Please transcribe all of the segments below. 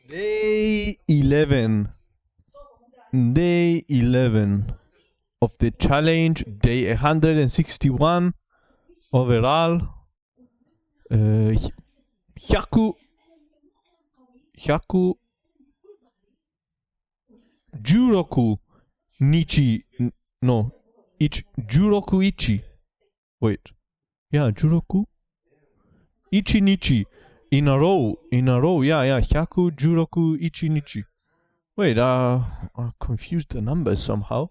Day 11. Day 11 of the challenge. Day 161 overall. 100 116日 no 16日 wait yeah 16 1日 in a row yeah 116 1日 wait I confused the numbers somehow.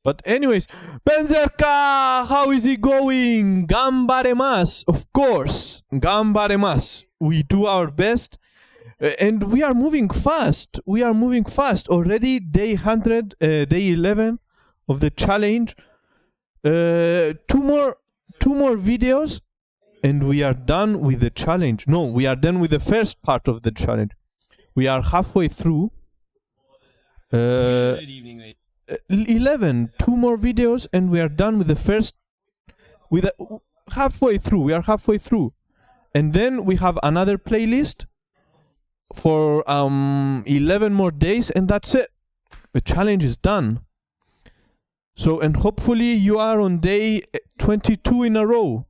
But anyways, Benzerka, how is it going? Gambaremasu, of course. Gambaremasu. We do our best. And we are moving fast. We are moving fast. Already day 100, day 11 of the challenge. Two more videos and we are done with the challenge. No, we are done with the first part of the challenge. We are halfway through. Good evening, ladies. 11, two more videos and we are done with the first, halfway through. We are halfway through. And then we have another playlist for 11 more days and that's it. The challenge is done. So, and hopefully you are on day 22 in a row.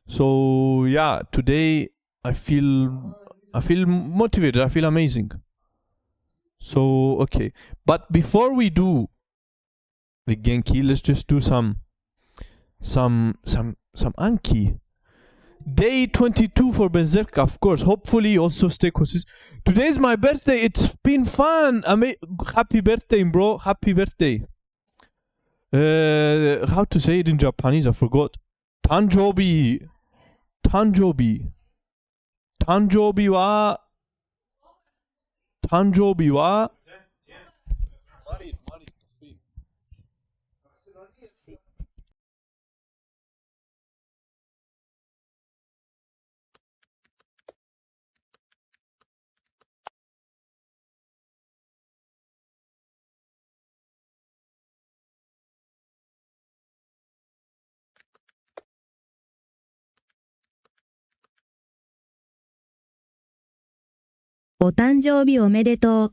So yeah, today I feel motivated. I feel amazing. So okay, but before we do the Genki, let's just do some Anki. Day 22 for Berserk, of course. Hopefully also stay consistent. Today is my birthday. It's been fun. Happy birthday, bro. Happy birthday. How to say it in Japanese? I forgot. Tanjobi. Tanjobi. Tanjobi wa. Tanjobi wa.お誕生日おめでとう。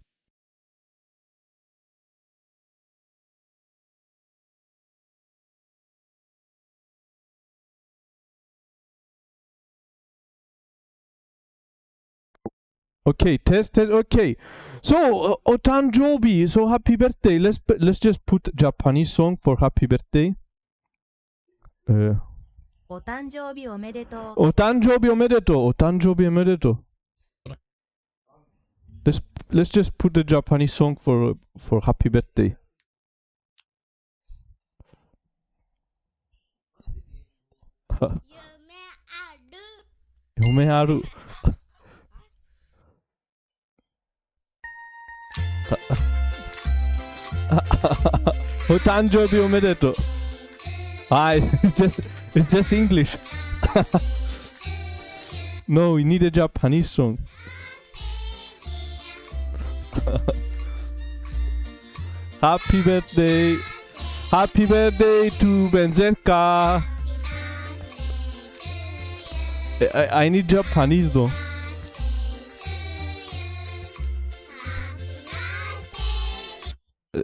Okay, test. Okay, so Otanjobi. So happy birthday. Let's just put Japanese song for happy birthday. お誕生日おめでとう。Otanjobi omedetou. Otanjobi omedetou. Let's just put the Japanese song for happy birthday. Yume aru. Otanjobi omedetou. It's just English. No, we need a Japanese song. Happy birthday to Benzerka. I need Japanese though.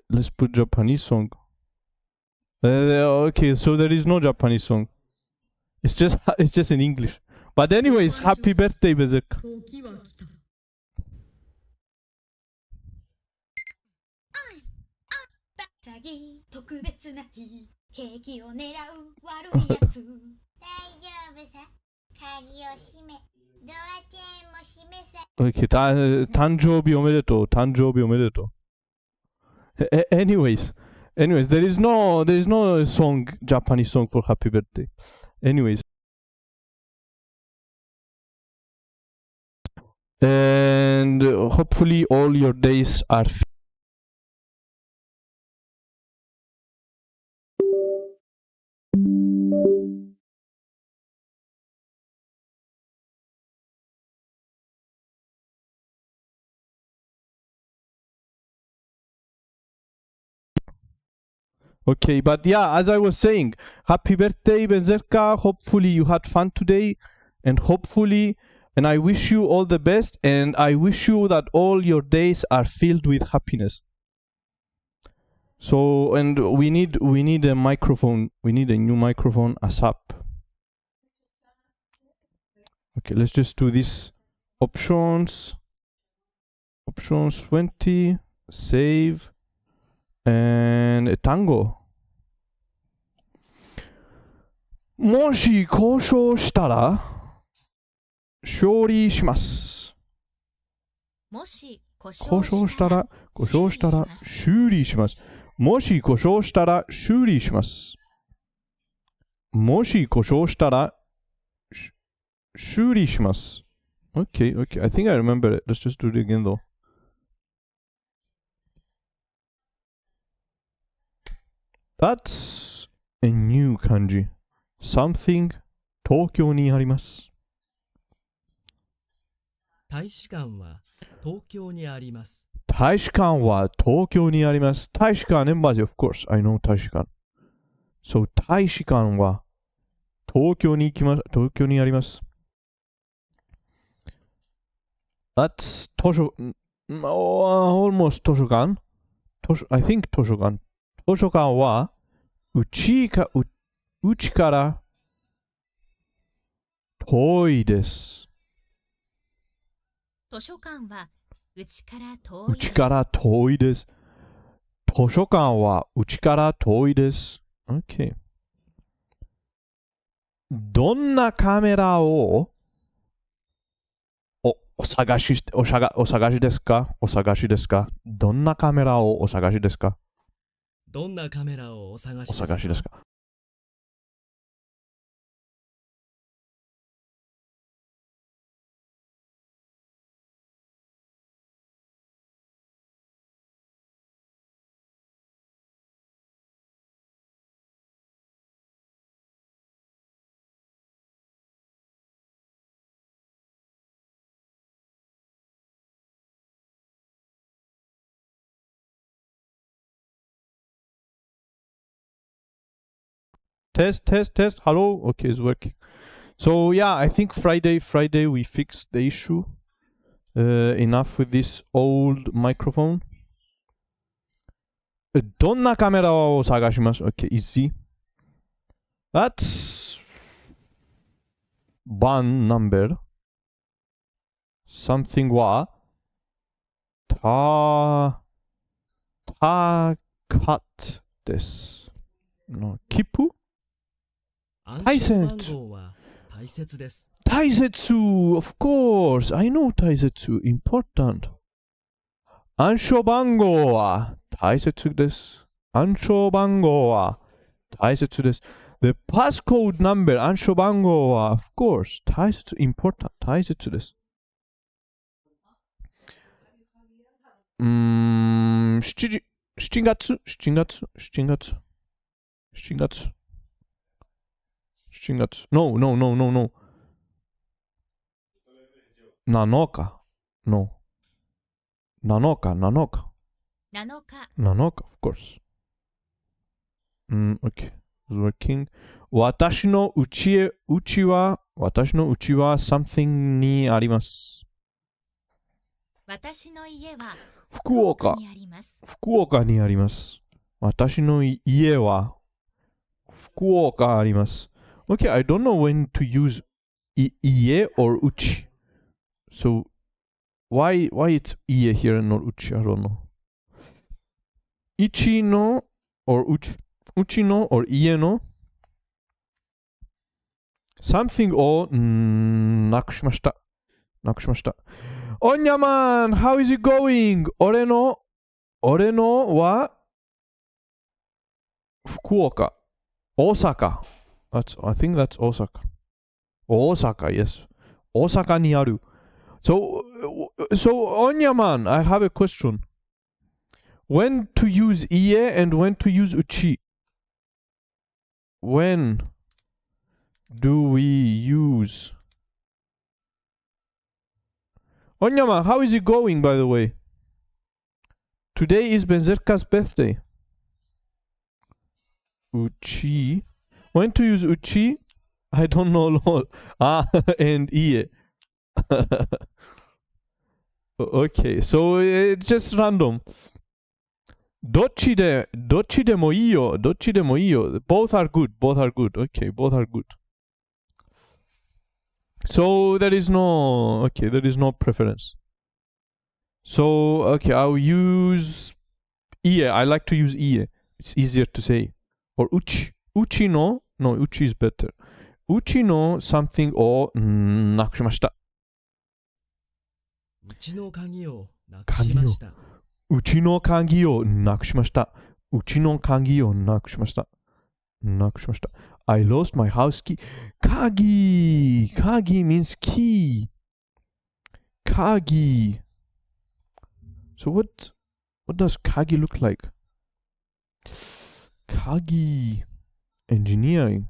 Let's put Japanese song. Okay, so there is no Japanese song. It's just in English. But anyways, happy birthday, Benzerka. 特別な日ケーキを狙う悪いやつ大丈夫さ鍵を閉めドアチェーンも閉めさ Okay, Tanjobi omedetou. Tanjobi omedetou. Anyways, there is no song, Japanese song for happy birthday. Anyways. And hopefully all your days are okay, but yeah, as I was saying, happy birthday, Benzerka. Hopefully you had fun today, and hopefully And I wish you all the best, and I wish you that all your days are filled with happiness. So, and we need a microphone. We need a new microphone ASAP. Okay, let's just do this. Options 20, save, and tango. もし交渉したら勝利します。もし故交障しら渉したたら修理します。もし故障したら修理します。もし故障したら修理します。Okay, okay. I think I remember it. Let's just do it again though. That's a new kanji. Something 東京にあります。大使館は東京にあります。大使館は東京にあります。大使館 embassy, of course. I know 大使館。So 大使館は東京にあります。That's 図書、almost 図書館。I think 図書館。図書館はうちから遠いです。図書館はうちから遠ういです。ちから遠いです。図書館はうちから遠いです。Okay. どんなカメラをお探しですか？お探しですか？どんなカメラをお探しですか？どんなカメラをお探しおですか？探しですか？Test. Hello? Okay, it's working. So yeah, I think Friday we fixed the issue. Enough with this old microphone. どんなカメラを探します？ Okay, easy. That's one number. Something は高です。の切符？暗証番号は大切です。大切 of course. I know 大切 important. 暗証番号は大切です。暗証番号は大切です。The passcode number 暗証番号は of course 大切 important 大切です。7月No 7日 No 7日of course okay it's working 私のうちはsomething にあります私の家は福岡にあります。私の家は福岡あります。Okay, I don't know when to use 家 or うち。So, why it's 家 here and not うち I don't know. 一の or うちの or 家の something をなくしました。おにゃまん How is it going? 俺のは福岡。大阪。I think that's Osaka. Osaka, yes. 大阪にある。So, Onyaman, I have a question. When to use 家 and when to use うち? When do we use? Onyaman, how is it going, by the way? Today is Benzerka's birthday. Uchi. When to use uchi? I don't know. And ie. Okay, so it's just random. どっちでもいいよ。どっちでもいいよ。Both are good. Both are good. Okay, both are good. So there is no preference. So okay, I'll use ie. I like to use ie. It's easier to say. Or uchi. Uchi no uchi is better. Uchi no something をなくしました。うちの鍵をなくしました。うちの鍵をなくしました。うちの鍵をなくしました。なくしました。I lost my house key. 鍵 means key. 鍵 So what does kagi look like? Kagi engineering.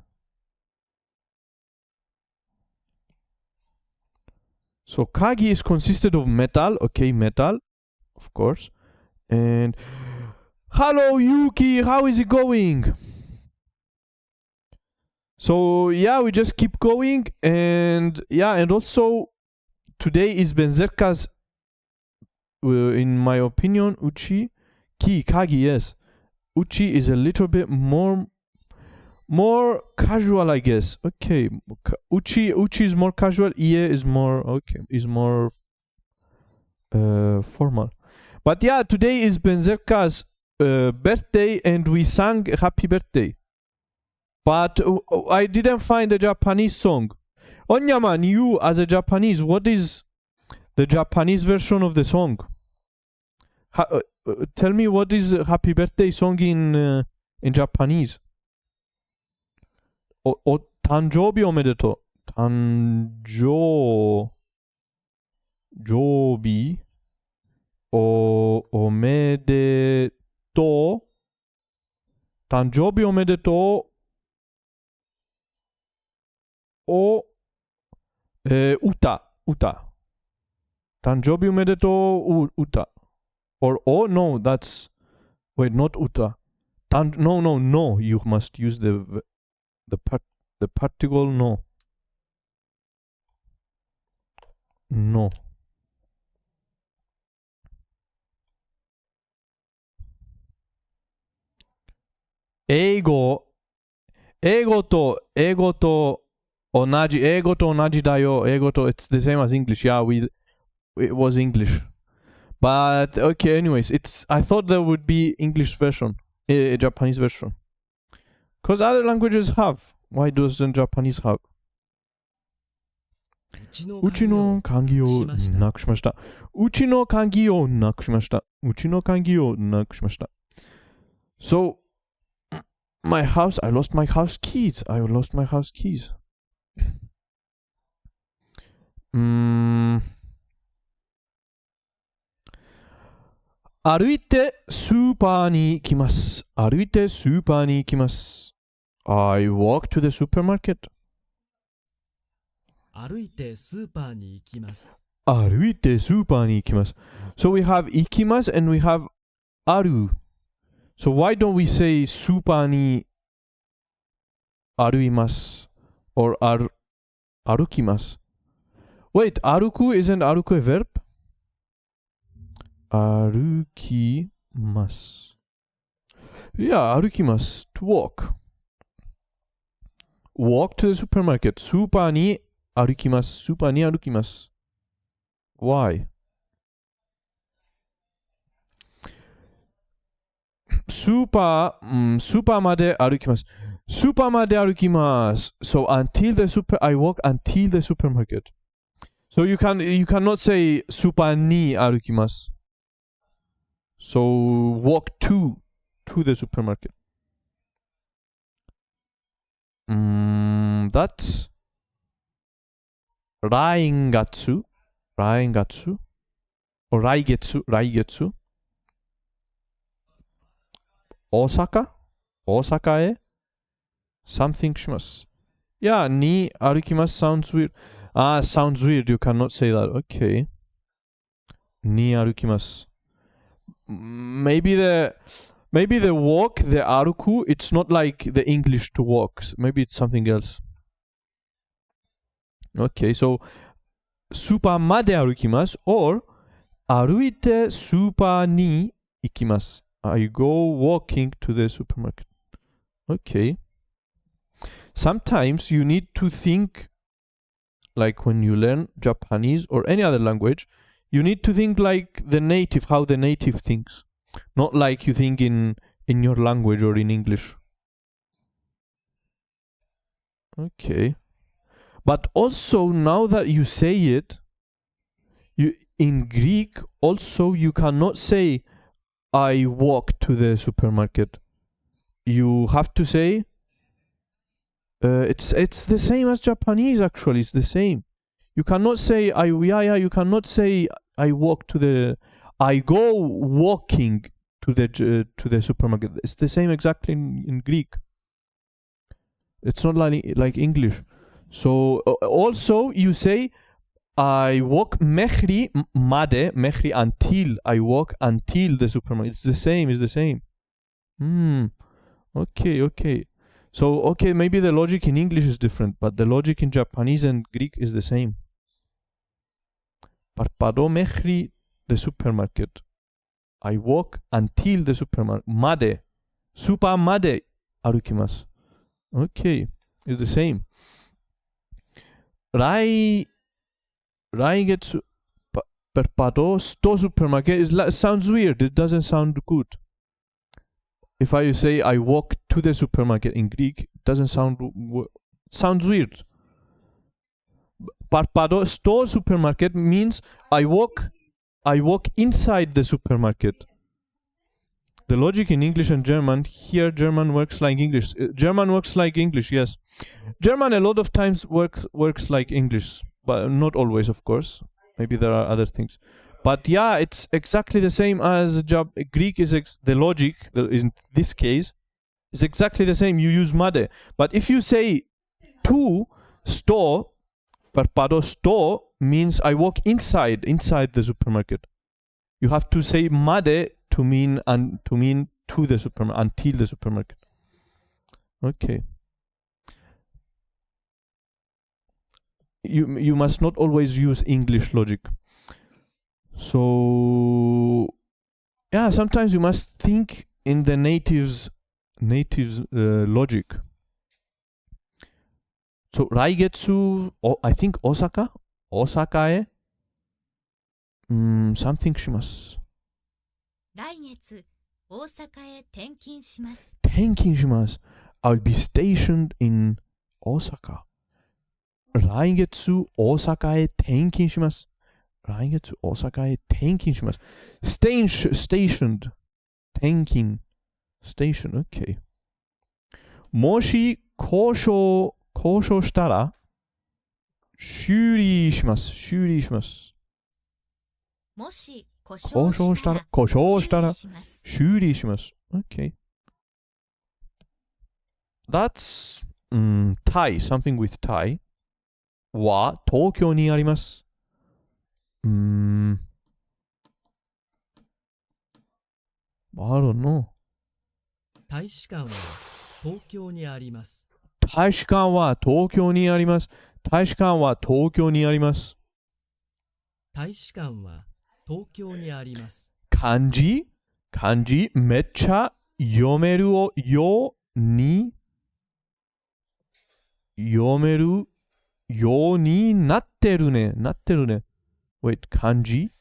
So kagi is consisted of metal. Okay, metal, of course. And hello Yuki, how is it going? So yeah, we just keep going, and yeah, and also today is Benzerka's, in my opinion, uchi kagi, yes. Uchi is a little bit more casual, I guess. Okay, uchi is more casual. Ie is more formal. But yeah, today is Benzerka's birthday, and we sang happy birthday. But I didn't find a Japanese song. Onyaman, you as a Japanese, what is the Japanese version of the song? Tell me what is happy birthday song in Japanese. 誕生日おめでとう。誕生日おめでとう。誕生日おめでとう。歌。誕生日おめでとう。歌。Or no, that's wait, not uta. No. You must use the particle no. No. 英語と同じだよ。it's the same as English. Yeah, it was English. But okay, anyways, I thought there would be English version, a Japanese version. Because other languages have. Why doesn't Japanese have? うちの鍵をなくしました。うちの鍵をなくしました。うちの鍵をなくしました。So, my house, I lost my house keys.歩いてスーパーに行きます。I walk to the supermarket. 歩いてスーパーに行きます。So we have 行きます and we have ある。So why don't we say スーパーに歩います or 歩きます Wait, 歩く isn't 歩く a verb? 歩きます Yeah, 歩きます to walk. Walk to the supermarket. スーパーに歩きます。Why? スーパーまで歩きます。So until I walk until the supermarket. So you cannot say スーパーに歩きます。So walk to the supermarket. That's 来月 or 来月大阪へ something します。Yeah, に歩きます sounds weird. Sounds weird. You cannot say that. Okay. に歩きます。Maybe the walk, the 歩く, it's not like the English to walk. Maybe it's something else. Okay, so スーパーまで歩きます。or 歩いてスーパーに行きます。I go walking to the supermarket. Okay. Sometimes you need to think, like when you learn Japanese or any other language, you need to think like the native, how the native thinks. Not like you think in your language or in English. Okay. But also, now that you say it, in Greek, also you cannot say, I walk to the supermarket. You have to say, it's the same as Japanese actually, it's the same. You cannot say, you cannot say, I go walking to the supermarket. It's the same exactly in Greek. It's not like English. So also you say, I walk mehri until I walk until the supermarket. It's the same. Okay. So okay, maybe the logic in English is different, but the logic in Japanese and Greek is the same. Parpado mehri the supermarket. I walk until the supermarket. Made. Super made arukimasu. Okay, it's the same. Raigetsu perpado sto supermarket sounds weird. It doesn't sound good. If I say I walk to the supermarket in Greek, it doesn't sounds weird. Parpado sto supermarket means I walk inside the supermarket. The logic in English and German, here German works like English. German works like English, yes. German a lot of times works like English, but not always, of course. Maybe there are other things. But yeah, it's exactly the same as Greek is the logic, in this case, is exactly the same. You use made. But if you say to store, parpado store means I walk inside the supermarket. You have to say made to mean to the supermarket, until the supermarket. Okay. You must not always use English logic. So yeah, sometimes you must think in the natives logic. So Raigetsu, I think Osaka e something します。来月、大阪へ転勤します。転勤します。I'll be stationed in Osaka. 来月、大阪へ転勤します。来月、大阪へ転勤します。stationed. 転勤。station, okay. もし交渉したら、修理します。もし故交渉したら、修理します。Okay. That's Thai, something with Thai. は東京にあります。I don't know. 大使館は東京にあります。大使館は東京にあります。大使館は東京にあります。大使館は東京にあります。漢字めっちゃ読めるようになってるね。Wait, 漢字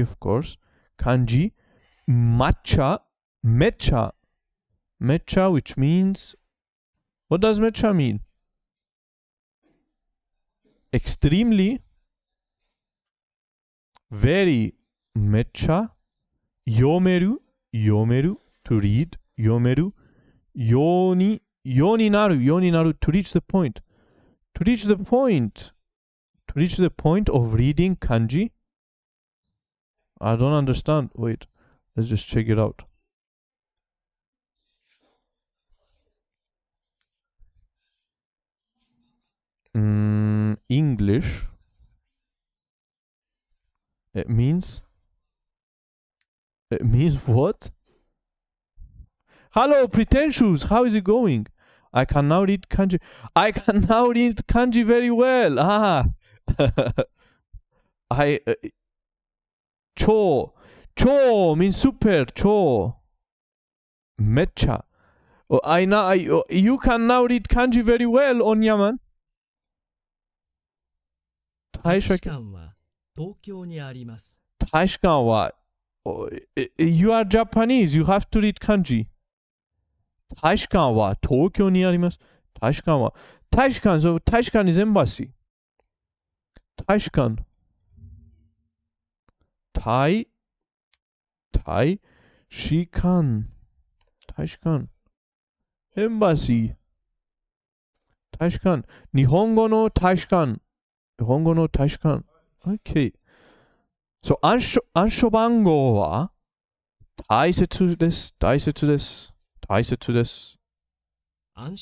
of course. 漢字抹茶めっちゃ which means, what does めっちゃ mean? Extremely, very めっちゃ読める to read 読めるようになる to reach the point of reading kanji. I don't understand. Wait, let's just check it out. English. It means what? Hello, pretentious. How is it going? I can now read kanji. I can now read kanji very well. I, 超 means super 超めっちゃ you can now read kanji very well, Onyaman. 大使館は東京にあります。大使館は You are Japanese, you have to read kanji. 大使館は東京にあります。大使館 is embassy. 大使館 大使館 embassy 大使館日本語の大使館 OK。 So 暗証番号は大切です。暗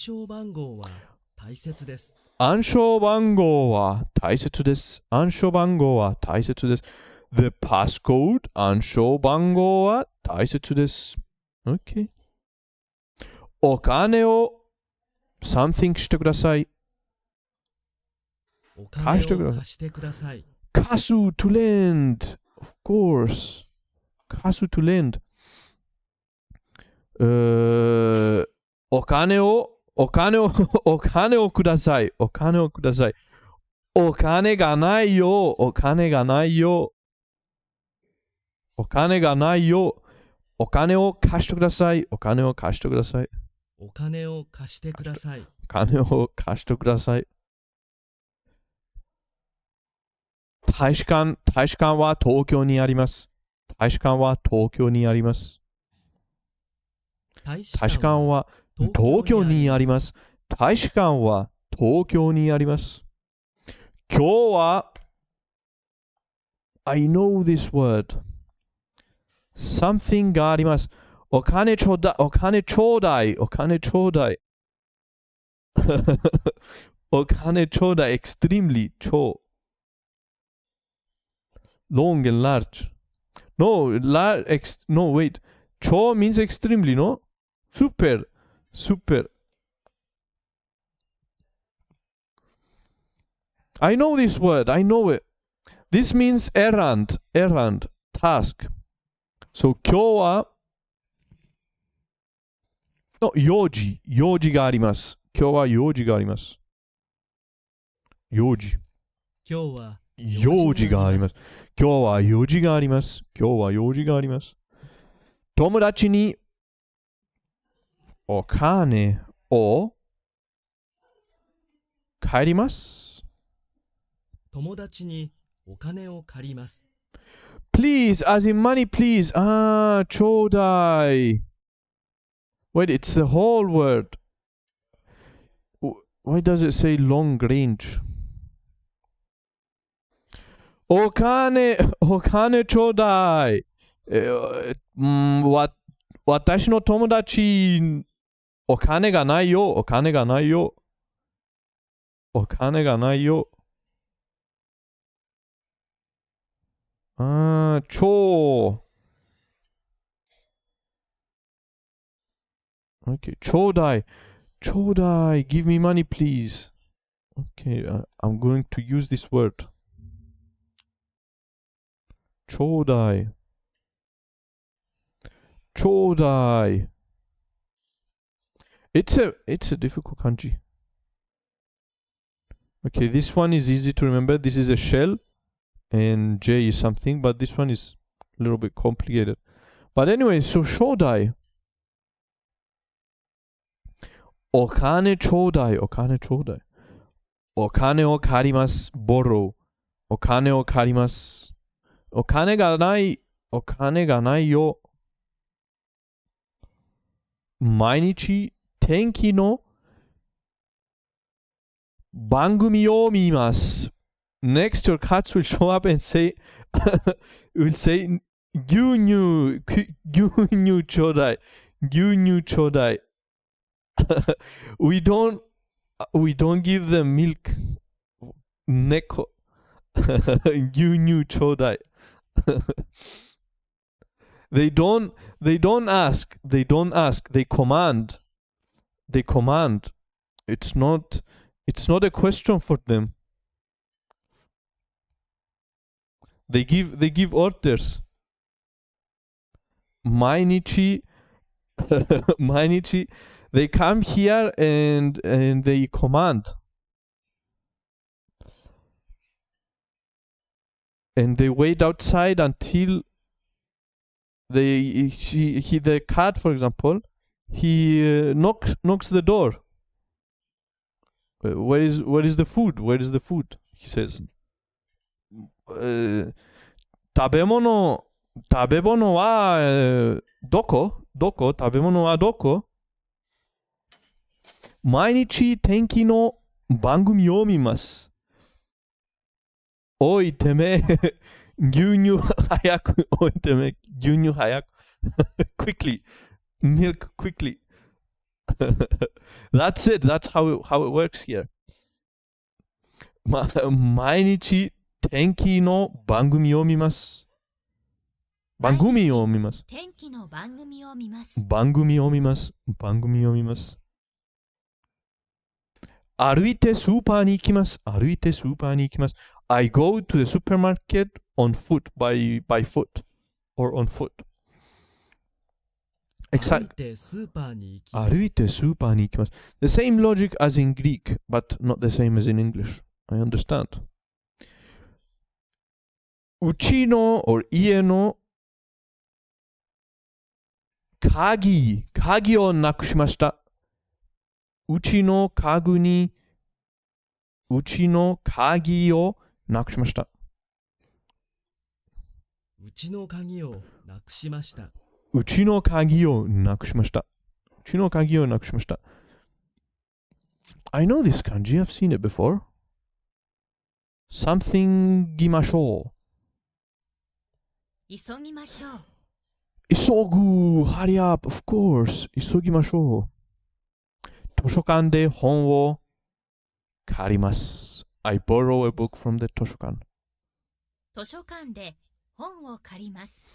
証番号は大切です。暗証番号は大切です。The passcode 暗証番号は大切です。OK。お金を something してください。お金を貸してください。貸す to lend. Of course. 貸す to lend. お金をください。お金がないよ。お金を貸してください。大使館は東京にあります。大使館は東京にあります。今日は I know this word. Something があります。お金ちょうだい。お金ちょうだい。extremely 超。long and large. No, wait. 超 means extremely, no? Super. I know this word. I know it. This means errand, task. So 今日は用事があります。今日は用事があります。用事があります。友達にお金を借ります。Please, as in money, please. ちょうだい。Wait, it's the whole word. Why does it say long range? お金ちょうだい。私の友達、お金がないよ。超。Okay, ちょうだい。Give me money, please. Okay, I'm going to use this word. ちょうだい。It's a difficult kanji. Okay, this one is easy to remember. This is a shell and J is something, but this one is a little bit complicated. But anyway, so ちょうだい。お金ちょうだい。お金を借ります。borrow。お金を借ります。お金がないよ。毎日天気の番組を見ます。Next, your cats will show up and say, 牛乳ちょうだい。we don't give them milk. 猫。牛乳ちょうだい。They don't ask. They command. It's not a question for them. They give orders. Mainichi, Mainichi, they come here and they command. And they wait outside until the cat, for example, he knocks the door. Where is the food? Where is the food? He says. 食べ物はどこ食べ物はどこ毎日天気の番組を見ます。おいてめえ、牛乳早く、おいてめえ、牛乳早く。quickly, milk quickly. That's it. That's how it works here. 毎日天気の番組を見ます。番組を見ます。天気の番組を見ます。番組を見ます。番組を見ます。歩いてスーパーに行きます。歩いてスーパーに行きます。I go to the supermarket on foot, by foot, or on foot. 歩いてスーパーに行きます。歩いてスーパーに行きます。The same logic as in Greek, but not the same as in English. I understand. うちの or 家の鍵をなくしました。うちの鍵をなくしました。うちの鍵をなくしました。うちの鍵をなくしました。うちの鍵をなくしました。I know this kanji. I've seen it before. Something ぎましょ急ぎましょう。う。急ぐ。Hurry up. Of course. 急ぎましょう。図書館で本を借ります。I borrow a book from the 図書館。図書館で本を借ります。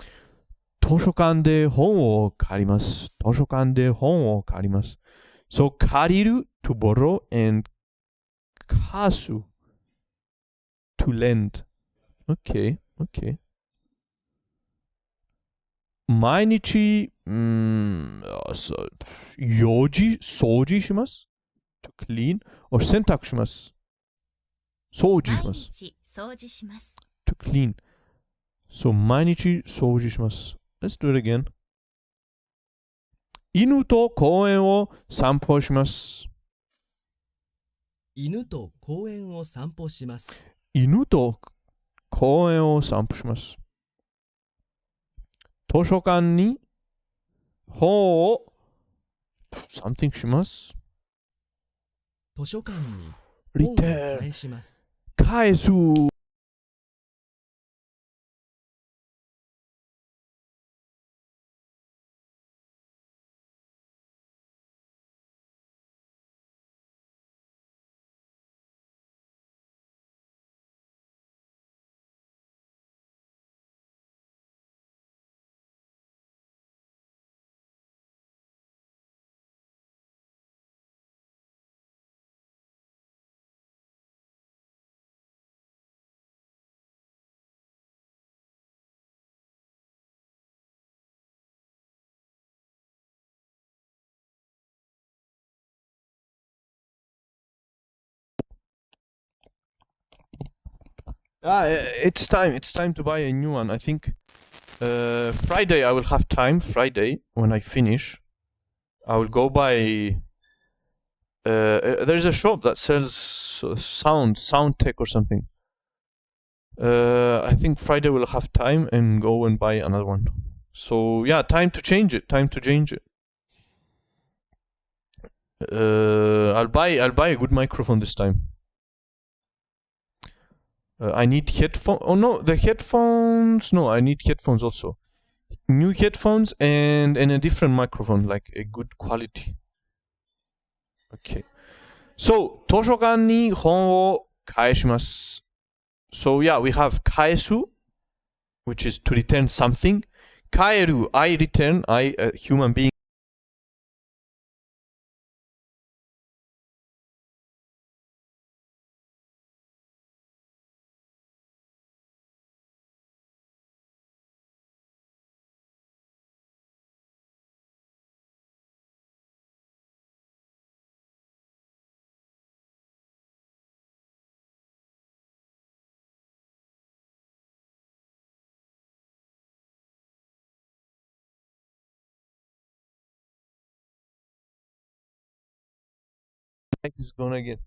図書館で本を借ります。図書館で本を借ります。So 借りる to borrow and 貸す to lend. Okay, okay. 毎日、掃除します。to clean or 洗濯します。掃除します。毎日掃除します。to clean. So 毎日掃除します。Let's do it again. 犬と公園を散歩します。犬と公園を散歩します。犬と公園を散歩します。図書館に本を something します。図書館に本を Return 返します。返す。It's time. It's time to buy a new one. I think Friday I will have time. Friday when I finish, I will go buy. There's a shop that sells sound tech or something. I think Friday we'll have time and go and buy another one. So yeah, time to change it. Time to change it. I'll buy a good microphone this time. I need headphones. Oh no, the headphones. No, I need headphones also. New headphones and a different microphone, like a good quality. Okay. So 図書館に本を返します。So yeah, we have 返す which is to return something. 帰る I return, I a human being mic is gone again.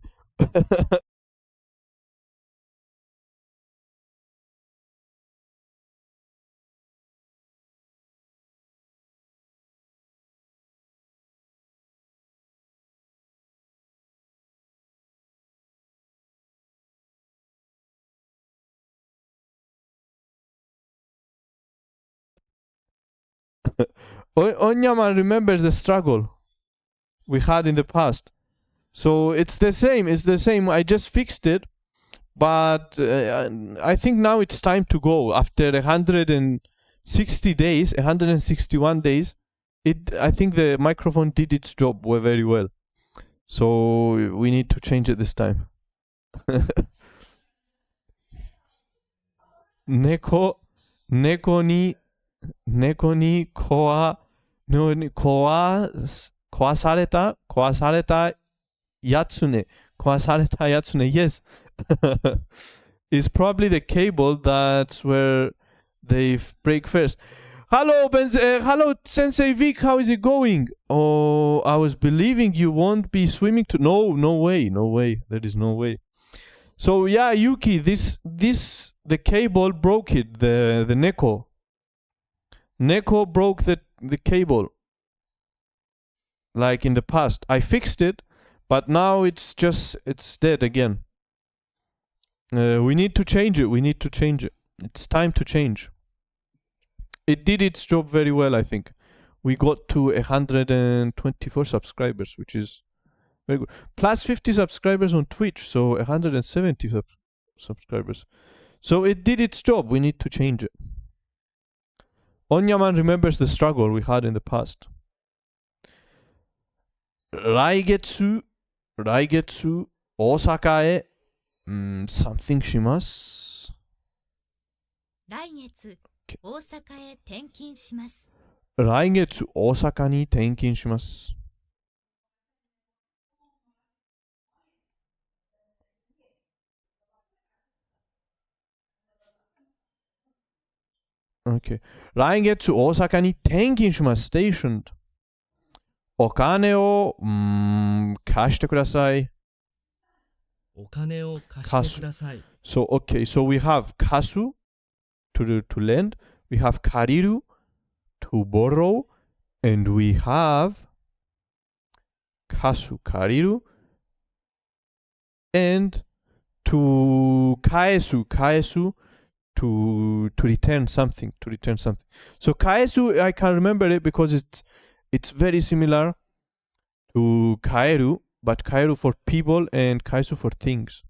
おにゃま remembers the struggle we had in the past. So it's the same. It's the same. I just fixed it, but I think now it's time to go. After 160 days, 161 days, I think the microphone did its job very well. So we need to change it this time. 猫に壊されたやつね。Yes. It's probably the cable that's where they break first. Hello, hello, Sensei Vic. How is it going? Oh, I was believing you won't be swimming to. No way. There is no way. So yeah, Yuki, the cable broke it. The Neko. Neko broke the cable. Like in the past. I fixed it, but now it's dead again. We need to change it. It's time to change. It did its job very well, I think. We got to 124 subscribers, which is very good. Plus 50 subscribers on Twitch, so 170 subscribers. So it did its job. We need to change it. Onyaman remembers the struggle we had in the past. 来月、大阪へ、something します。来月、大阪へ転勤します。来月、大阪に転勤します。Okay. 来月、大阪に転勤します。Stationed. お金を、貸してください。お金を貸してください。So, okay, so we have 貸す to lend, we have 借りる to borrow, and we have 貸す、借りる and to 返す to return something, So 返す I can remember it because it's very similar to 帰る but 帰る for people and 返す for things.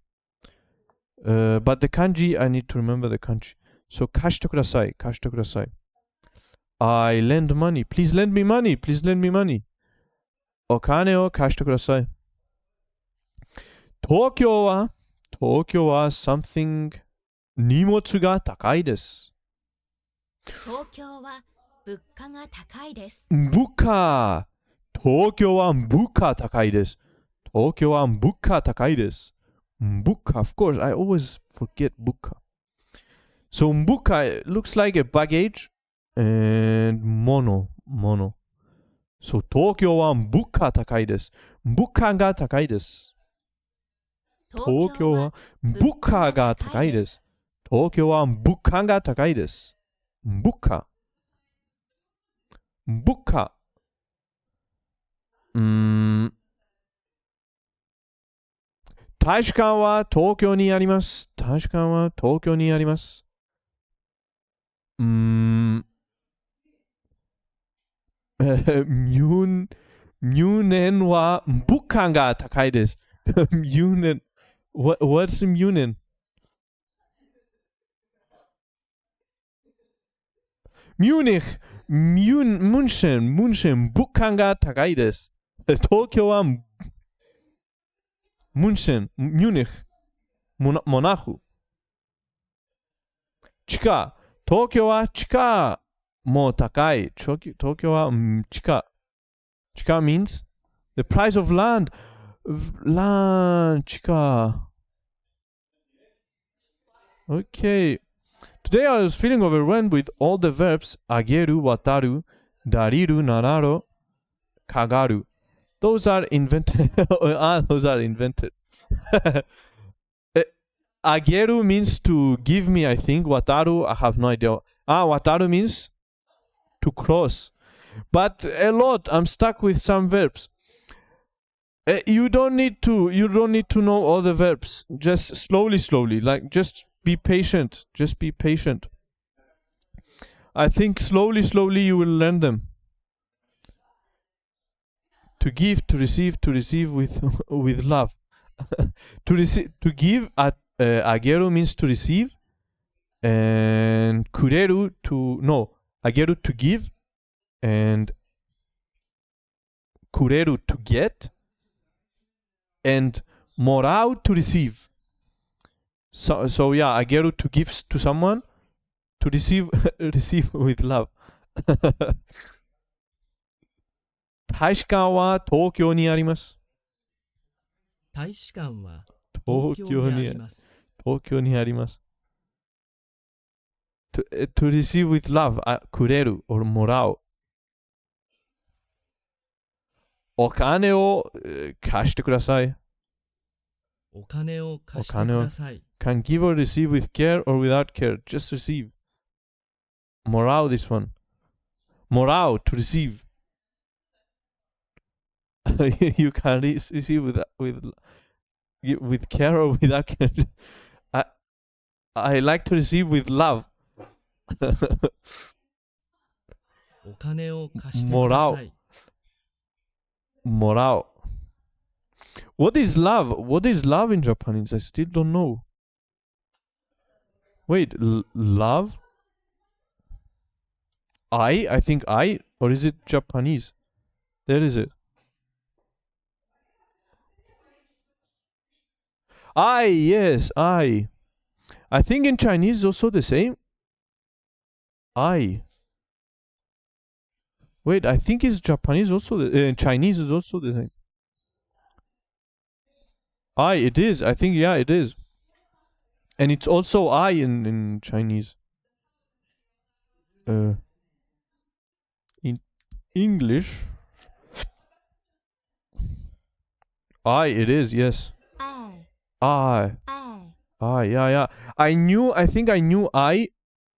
But the kanji, I need to remember the kanji. So 貸してください。I lend money. Please lend me money. お金を貸してください。東京は something 荷物が高いです。東京は物価が高いです。東京は物価高いです。of course, I always forget 物価。So 物価 looks like a baggage and mono. So 東京は物価高いです。物価が高いです。東京は物価が高いです。東京は物価が高いです。物価。大使館は東京にあります。入念は物価が高いです。入念。What's 入念？ミュンシェン、物価が高いです。東京はミュニック、モナフ。東京は地価も高い。東京は地価 means the price of land. 地価。Okay. Today I was feeling overwhelmed with all the verbs あげる、渡る、だりる、ならる、かがる。Those are invented. Those are invented. Ageru means to give me, I think. Wataru, I have no idea. Wataru means to cross. But a lot, I'm stuck with some verbs. You don't need to know all the verbs. Just slowly. Like, just be patient. Just be patient. I think slowly you will learn them. To give, to receive with with love. To give at ageru means to receive, and kureru ageru to give, and kureru to get, and morau to receive. So yeah, ageru to give to someone, to receive receive with love. 大使館は東京にあります。大使館は東東京にあります。東京にあります。To receive with love, くれる or もらう。お金を貸してください。お金を貸してください。Can give or receive with care or without care. Just receive. もらう this one. もらう to receive. You can receive with care or without care. I like to receive with love. お金を貸してください。もらう。What is love? What is love in Japanese? I still don't know. Wait, love? I think or is it Japanese? There is it. Yes, I think in Chinese also the same. Wait, I think it's Japanese also. Chinese is also the same. It is. I think, yeah, it is. And it's also in Chinese. In English, it is, yes. Yeah. I think I knew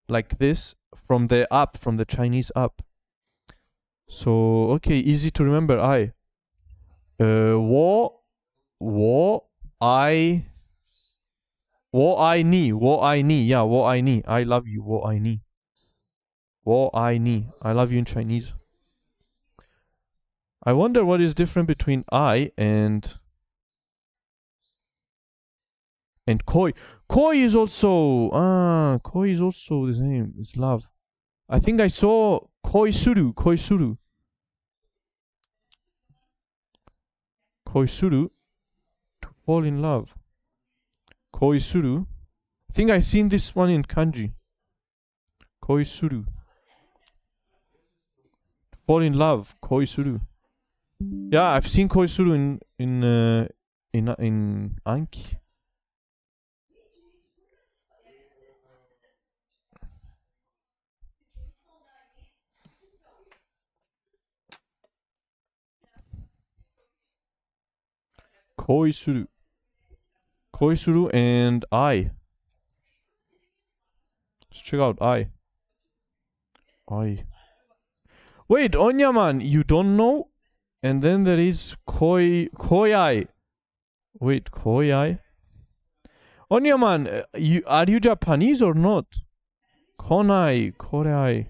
like this from the Chinese app. So, okay, easy to remember, wo I ni, yeah, I love you, wo I ni, I love you in Chinese. I wonder what is different between and koi. Koi is also the same. It's love. I think I saw koi suru, to fall in love. Koi suru. I think I've seen this one in kanji. Koi suru. To fall in love. Koi suru. Yeah, I've seen koi suru in Anki. Koi suru and I. Let's check out I. Wait, Onyaman, you don't know? And then there is koi ai. Wait, koi ai? Onyaman, are you Japanese or not? Konai, korei.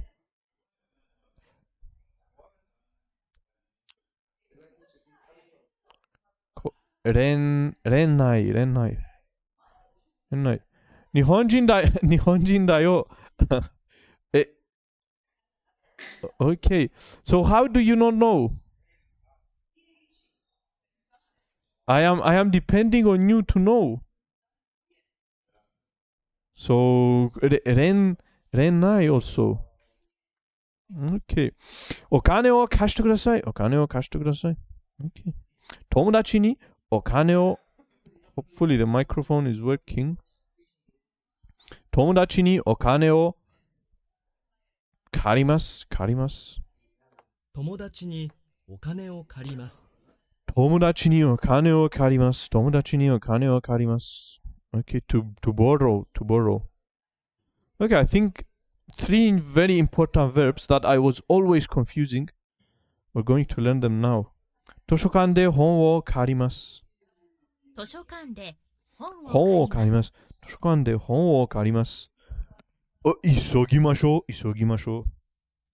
Rennai. 日本人だよ。Okay. So how do you not know? I am depending on you to know. So Rennai also. Okay. お金を貸してください。Okay. 友達にお金を Hopefully the microphone is working. 友達にお金を借ります。友達にお金を借ります。友達にお金を借ります。友達にお金を借ります。Okay, to borrow, to borrow. Okay, I think three very important verbs that I was always confusing. We're going to learn them now. 図書館で本を借ります。図書館で本本をを借りま。借りますす。図書館で本を借ります。急ぎましょう。急ぎましょう。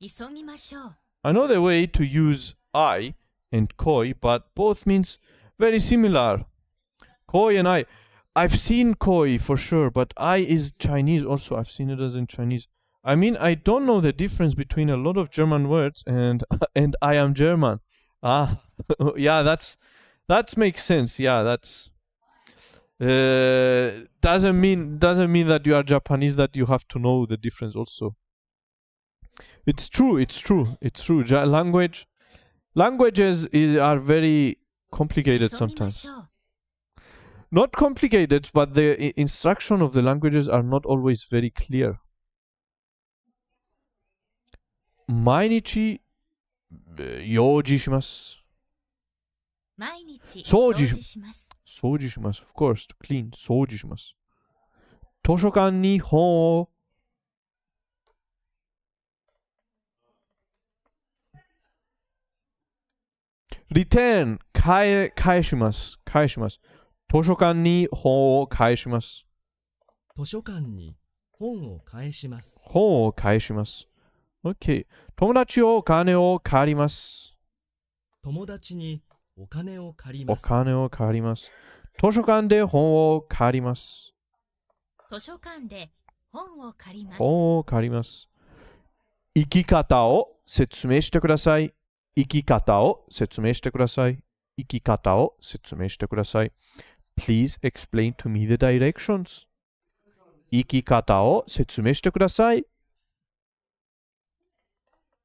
急ぎましょう。 Another way to use I and koi, but both means very similar. Koi and I. I've seen koi for sure, but I is Chinese also. I've seen it as in Chinese. I mean, I don't know the difference between a lot of German words and and I am German. Ah, yeah, that makes sense. Yeah, that's doesn't mean that you are Japanese that you have to know the difference also. It's true. It's true. It's true. Languages are very complicated 急ぎま sometimes. しょう。 Not complicated, but the instruction of the languages are not always very clear. 毎日用事します。毎日掃掃除除します。掃除します。Of course, to clean. 掃除します。図書館に本をreturn 返します。返します。図書館に本を返します。図書館に本を返します。本を返します。OK。友達をお金を借ります。友達にお金を借りおます。金を借ります。図書館で本を借ります。図書館で本を借ります。本を借ります。生き方を説明してください。生き方を説明してください。生き方を説明してください。Please explain to me the directions. 生き方を説明してください。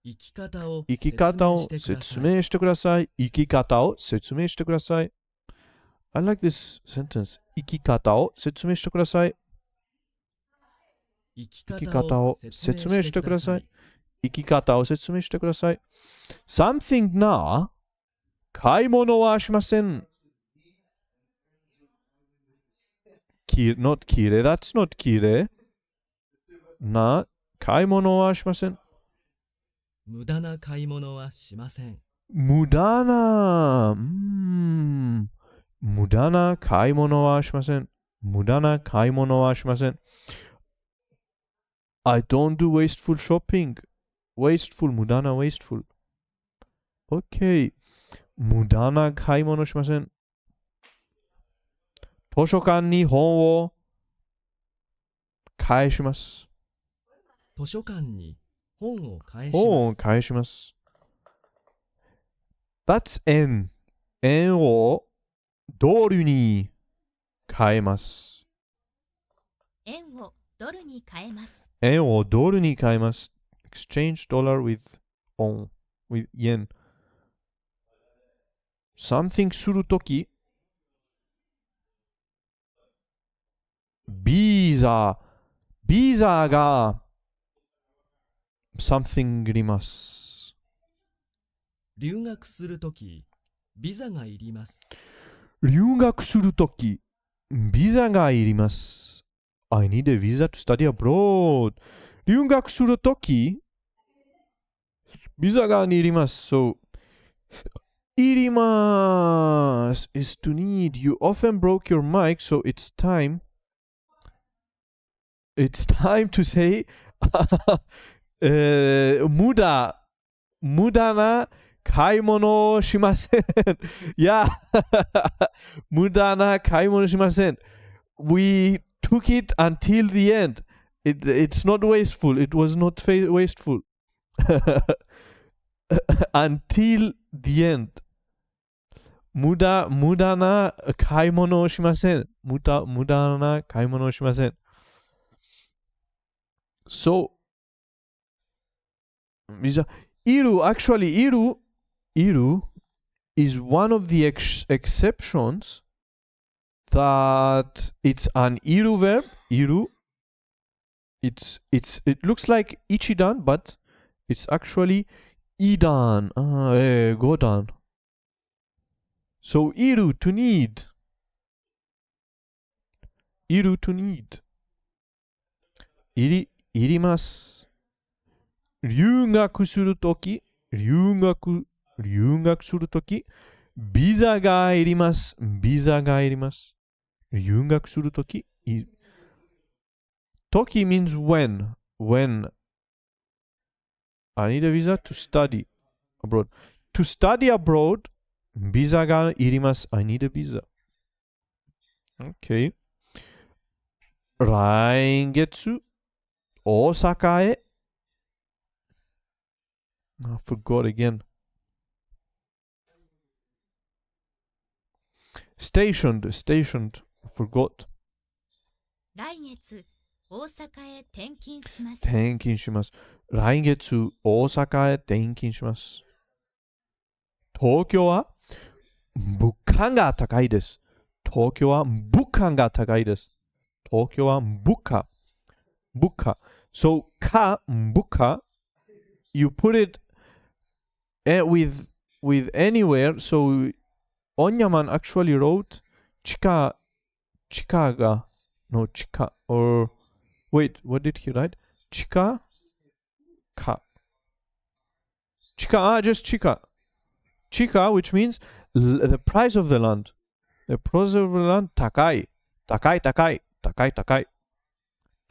生き方を生き方を説説明してください。明してください。生き方を説明してください。I like this sentence. 生き方を説明してください。生き生き方を方を説明し説明しててくださいください。。生き方を説明してください。Something な買い物はしません。not きれい。That's not きれい。な買い物はしません。無駄な買い物はしません。無駄な、無駄な買い物はしません。無駄な買い物はしません。I don't do wasteful shopping. Wasteful, 無駄な wasteful. OK。無駄な買い物しません。図書館に本を返します。図書館に本を返し本をます。返します。That's N。円をドルに変えます。円をドルに変えます。円をドルに変えます。Exchange dollar with yen. Something するとき、ビザが something いります。留学するとき、ビザがいります。留学するとき、ビザがいります。I need a visa to study abroad. 留学するとき、ビザがいります。So, いります is to need. You often broke your mic, so it's time. It's time to say 無駄な買い物をしません。いや、無駄な買い物しません。We took it until the end. It's not wasteful. It was not wasteful. Until the end. 無駄な買い物をしません。無駄な買い物をしません。So, actually, いる is one of the exceptions that it's an いる verb. いる it looks like 一段 but it's actually い段 五段 So, いる to need. いる to need. いります。留学するとき、留学するとき、ビザがいります。ビザがいります。留学するとき、Toki means when. When I need a visa to study abroad. To study abroad, visa ga irimasu. I need a visa. Okay. 来月、大阪へ。I forgot again. Stationed. I forgot. 来月、大阪へ転勤します。転勤します。来月、大阪へ転勤します。東京は物価が高いです。東京は物価が高いです。東京は物価。So, 物価 you put it with anywhere. So, Onyaman actually wrote 地下が no 地下 or wait, what did he write? 地下 just 地下 which means the price of the land. The price of the land 高い。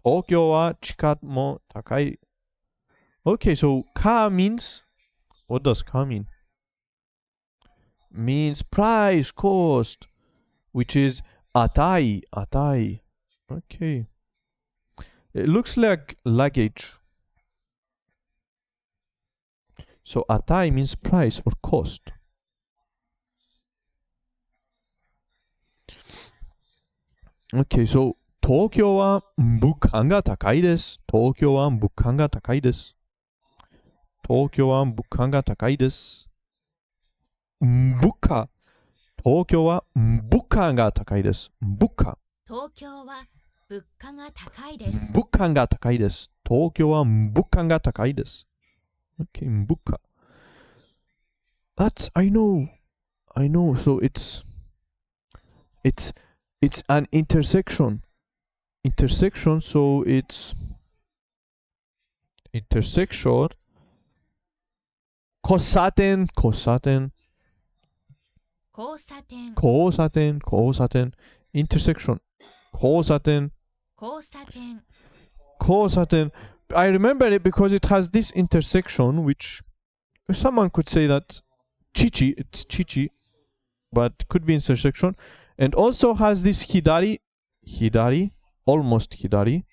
東京は地価も高い。Okay, so か means, what does か mean? Means price, cost, which is 値。Okay. It looks like luggage. So 値 means price or cost. Okay, so 東京は物価が高いです。東京は物価が高いです。東京は物価が高いです。物価。東京は物価が高いです。物価。東京は物価が高いです。物価が高いです。東京は物価が高いです。Okay, 物価。That's, I know. So it's an intersection. So it's intersection. 交差点。intersection 交差点 I remember it because it has this intersection which someone could say that it's chichi, but could be intersection, and also has this hidari, almost hidari,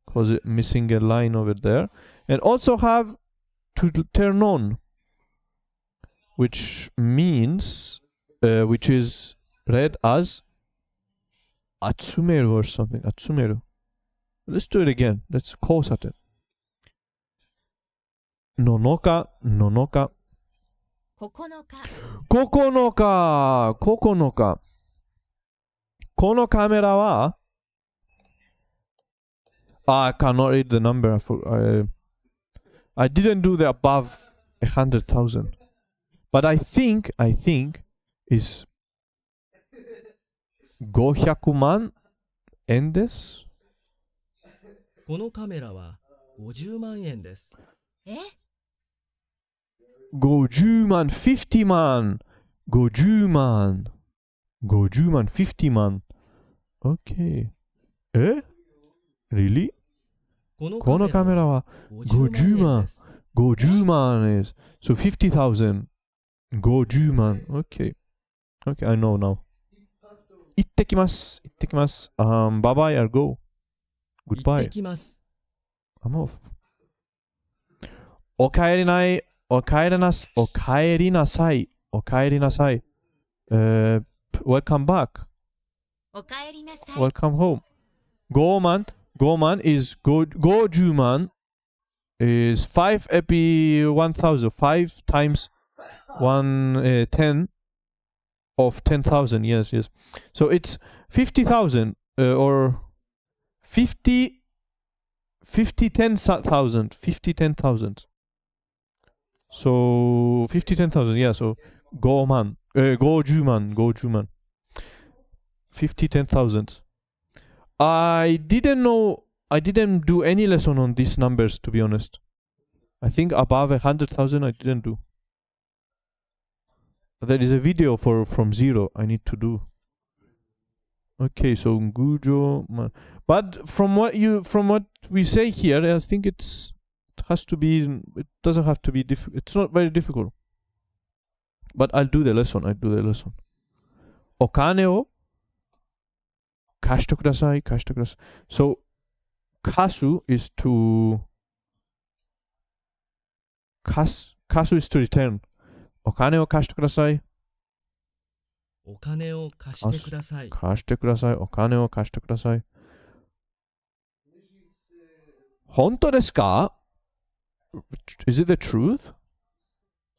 because it's missing a line over there, and also have to turn on, which means which is read as atsumeru or something. Atsumeru. Let's do it again. Let's call it. Nonoka. 9日。このカメラは I cannot read the number. I didn't do the above 100,000. But I think is 500万円です。このカメラは50万円です。え50万、50万。50万、50万。OK。Really? このカメラは50万。50万 is. So 50,000. 50万。OK. I know now. 行ってきます。Bye bye, I'll go. 行って Goodbye. きます。I'm off. おかえりなさい。Welcome back. おかえりなさい。 Welcome home. 5만 is 50만 is 5 epi 1,000. 5 times 10 of 10,000. Yes. So it's 50,000 or 50 10,000. 50 10,000. So 50 10,000. Yeah. So 5万、50万、50万。50, 10,000. I didn't do any lesson on these numbers, to be honest. I think above 100,000 I didn't do. There is a video from zero I need to do. Okay, so Gujo, but from what we say here, I think it doesn't have to be difficult. It's not very difficult. But I'll do the lesson. Okane o kashite kudasai, kashite kudasai. So kasu is to return. Okane o kashite kudasai. お金を貸してください。貸してください。お金を貸してください。本当ですか？ Is it the truth?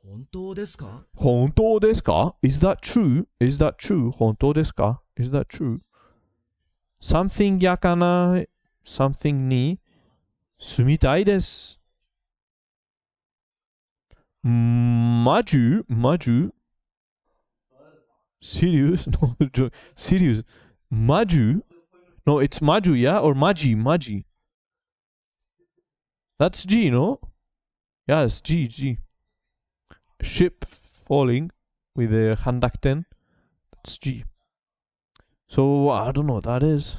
本当ですか？本当ですか？ Is that true? Is that true? 本当ですか？ Is that true? Something やかな something に住みたいです。マジュ Serious? No, serious. Maju? No, it's Maju, yeah? Or Maji. That's G, no? Yes, G. Ship falling with a handakten. That's G. So, I don't know what that is.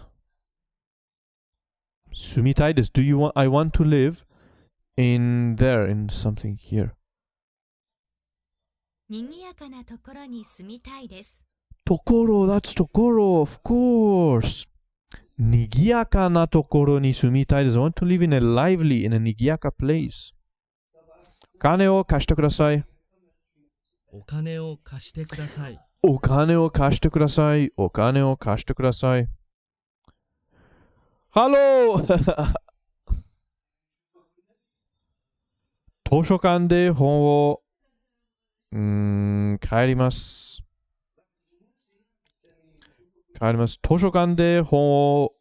Sumitai desu. I want to live in something here. 賑やかなところに住みたいです。Tokoro, that's Tokoro, of course. 賑やかなところに住みたいです。I want to live in a賑やか place. お金を貸してください。お金を貸してください。お金を貸してください。お金を貸してください。ハロー図書館で本を帰ります。図書館で本を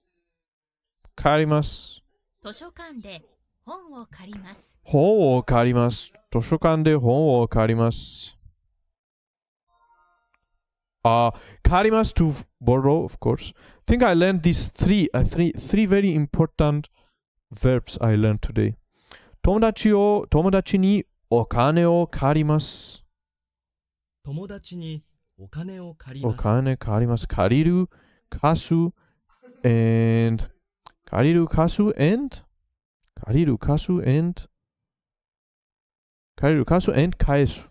借ります。図書館で本を借ります。本を借ります。図書館で本を借ります。借ります to borrow, of course. I think I learned these three very important verbs I learned today. 友達にお金を借ります。友達にお金を借ります。お金借ります。借りる、貸す、and 借りる、貸す、and 借りる、貸す、and 借りる、貸す、and 返す。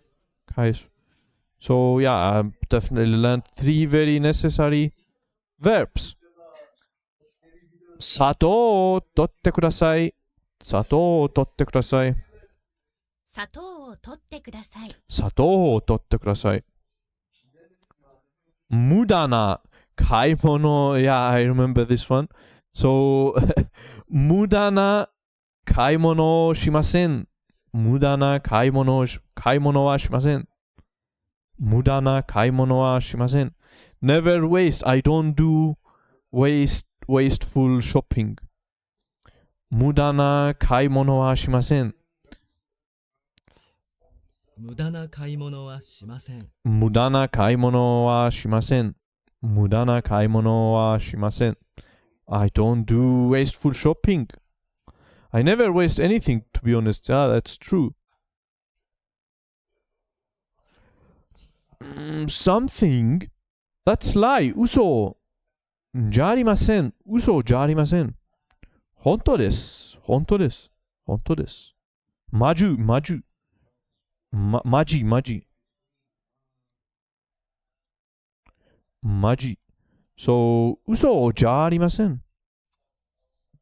So yeah, I definitely learned three very necessary verbs. 砂糖を取ってください。砂糖を取ってください。砂糖を取ってください。砂糖を取ってください。無駄な買い物。Yeah, I remember this one. So, 無駄な買い物をしません。無駄な買い物はしません。無駄な買い物はしません。Never waste. I don't do wasteful shopping. 無駄な買い物はしません。無駄な買い物はしません。無駄な買い物はしません。無駄な買い物はしません。I don't do wasteful shopping. I never waste anything, to be honest. Yeah, that's true. Something? That's lie. 嘘じゃありません。嘘じゃありません。本当です。本当です。本当です。マジ。So, 嘘じゃありません。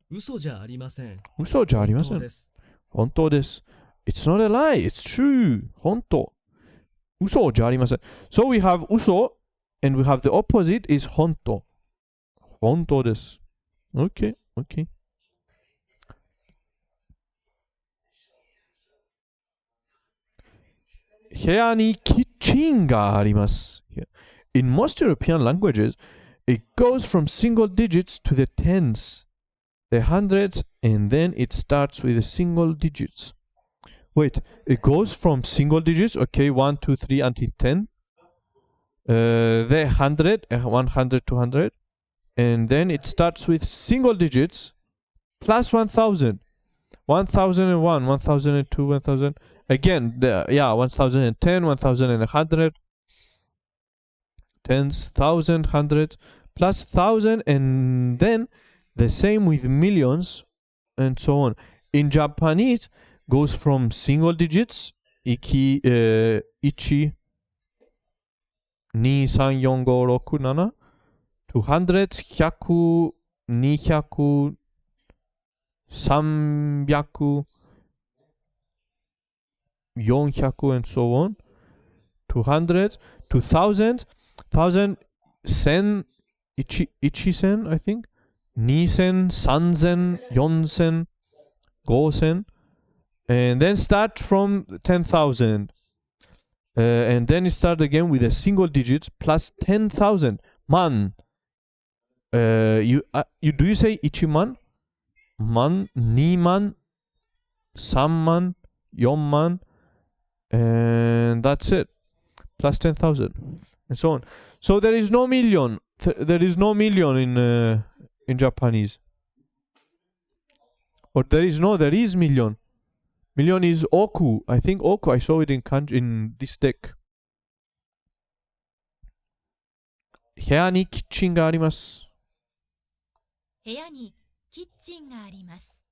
嘘じゃありません。嘘じゃありません。本当です。本当です。It's not a lie. It's true. 本当。嘘じゃありません。So we have 嘘 and we have the opposite is 本当。本当です。Okay. 部屋にキッチンがあります。In most European languages, it goes from single digits to the tens, the hundreds, and then it starts with the single digits. Wait, it goes from single digits, okay, 1, 2, 3 until 10. The 100, 100, 200. And then it starts with single digits plus 1000. 1001, 1002, 1000. Again, 1010, 1100. Tens, thousand, hundreds, plus 1000, and then the same with millions, and so on. In Japanese, goes from single digits, ichi, ni, san, yon, go, roku, nana, to hundreds, hyaku, nihyaku, sanbyaku, yonhyaku, and so on. 200, 2000, 1000, sen, ichi-sen, I think. Nisen, sanzen, yonsen, gosen. And then start from 10,000. And then you start again with a single digit plus 10,000. Man. Do you say ichiman? Man, niman, samman, yonman, and that's it. Plus 10,000, and so on. So there is no million. There is no million in Japanese. Or there is million. Million is oku. I think oku. I saw it in this deck. 部屋にキッチンがあります。部屋にキッチンがあります。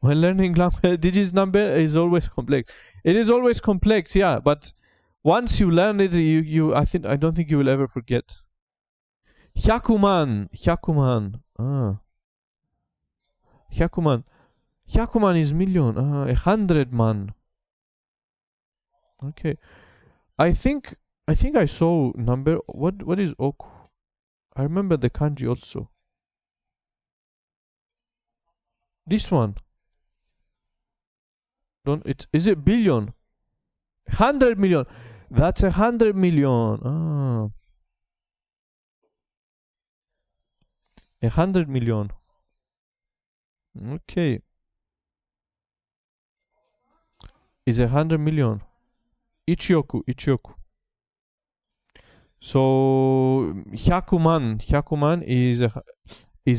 When learning language, digits number is always complex. It is always complex, yeah. But once you learn it, I don't think you will ever forget. 100万, 100万. 100万. 100万 is million. 100万. Okay. I think I saw number. What is oku? I remember the kanji also. This one. Is it billion? 100 million. That's 100 million. 100 million. Okay. Is 100 million. Ichioku. So 100万. 100万 is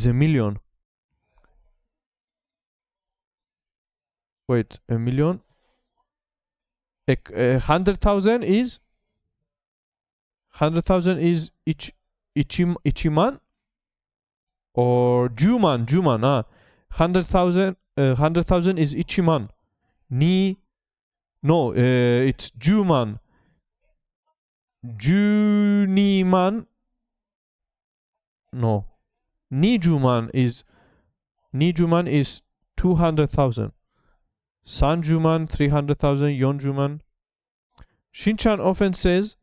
a million. Wait, a million? 100,000 is 100,000 is ichiman or juman. 100,000 is ichiman. It's juman. Juniman. No. Nijuman is 200,000. Sanjuman, 300,000, Yonjuman. Shinchan often says,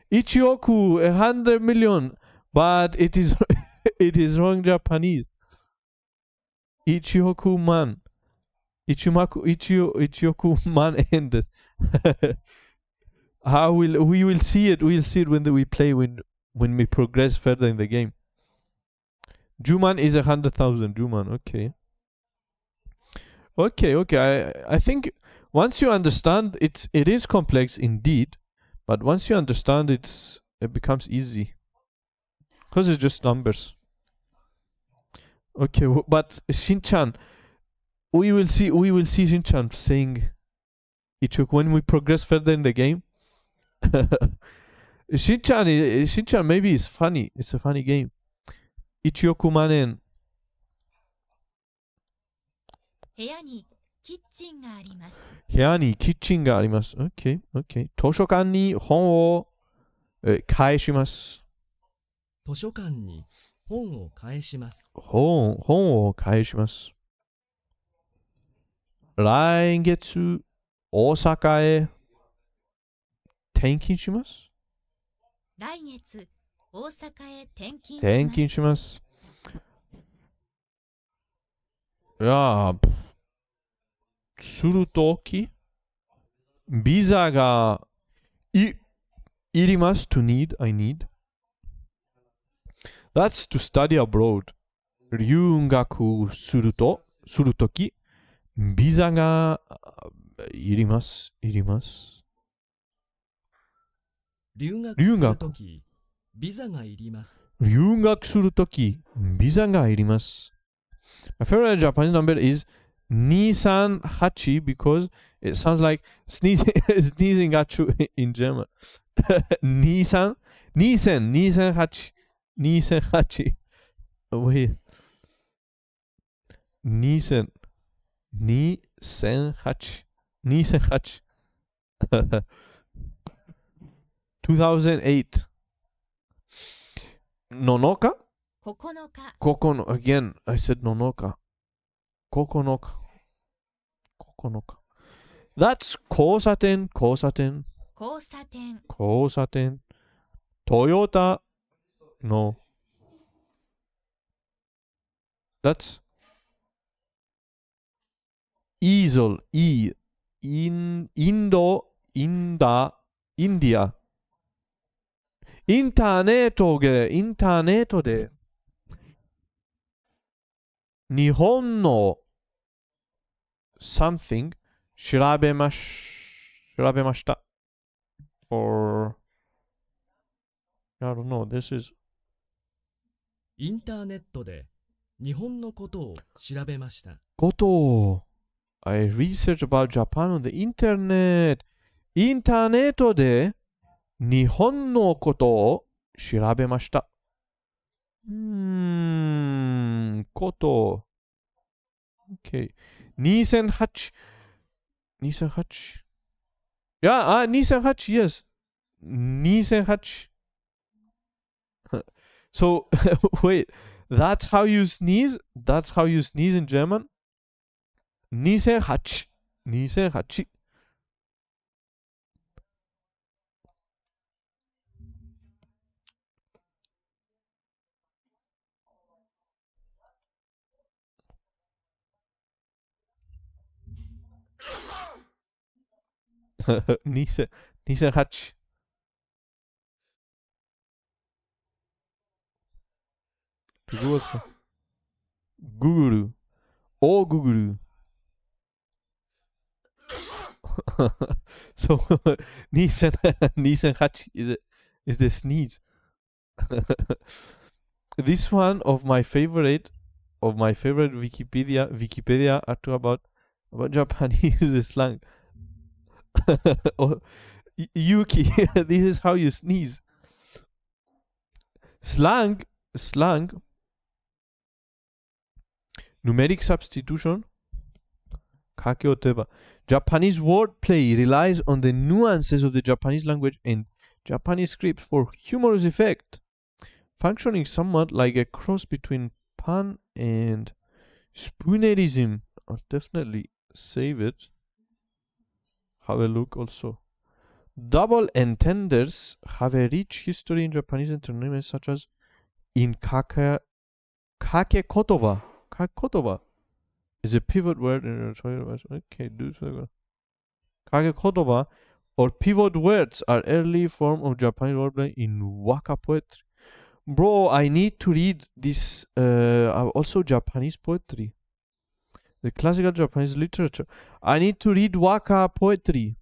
Ichioku, 100 million, but it is wrong Japanese. Ichioku man. Ichioku man ends. We will see it. We'll see it when we play, when we progress further in the game. Juman is 100,000. Juman, okay. I think once you understand, it is complex indeed, but once you understand, it becomes easy because it's just numbers. Okay, but Shinchan, we will see Shinchan saying Ichioku when we progress further in the game. Shinchan maybe is funny. It's a funny game. Ichioku manen. 部屋にキッチンがあります。部屋にキッチンがあります。Okay. 図書館に本を返します。図書館に本を返します。本を返します。来月、大阪へ転勤します。来月、大阪へ転勤します。転勤します。いやするとき、ビザがいります。I need. That's to study abroad. 留学するとするとき、ビザがいります。いります。留学するとき、ビザがいります。留学するとき、ビザがいります。My favorite Japanese number is 238 because it sounds like sneezing at you in German. 23 238 238 Wait 2000 208 208 2008 Nonoka? 9日、 Kokono. Again, I said Nonoka. Kokonoka. Kokonoka. That's 交差点交差点交差点、交差点トヨタの That's easel in インドインディアインターネットで日本の something 調べました or I don't know, this is インターネットで日本のことを調べました。ことを I research about Japan on the internet インターネットで日本のことを調べましたことOK 2008 2008 Yeah, 2008 yes 2008 So wait, that's how you sneeze? That's how you sneeze in German? 2008 2008 2008 Google お Google So 2008 is the sneeze This one of my favorite Wikipedia article about Japanese slang oh, Yuki this is how you sneeze slang numeric substitution 掛け音ば Japanese wordplay relies on the nuances of the Japanese language and Japanese script for humorous effect functioning somewhat like a cross between pun and spoonerism. I'll definitely save it. Have a look also. Double entenders have a rich history in Japanese entertainment such as in kake kotoba. Kake kotoba is a pivot word in okay, kage kotoba or pivot words are early form of Japanese wordplay in waka poetry. Bro, I need to read this also Japanese poetry. The classical Japanese literature. I need to read waka poetry.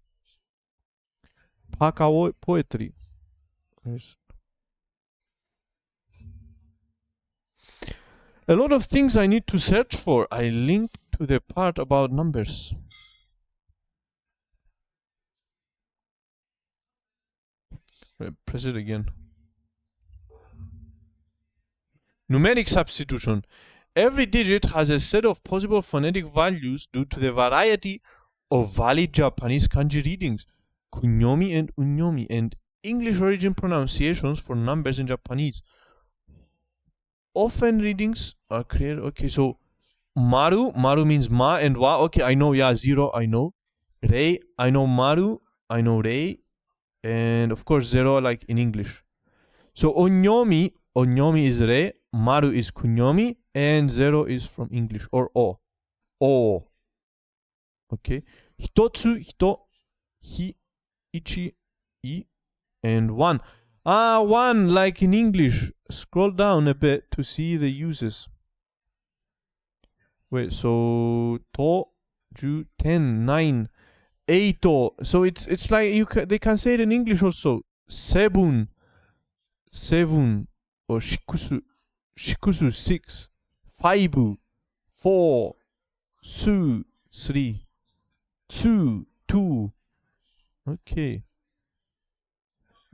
Paka poetry. Yes. A lot of things I need to search for. I link to the part about numbers. Press it again. Numeric substitution. Every digit has a set of possible phonetic values due to the variety of valid Japanese kanji readings, kunyomi and unyomi, and English origin pronunciations for numbers in Japanese. Often readings are created. Okay, so maru means ma and wa. Okay, I know. Yeah, 0. I know. Rei, I know maru. I know rei, and of course 0 like in English. So onyomi is re, maru is kunyomi, and 0 is from English or o. O. Okay. Hitotsu, hito, hi, ichi, I, and 1. 1 like in English. Scroll down a bit to see the uses. Wait, so to, ju, 10, 9, 8. So it's like they can say it in English also. 7, 7, or shikusu, shikusu 6, 5, 4, 3, 3, 2, 2. Okay.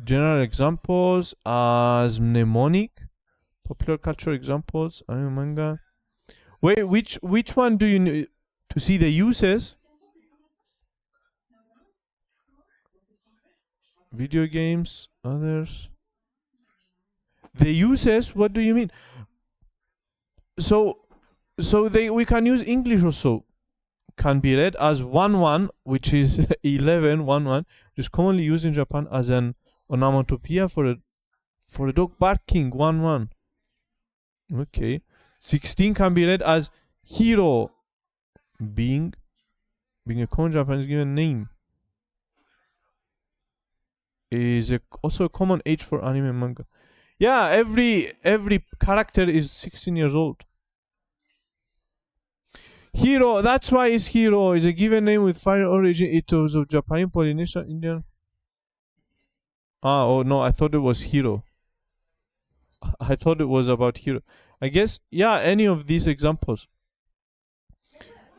General examples as mnemonic. Popular culture examples. Anime manga. Wait, which one do you need to see the uses? Video games, others. The uses. What do you mean? So we can use English also. Can be read as 1-1, which is 11, 1-1, which is commonly used in Japan as an onomatopoeia for a dog barking, 1-1. Okay. 16 can be read as hero, being a common Japanese given name. Is also a common age for anime and manga. Yeah, every character is 16 years old. Hero, that's why it's hero, is a given name with foreign origin. It was of Japan, Polynesia, Indian. Oh no, I thought it was hero. I thought it was about hero. I guess, yeah, any of these examples.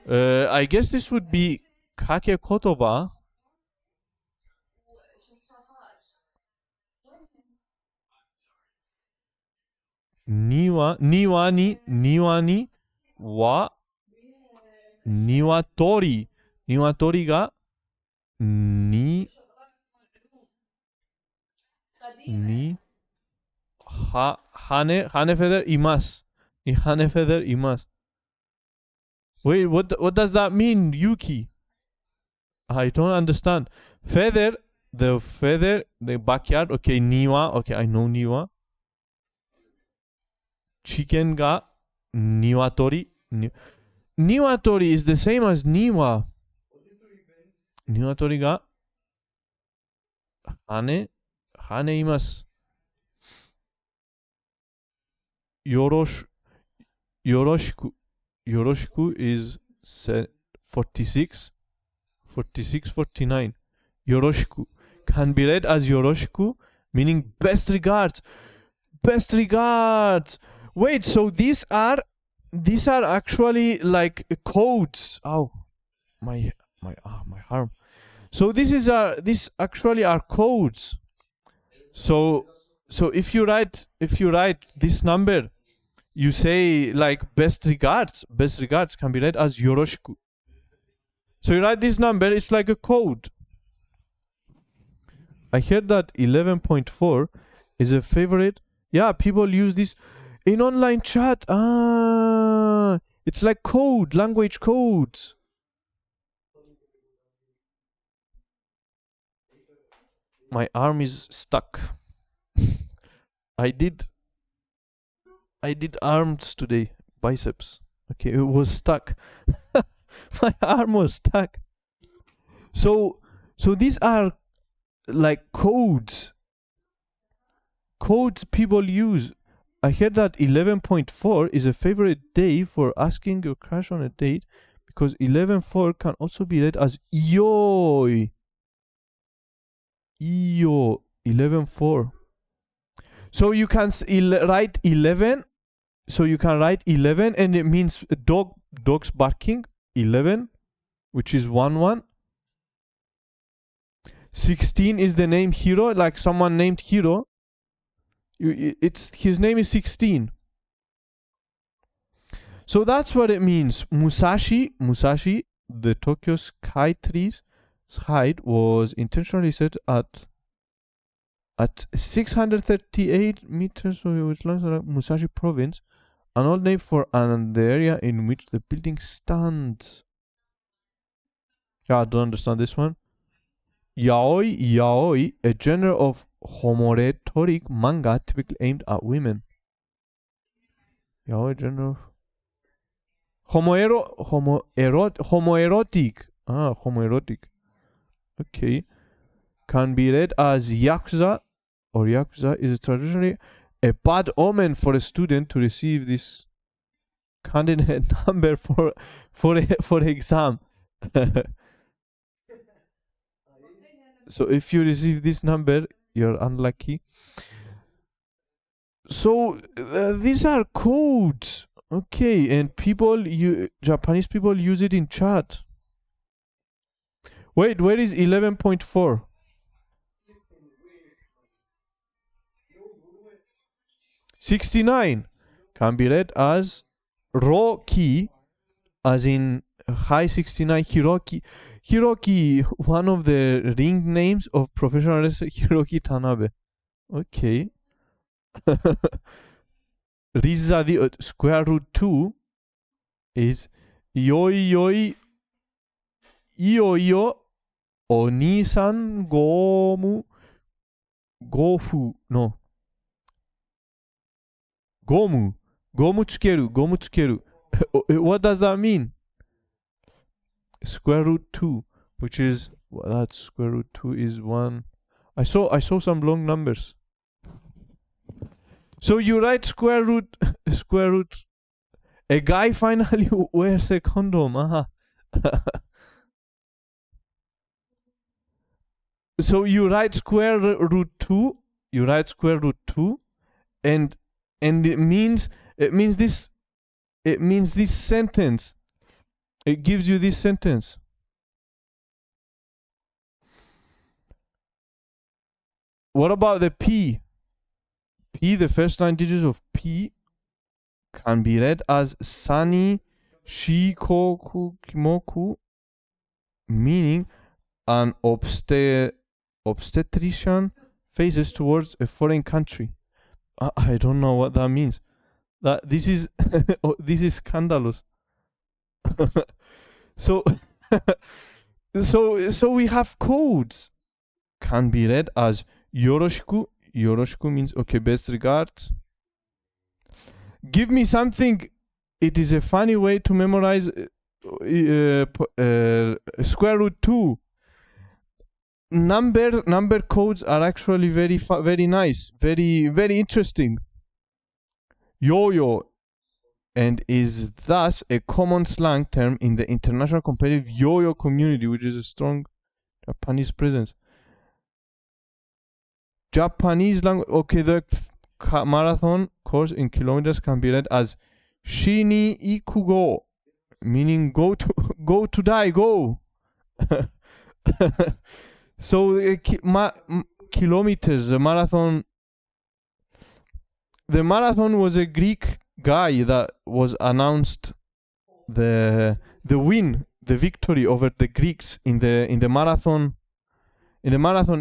I guess this would be kake kotoba. Niwa ni wa niwatori. Niwatori ga ni hane feather imasu. Ni hane feather imasu. Wait, what does that mean, Yuki? I don't understand. Feather, the backyard. Okay, niwa. Okay, I know niwa. Chicken ga niwatori. Niwatori is the same as niwa. Niwatori ga hane imasu. Yoroshiku. Yoroshiku is 46, 49. Yoroshiku can be read as Yoroshiku, meaning best regards. Best regards. Wait, so these are actually like codes. Oh, my arm. So this actually are codes. So if you write this number, you say like best regards. Best regards can be read as Yoroshiku. So you write this number, it's like a code. I heard that 11.4 is a favorite. Yeah, people use this in online chat. It's like code, language codes. My arm is stuck. I did arms today, biceps. Okay, it was stuck. My arm was stuck. So these are like codes people use. I heard that 11.4 is a favorite day for asking your crush on a date because 11.4 can also be read as Yoi. 11.4. So you can write 11. So you can write 11 and it means dogs barking. 11, which is 1-1. 16 is the name Hiro, like someone named Hiro. His name is 16. So that's what it means. Musashi, the Tokyo Sky Tree's height was intentionally set at 638 meters, so it was like Musashi Province, an old name for the area in which the building stands. Yeah, I don't understand this one. Yaoi, a genre of homoerotic manga typically aimed at women. Yaoi, genre of homoerotic. Homoerotic. Okay. Can be read as Yakuza, or Yakuza is traditionally a bad omen for a student to receive this candidate number for exam. So if you receive this number, you're unlucky. So these are codes. Okay, and Japanese people use it in chat. Wait, where is 11.4? $69 can be read as Roki, as in high 69 Hiroki. Hiroki, one of the ring names of professional wrestler Hiroki Tanabe. Okay. Riza, the square root 2 is Yoi Yoi Iyo Iyo Oni-san Gomu Gofu no Gomu Tsukeru. What does that mean? Square root 2, which is that square root 2 is 1. I saw some long numbers. So you write square root. A guy finally wears a condom. So you write square root 2. And it means this sentence. It gives you this sentence. What about the P? P, the first 9 digits of P can be read as Sani Shikoku Kimoku, meaning an obstetrician faces towards a foreign country. I don't know what that means. This is this is scandalous. So so we have codes. Can be read as Yoroshiku. Yoroshiku means okay, best regards. Give me something. It is a funny way to memorize square root 2. Number codes are actually very nice, very interesting. Yo-yo, and is thus a common slang term in the international competitive yo-yo community, which is a strong Japanese presence. Japanese language. Okay, the marathon course in kilometers can be read as Shini Ikugo, meaning go to die, go. So kilometers, the marathon. The marathon was a Greek guy that was announced the win, the victory over the Greeks in the marathon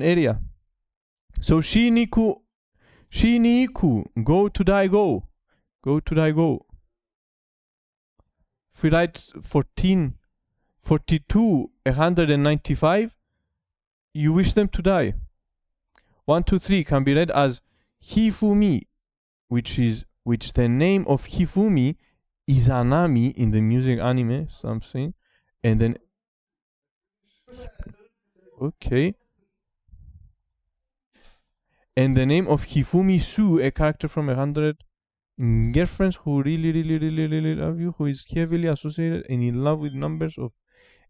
area. So Shiniku, go to die, go to die, go. If we write 42, 195, you wish them to die. 1, 2, 3 can be read as Hifumi, which the name of Hifumi is Anami in the music anime, something, and then okay. And the name of Hifumi Su, a character from 100 Girlfriends who really love you, who is heavily associated and in love with numbers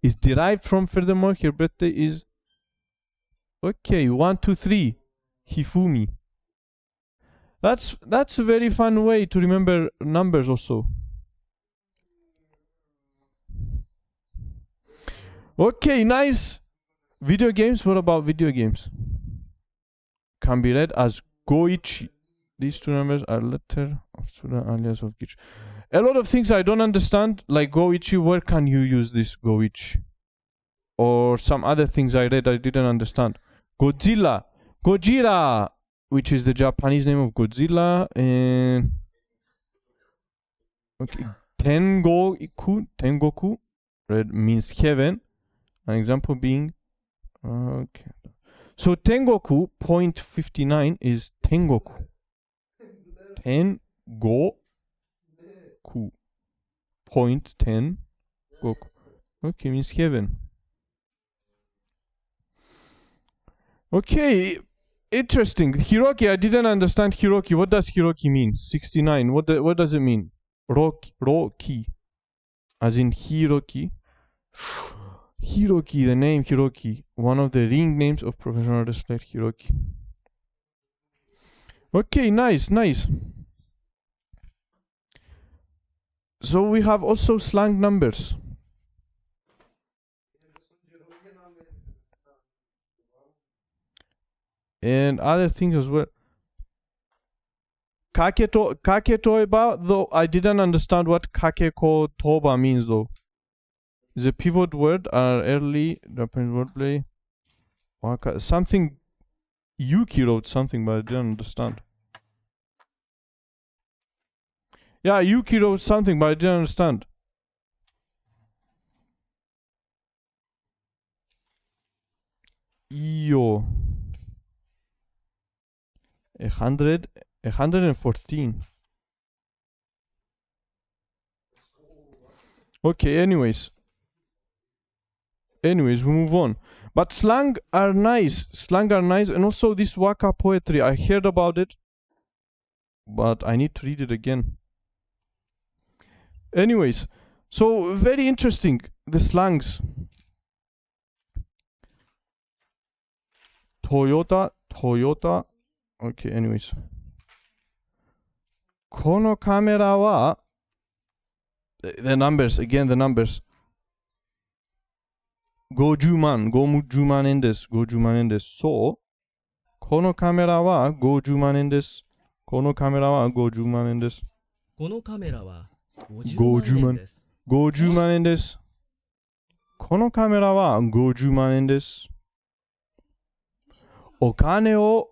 is derived from. Furthermore, her birthday is okay. 1, 2, 3, Hifumi. That's a very fun way to remember numbers also. Okay, nice. Video games. What about video games? Can be read as Goichi. These two numbers are letter of student alias of Gichi. A lot of things I don't understand, like Goichi. Where can you use this Goichi? Or some other things I read I didn't understand. Godzilla, which is the Japanese name of Godzilla, and okay, Tengoku, read means heaven. An example being okay. So Tengoku, point 59 is Tengoku. Tengoku. Point 10 Goku. Okay, means heaven. Okay, interesting. Hiroki, I didn't understand Hiroki. What does Hiroki mean? 69. What does it mean? Roki. As in Hiroki. Hiroki, the name Hiroki. One of the ring names of professional wrestler Hiroki. Okay, nice. So we have also slang numbers. And other things as well. Kaketoeba, though I didn't understand what kakeko toba means though. The pivot word are early Japanese wordplay. Something Yuki wrote something, but I didn't understand. Yeah, Yuki wrote something, but I didn't understand. Iyo. 114. Okay, anyways, we move on. But slang are nice, and also this waka poetry, I heard about it, but I need to read it again. Anyways, so very interesting, the slangs. Toyota. Okay, anyways. このカメラは the numbers, again the numbers. 50万円です。50万円です。そう。このカメラは50万円です。このカメラは50万円です。このカメラは50万円です。50万円です。このカメラは50万円です。お金を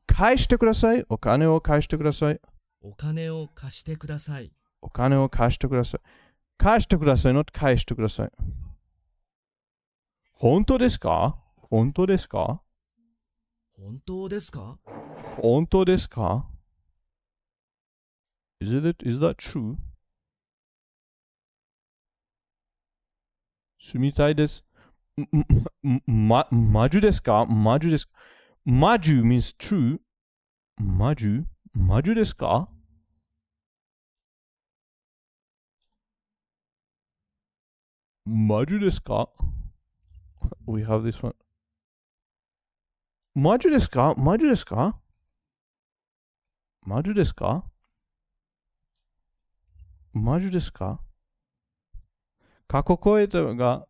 返してください。お金を貸してください。お金を貸してください。お金を貸してください。貸してください。not 返してください。本当ですか？本当ですか？本当ですか？本当ですか？ Is that true? 住みたいです。マジュですか？マジュですか？マジュ means true. マジュですか？マジュですか？ We have this one. マジュですか？マジュですか？マジュですか？マジュですか？過去声が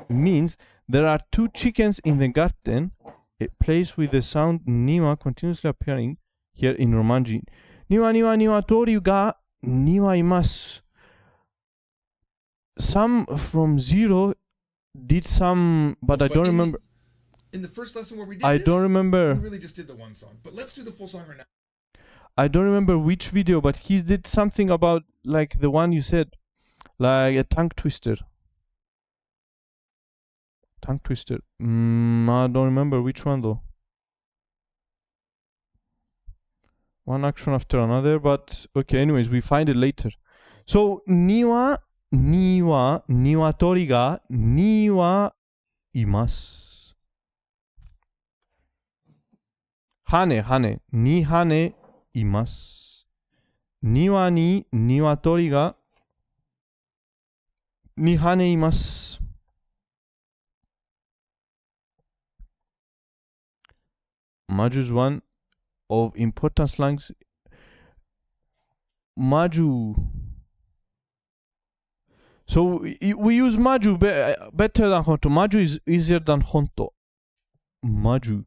means there are two chickens in the garden. It plays with the sound niwa continuously appearing here in Romanji. Niwa tori ga niwa imasu. Some from zero did some, but I don't remember. In the first lesson where we did I this, don't remember. we really just did the one song. But let's do the full song right now. I don't remember which video, but he did something about like the one you said, like a tongue twister. I don't remember which one though. One action after another, but okay, anyways, we find it later. So, niwatori ga imasu. Hane, ni hane imasu. Niwa ni niwatori ga ni hane imasu. Maju is one of important slangs. Maju. So we use maju better than honto. Maju is easier than honto. Maju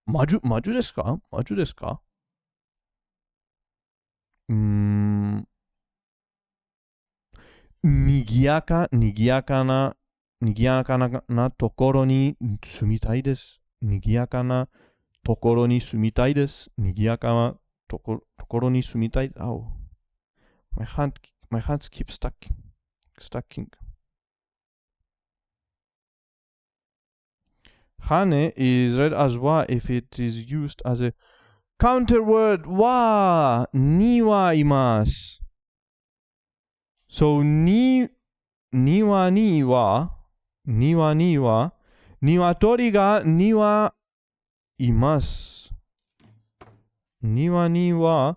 desu ka? Maju desu ka? にぎやかなところに住みたいです。にぎやかなところに住みたいです。にぎやかなところに住みたい。Oh, my hands keep stacking. Hane is read as wa if it is used as a counter word. Wa ni wa imasu. So ni wa niwatori ga ni wa imasu. Niwa ni wa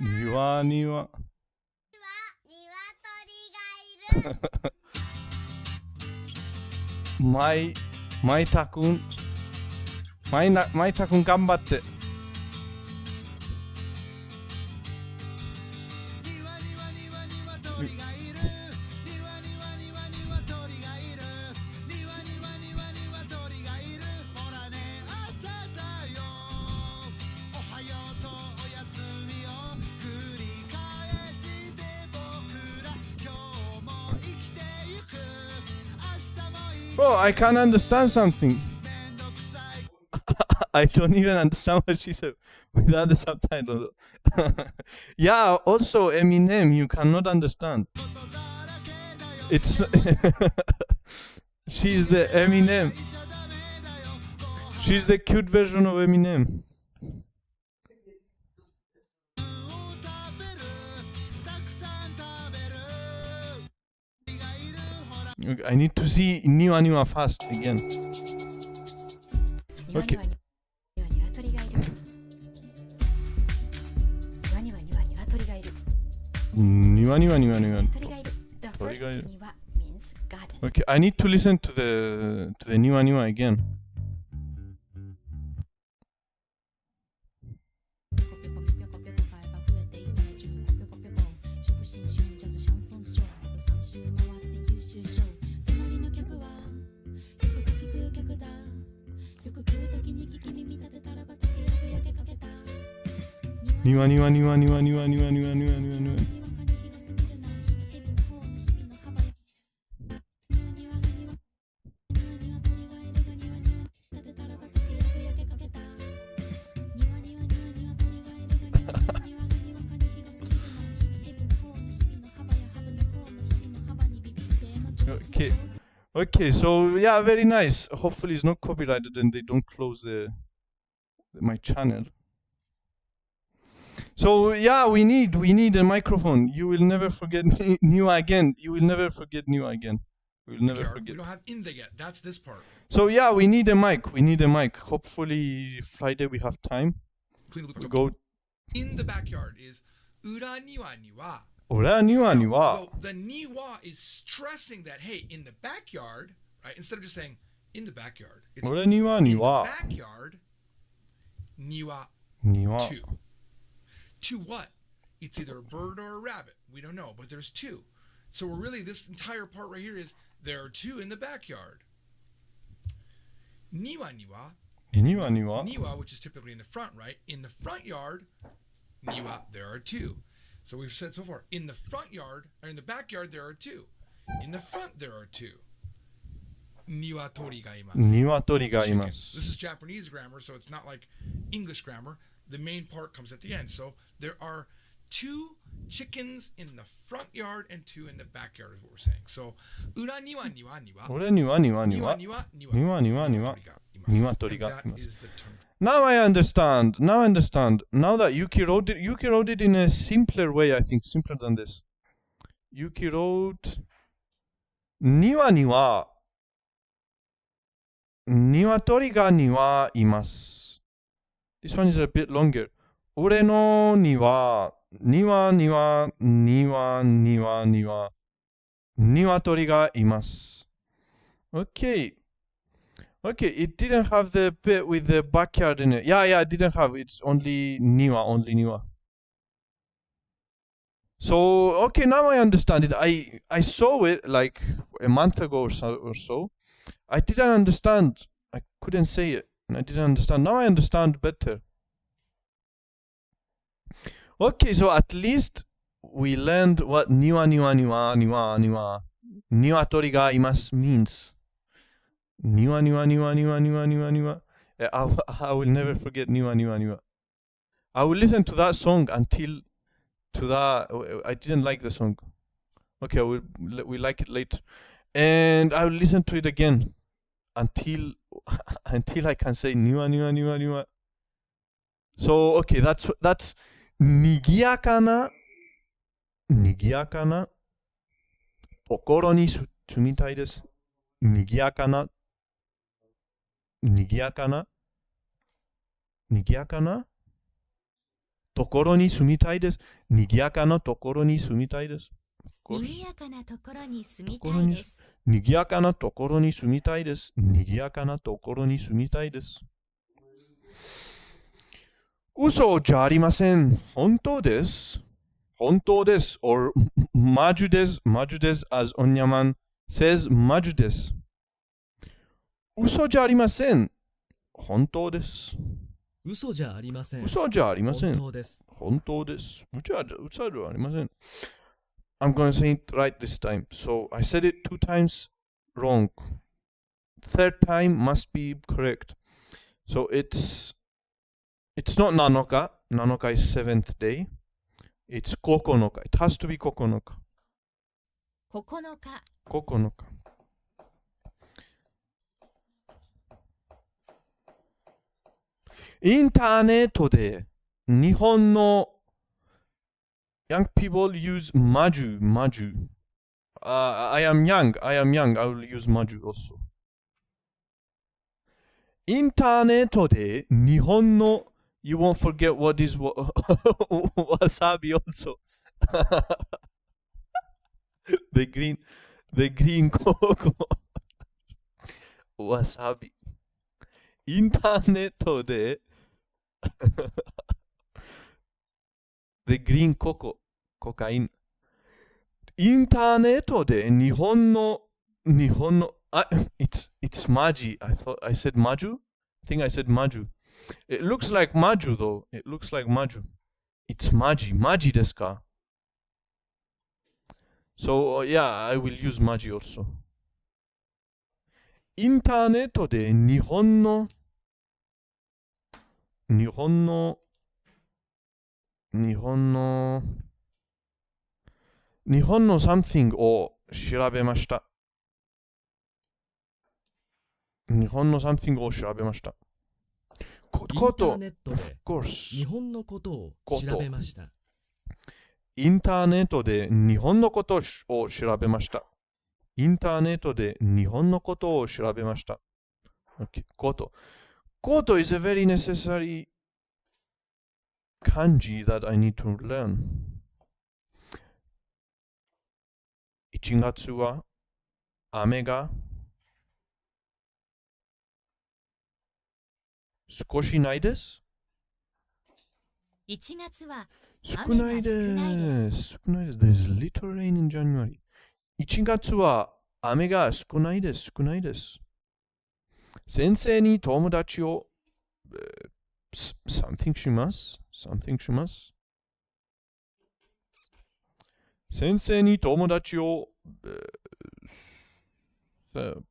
庭には。鶏がいる。まいたくん。まいたくん頑張って。Bro, I can't understand something. I don't even understand what she said without the subtitle. Yeah, also Eminem, you cannot understand. It's she's the Eminem. She's the cute version of Eminem. Okay, I need to see Niwa fast again. Okay. 庭には鳥がいる。Okay, I need to listen to the Niwa again. Niwa. Okay, so yeah, very nice. Hopefully it's not copyrighted and they don't close my channel. So yeah, we need a microphone. You will never forget Niwa again. You will never forget Niwa again. We will never forget. We don't have in the yet. That's this part. So yeah, we need a mic. Hopefully Friday we have time. We go in the backyard is ura niwa ni wa. Ura niwa ni wa. So the niwa is stressing that, hey, in the backyard, right? Instead of just saying in the backyard, it's Ura niwa ni wa. In the backyard, niwa. Two. To what? It's either a bird or a rabbit. We don't know, but there's two. So we're really, this entire part right here is there are two in the backyard. Niwa niwa. Niwa, which is typically in the front, right? In the front yard, niwa, there are two. So we've said so far, in the front yard, or in the backyard, there are two. In the front, there are two. Niwatori ga imasu. This is Japanese grammar, so it's not like English grammar. The main part comes at the end. So there are two chickens in the front yard and two in the backyard is what we're saying. So ura niwa niwa niwa. Ura niwa niwa niwa. Niwa niwatori ga imasu. Now I understand. Now that Yuki wrote it in a simpler way, I think, simpler than this. Yuki wrote niwa niwa. Niwatori ga niwa imasu. This one is a bit longer. Ure no niwa. Niwa. Niwatori ga imasu. Okay, it didn't have the bit with the backyard in it. Yeah, it didn't have. It's only niwa. So, okay, now I understand it. I saw it like a month ago or so. I didn't understand. I couldn't say it. And I didn't understand. Now I understand better. Okay, so at least we learned what niwa niwatori ga imasu means. Niwa. I will never forget niwa. I will listen to that song until to that. I didn't like the song. Okay, we like it later, and I will listen to it again until I can say niwa. So okay, that's nigiyaka na tokoro ni sumitai desu. Nigiyaka na ところに住みたいです。賑やかなところに住みたいです。賑やかなところに住みたいです。賑やかなところに住みたいです。賑やかなところに住みたいです。嘘じゃありません。本当です。本当です。or マジです。マジです。as Onyaman says マジです。嘘じゃありません。本当です。嘘じゃありません。嘘じゃありません。本当です。本当です。嘘じゃありません。I'm going to say it right this time. So I said it 2 times wrong. Third time must be correct. So it's not Nanoka. Nanoka is 7th day. It's Kokonoka. It has to be Kokonoka. 9日、 Kokonoka. インターネットで日本の young people use maju. I am young. I will use maju also. インターネットで日本の You won't forget what is wasabi also. the green cocoa. Wasabi. インターネットでThe green cocoa. コカイン。インターネットで日本のit's maji. I said maju? I think I said maju. It looks like maju though. It looks like maju. It's maji. Maji desu ka? So yeah, I will use maji also. インターネットで日本の something を調べました。日本の something を調べました。インターネットで日本のことを調べました。インターネットで日本のことを調べました。インターネットで日本のことを調べました。Okay. こと。Koto is a very necessary kanji that I need to learn. 1月は雨が少しないです。1月は少雨がないで少ないです。す。少ないです。There's little rain in January. 1月は雨が少ないです。少ないです。先生に友達をsomething します。something します。先生に友達をto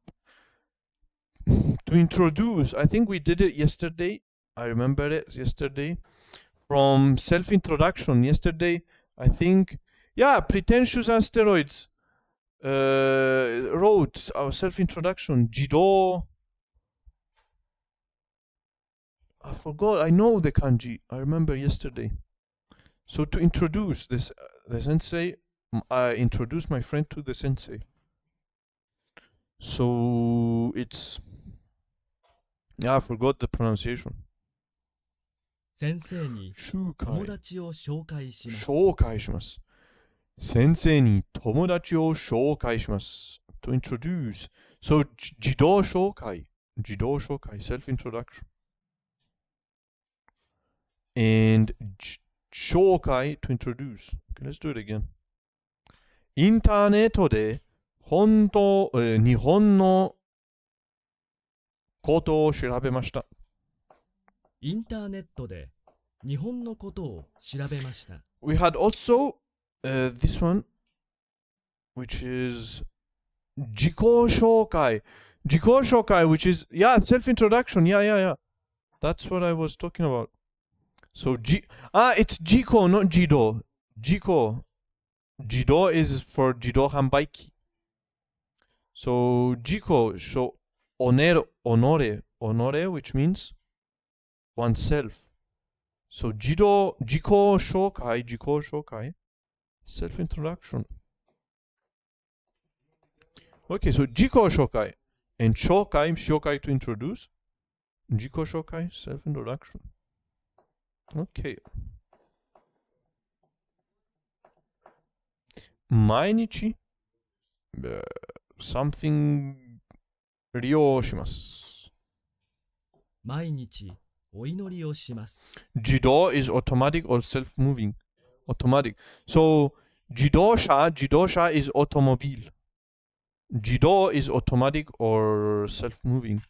introduce. I think we did it yesterday. I remember it yesterday. From self-introduction yesterday, I think, yeah, pretentious asteroids wrote our self-introduction. Jido. I forgot. I know the kanji. I remember yesterday. So to introduce this, the sensei, I introduced my friend to the sensei. So it's, yeah, I forgot the pronunciation. 先生に友紹達を紹介します。介します。先生に友達を紹介します。To introduce. So 自動紹介。self-introduction. And 紹介 to introduce. Okay, let's do it again. インターネットで日本のことを調べました。インターネットで日本のことを調べました。We had also this one, which is 自己紹介。自己紹介, which is, yeah, self-introduction. Yeah. That's what I was talking about. So, it's 自己, not 自動。自己。自動 is for 自動販売機。So, 自己、honore, which means oneself. So, 自己紹介、self-introduction. Okay, so 自己紹介 and 紹介 to introduce. 自己紹介 self-introduction. Okay. 毎日、something 利用します。毎日お祈りをします。自動 is automatic or self-moving. Automatic. So, 自動車 is automobile. 自動 is automatic or self-moving.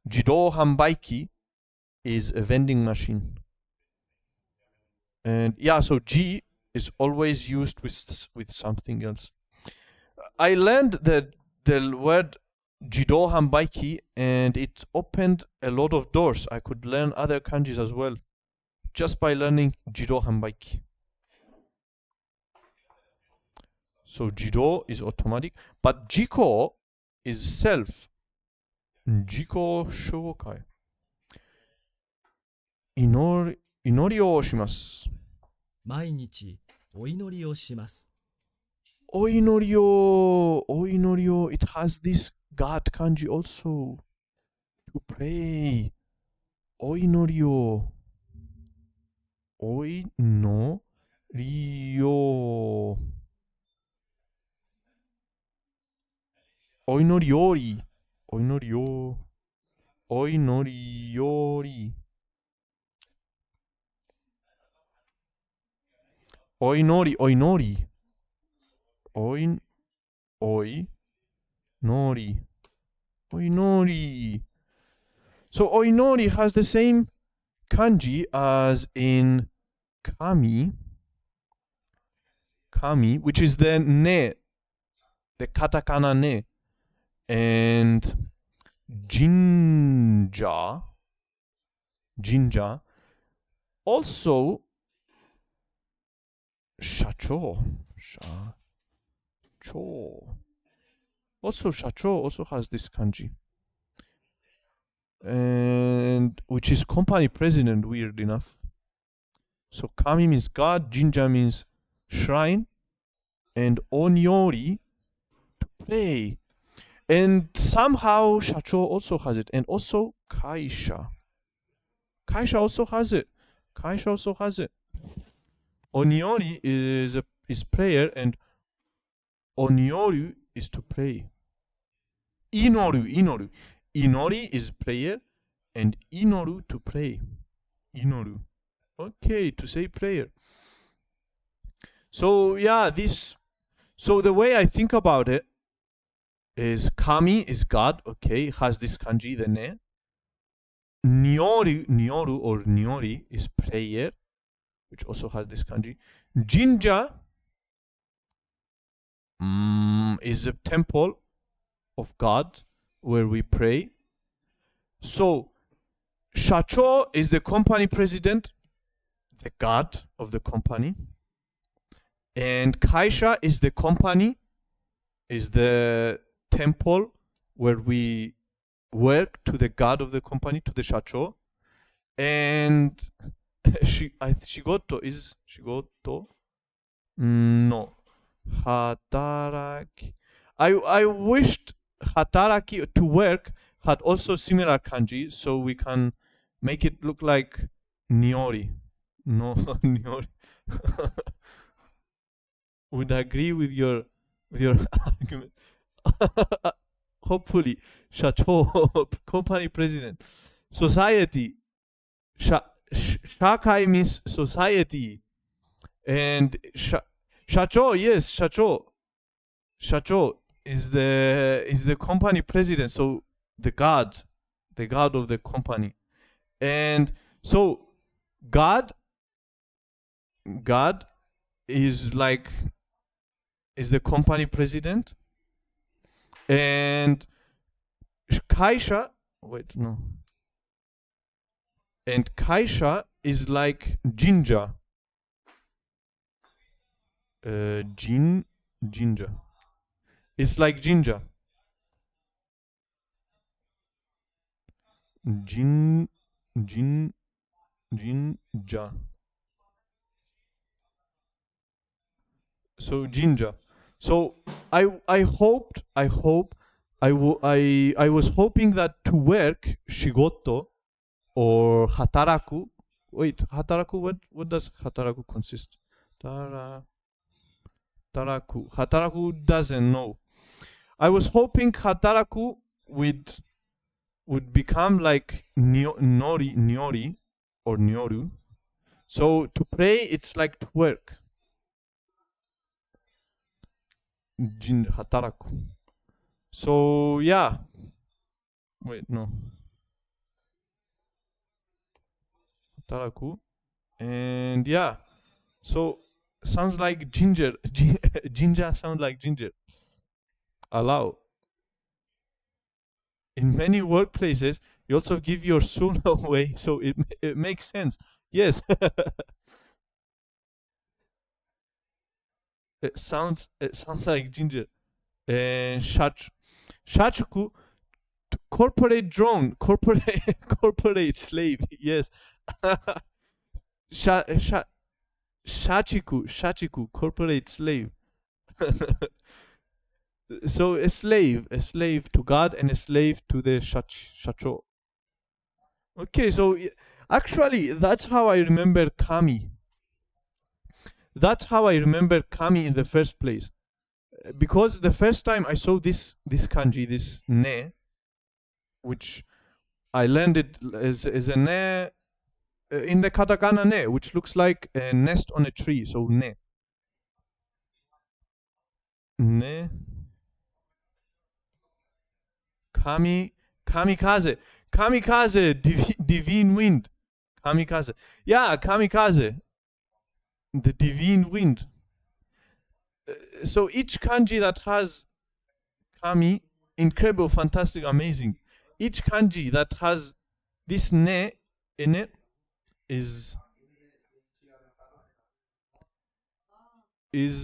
自動販売機 is a vending machine. And yeah, so G is always used with something else. I learned the word Jido Hanbaiki and it opened a lot of doors. I could learn other kanjis as well just by learning Jido Hanbaiki. So Jido is automatic, but Jiko is self. Jiko shokai. Inori o shimasu. 毎日お祈りをします。Oinorio, it has this God kanji also. To pray. Oinorio. Oinorio. Oinoriori. Oinorio. Oinoriori. Oinori. Oinori. Oinori. Oinori. So oinori has the same kanji as in kami. Kami, which is the ne, the katakana ne. And jinja. Jinja. Also, shacho. Also, shacho also has this kanji. And which is company president, weird enough. So kami means God, jinja means shrine, and onyori to pray. And somehow shacho also has it, and also kaisha. Kaisha also has it. Onyori is prayer, and onyoru is to pray. Inoru. Inori is prayer, and inoru to pray. Inoru. Okay, to say prayer. So yeah, so the way I think about it is kami is God, okay, has this kanji, the ne. Nyoru or nyori is prayer, which also has this kanji. Jinja is a temple of God where we pray. So shacho is the company president, the god of the company. And kaisha is the company, is the temple where we work to the god of the company, to the shacho. And shigoto is shigoto? No. Hataraki. I wished hataraki to work had also similar kanji, so we can make it look like nyori. No, nyori. Would agree with your argument. Hopefully, shacho, company president, society. Shakai means society, and shacho, yes, shacho is the company president, so the god of the company. And so god is the company president, and kaisha and kaisha is like jinja. Jinja. It's like jinja. Jinja. So jinja. So I was hoping that to work shigoto or hataraku. Wait, hataraku. What does hataraku consist? Hataraku. Hataraku doesn't know. I was hoping hataraku would become like nyori or nyoru. So to pray, it's like to work. Hataraku. So yeah. Wait, no. Hataraku. And yeah. So sounds like ginger. Ginger sounds like ginger. Allow. In many workplaces, you also give your soul away, so it makes sense. Yes. It sounds like ginger. And shachuku, corporate drone, corporate slave. Yes. Shachiku, corporate slave. So a slave to God and a slave to the shacho. Okay, so actually that's how I remember kami. That's how I remember kami in the first place. Because the first time I saw this kanji, this ne, which I learned it as a ne in the katakana ne, which looks like a nest on a tree. So ne. Ne. Kamikaze. Divine wind. Kamikaze. Yeah, kamikaze. The divine wind. So each kanji that has kami, incredible, fantastic, amazing. Each kanji that has this ne in it is each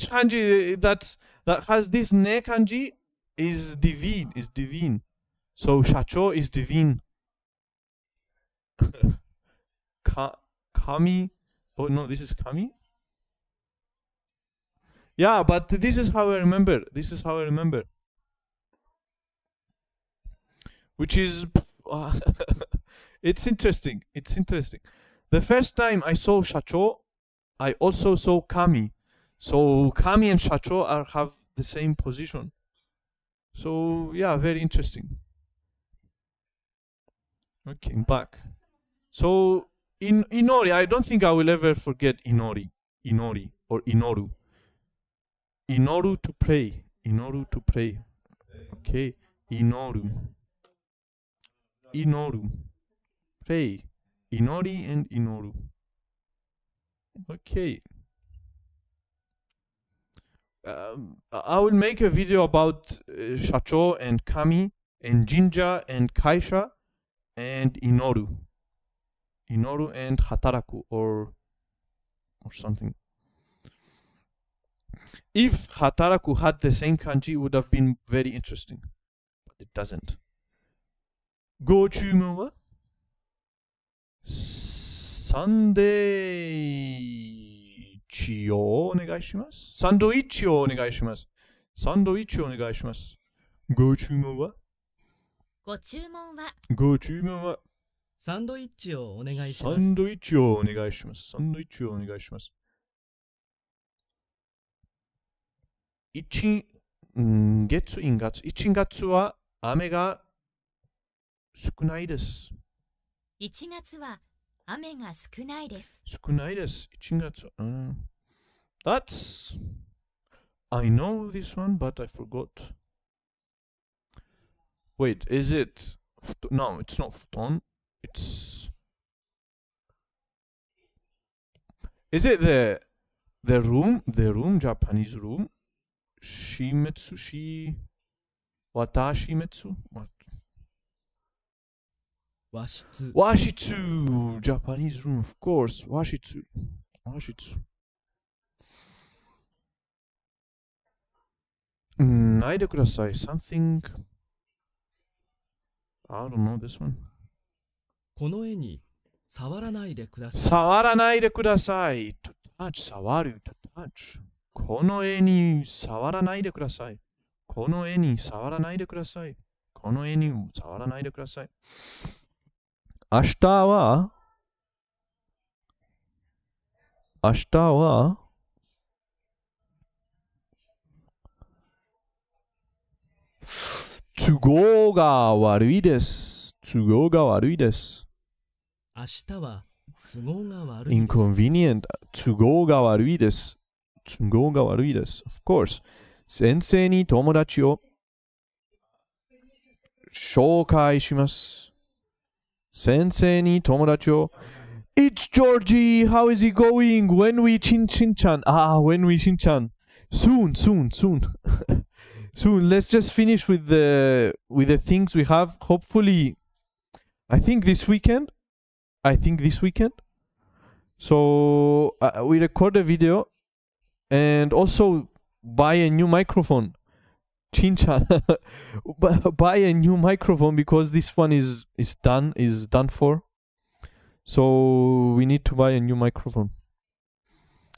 kanji that has this ne kanji is divine. So shacho is divine. Kami. Oh no, this is kami. Yeah, but this is how I remember. Which is it's interesting. The first time I saw shacho, I also saw kami. So kami and shacho have the same position. So yeah, very interesting. Okay, back. So in inori, I don't think I will ever forget inori or inoru. Inoru to pray. Okay, inoru. Pray. Inori and inoru. Okay. I will make a video about shacho and kami and jinja and kaisha and inoru and hataraku or something. If hataraku had the same kanji, it would have been very interesting, but it doesn't. Go chumon waサンドイッチをお願いします。サンドイッチをお願いします。ご注文はご注文はサンドイッチをお願いします。サンドイッチをお願いします。1月は雨が少ないです。1月は雨が少ないです。1月は。That's... I know this one, but I forgot. Wait, is it... No, it's not futon. It's... Is it the room? Japanese room? Shimetsu, Watashimetsu? What? Washitsu! Japanese room, of course. Washitsu. ないでください。Something... I don't know this one. この絵に触らないでください。触らないでください。To touch, 触る。To touch. この絵に触らないでください。この絵に触らないでください。明日は明日は、都合が悪いです。都合が悪いです。明日は都合が悪いです。inconvenient. 都合が悪いです。都合が悪いです。Of course. 先生に友達を紹介します。先生に友達を It's Georgie! How is it going? When we Shin-chan? When we Shin-chan. Soon. Soon. Let's just finish with the things we have. Hopefully, I think this weekend. So we record a video and also buy a new microphone. Chin-chan, buy a new microphone because this one is done for. So we need to buy a new microphone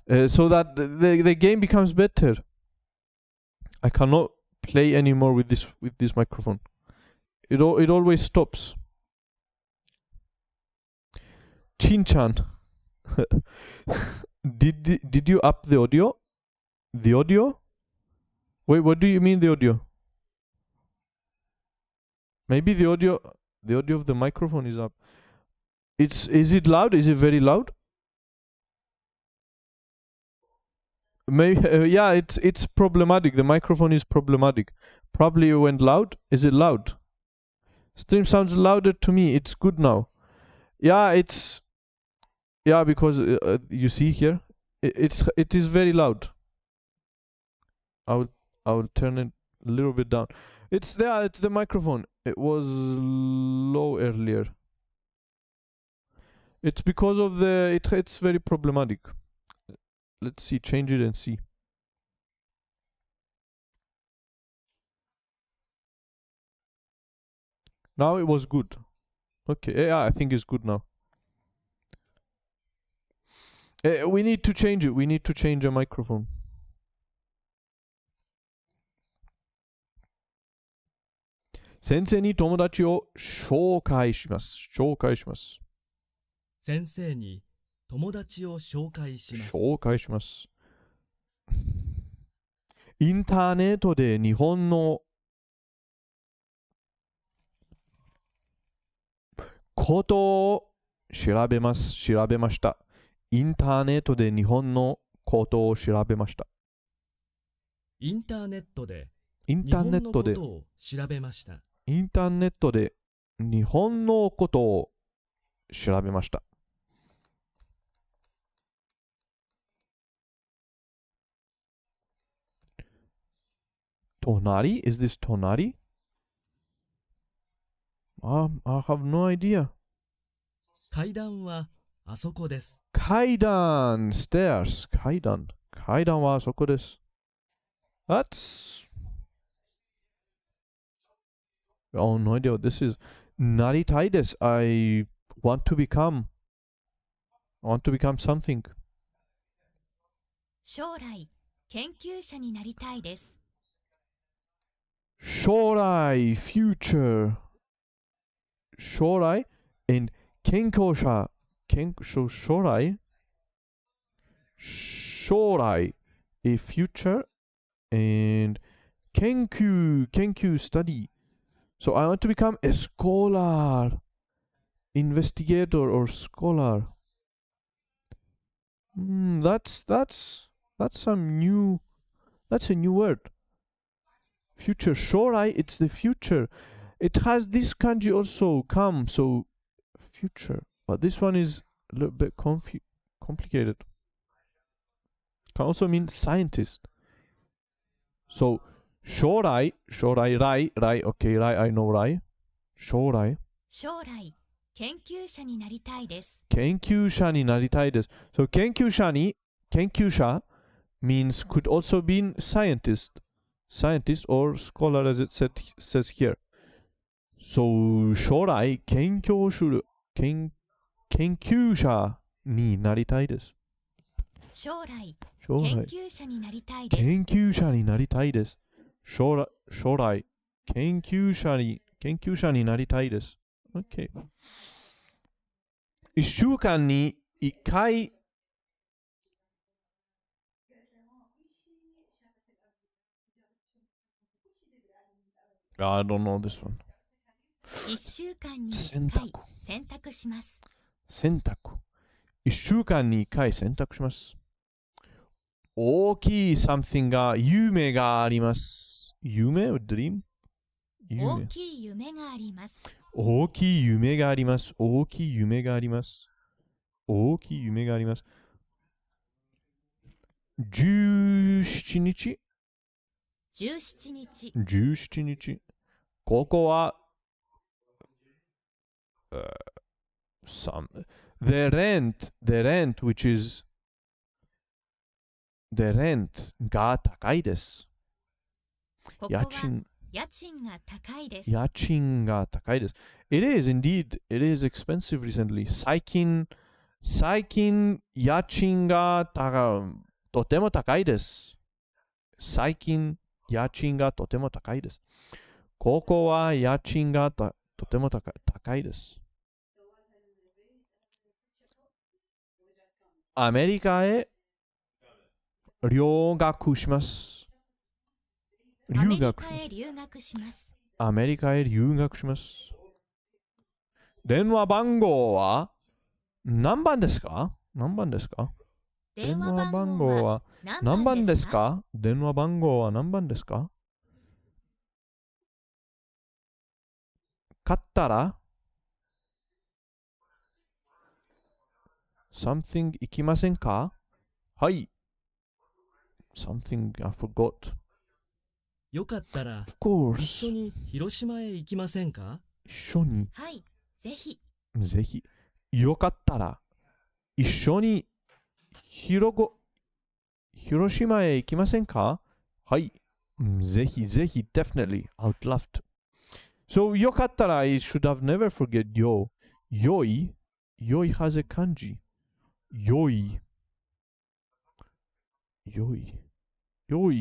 so that the game becomes better. I cannot play anymore with this microphone. It always stops. Chin-chan, did you up the audio? The audio? Wait, what do you mean the audio? Maybe the audio of the microphone is up. Is it loud? Is it very loud? Maybe yeah, it's problematic. The microphone is problematic. Probably it went loud. Is it loud? Stream sounds louder to me. It's good now. Yeah, because you see here, it is very loud. I will turn it a little bit down. It's there. It's the microphone. It was low earlier. It's because of it's very problematic. Let's see, change it and see. Now it was good. Okay, yeah, I think it's good now. We need to change it. We need to change a microphone. Sensei ni tomodachi o shoukai shimasu. Shoukai shimasu. 先生に友達を紹介します。紹介します。インターネットで日本のことを調べました。インターネットで日本のことを調べました。インターネットでインターネットで日本のことを調べました。インターネットで日本のことを調べました。隣? Is this 隣? I have no idea. 階段はあそこです。階段 stairs 階段はあそこです。That's Oh, no idea what this is. なりたいです。I want to become something. 将来研究者になりたいです。将来 future 将来 and 健康者将来 a future and 研究 study. So I want to become a scholar, investigator or scholar. That's a new word. Future, shorai, it's the future. It has this kanji also, come, so future. But this one is a little bit complicated. Can also mean scientist. So, shorai, rai, okay, rai, I know rai. Shorai. 将来研究者になりたいです。研究者になりたいです。So, 研究者 means could also be scientist or scholar as it says here. So, 将来研究者になりたいです。将来将来研究者になりたいです。研究者になりたいです。将来研究者になりたいです。Okay. 1週間に1回 I don't know this one. 1週間に洗1回濯洗濯します。洗濯。1週間に1回洗濯します。大きい something が夢があります。夢 or dream? 大きい夢があります。大きい夢があります。大きい夢があります。大きい夢があります。17日17日。17日。ここは、the rent, which is the rent が高いです。ここは家賃家賃が高いです。家賃が高いです。It is indeed, it is expensive recently. 最近、家賃がとても高いです。最近、家賃がとても高いです。ここは家賃がとても高いです。アメリカへ留学します。アメリカへ留学します。アメリカへ留学します。電話番号は何番ですか？何番ですか？電話番号は何番ですか？電話番号は何番ですか？買ったら something 行きませんか？はい。something I forgot. よかったら Of course. 一緒に広島へ行きませんか？一緒に。はい、ぜひ。ぜひ。よかったら一緒に広島へ行きませんか？はい。ぜひぜひ。Definitely. I would love to. So, よかったら I should have never forget yo. よい has a kanji. よい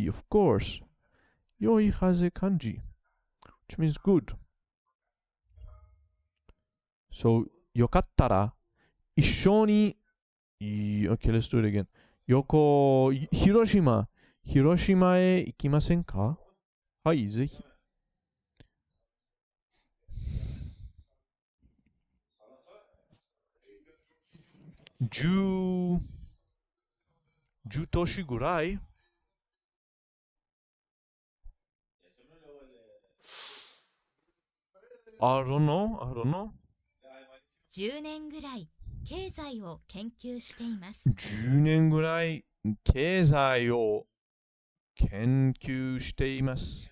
of course. よい has a kanji, which means good. So, よかったら一緒にOkay, let's do it again. 広島へ行きませんか？はい、ぜひ。10都市ぐらいI don't know. 10年ぐらい経済を研究しています。10年ぐらい経済を研究しています。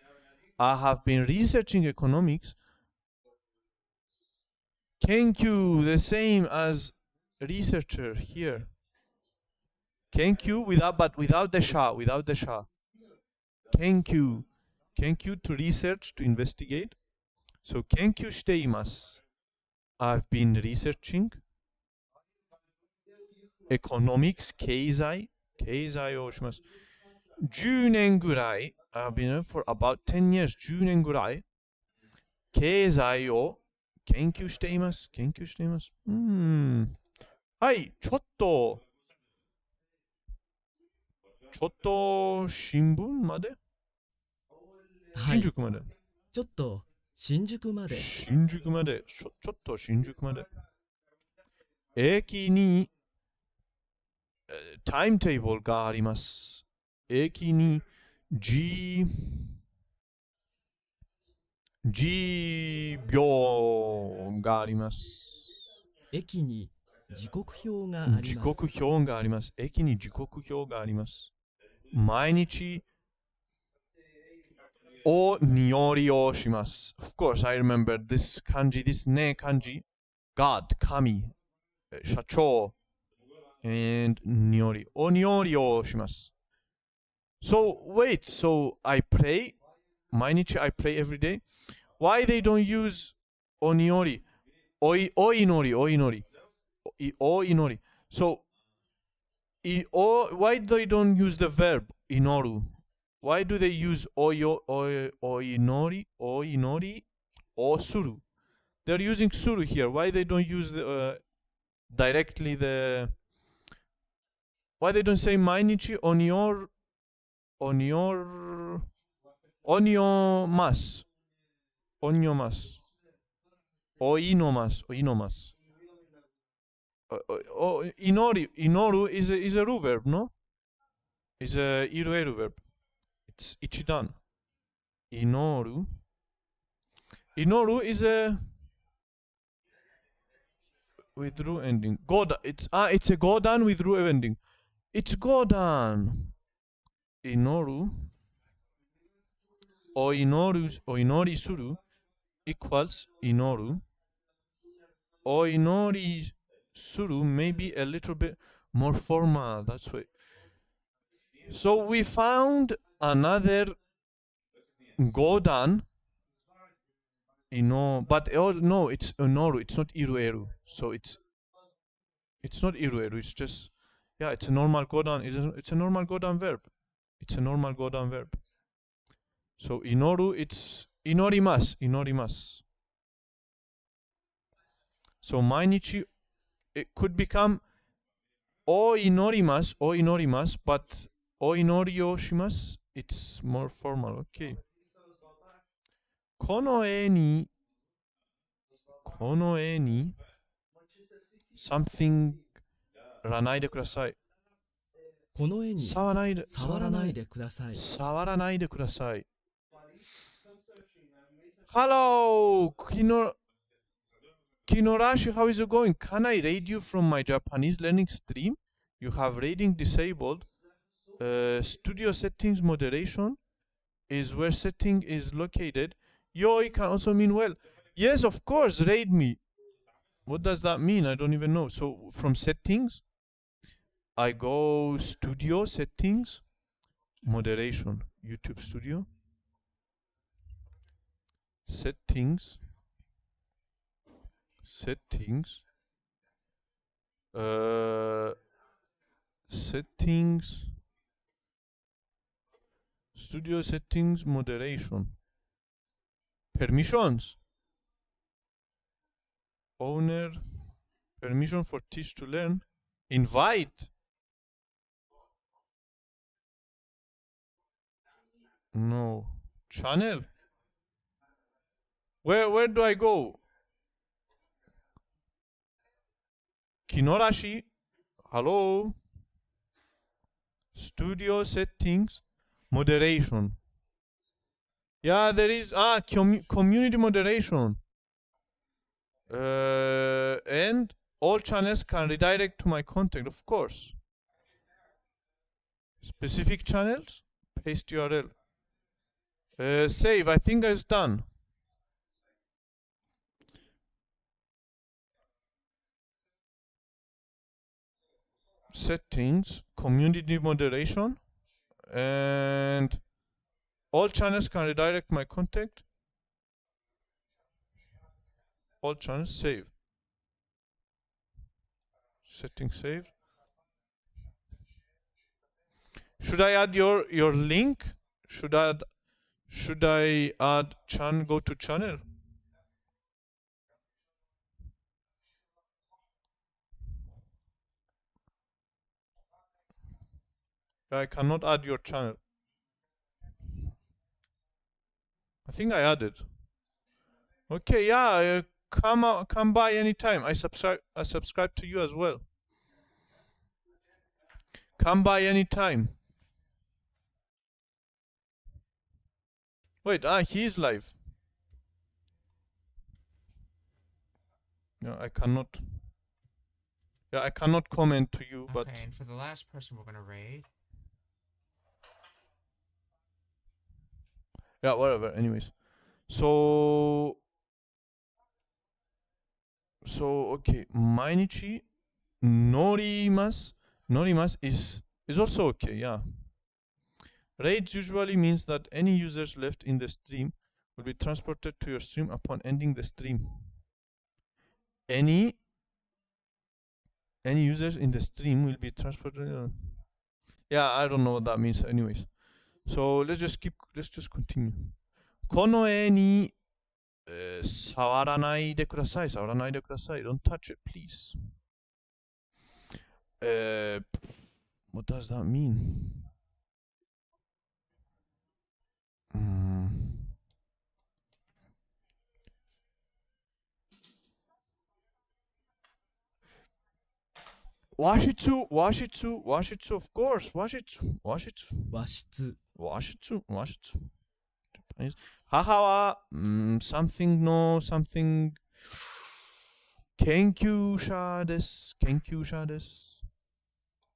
I have been researching economics. 研究 the same as researcher here. 研究 without the sha. 研究 to research, to investigate. So 研究しています。I've been researching economics 経済をします。10年ぐらい I've been for about 10 years 10年ぐらい経済を研究しています。はい、ちょっと新聞まで、はい新宿まで。ちょっと新宿まで。ちょっと新宿まで。駅にタイムテーブルがあります。駅に10秒があります。駅に時刻表があります。時刻表があります。駅に時刻表があります。毎日お祈りをします。Of course, I remember this 漢字、this ね漢字。God, 神、社長、and お祈りをします。So, wait, so I pray, 毎日 I pray every day. Why they don't use お祈り、お祈り。So, why they don't use the verb 祈る？Why do they use お祈りをする？ They're using する here. Why they don't use directly Why they don't say 毎日お祈ます Onyomas. Oinomas. Oinomas. Inoru is a ru verb, no? Is a irueru verb. It's ichidan. Inoru. Inoru is a with ru ending. Godan. It's a godan with ru ending. It's godan. Inoru. Oinori suru equals inoru. Oinori suru may be a little bit more formal. That's why. So we found another godan. But no, it's inoru. It's not irueru. So it's not irueru. It's just it's a normal godan. It's a normal godan verb. It's a normal godan verb. So inoru, it's inorimasu. So mainichi, it could become o inorimasu, but o inori o shimasu, it's more formal. Okay. Kono e ni something らないでください。この絵に触らないでください。触らないでください。Hello, Kinorashi, how is it going? Can I read you from my Japanese learning stream? You have reading disabled. Studio settings moderation is where setting is located. Yoi can also mean well. Yes, of course, read me. What does that mean? I don't even know. So from settings, I go studio settings, moderation, YouTube studio, settings, settings, studio settings, moderation, permissions, owner, permission for teach to learn, invite. No. Channel. Where do I go? Kinorashi. Hello. Studio settings. Moderation. Yeah, there is community moderation. And all channels can redirect to my content, of course. Specific channels. Paste URL. Save. I think it's done. Settings, community moderation, and all channels can redirect my contact. All channels, save. Settings, save. Should I add your link? Should I add go to channel? I cannot add your channel. I think I added. Okay, yeah, come by anytime. I subscribe to you as well. Come by anytime. Wait, he is live. No, I cannot. Yeah, I cannot comment to you, but. Okay, and for the last person we're gonna raid. Yeah, whatever. Anyways, so okay. Mainichi norimasu is also okay. Yeah. Raids usually means that any users left in the stream will be transported to your stream upon ending the stream. Any users in the stream will be transported. Yeah, I don't know what that means. Anyways, so let's just continue. Kono e ni 触らないでください。触らないでください。Don't touch it, please. What does that mean? Washitsu, washitsu, washitsu, of course. Washitsu, washitsu, 和室 washitsu, washitsu. Japanese. 母は、something no, something. 研究者です。研究者です。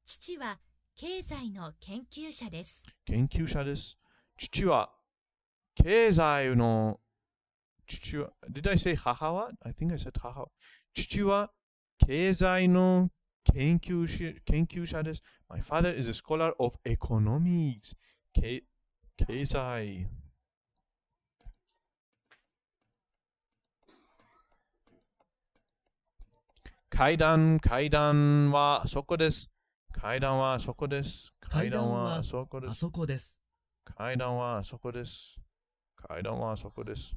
父は経済の研究者です。研究者です。父は経済の父は Did I say 母は I think I said 母は父は経済の研究者です。My father is a scholar of economics. 経済。階段はそこです。階段はそこです。階段はそこです。あそこです。階段はそこです。階段はそこです。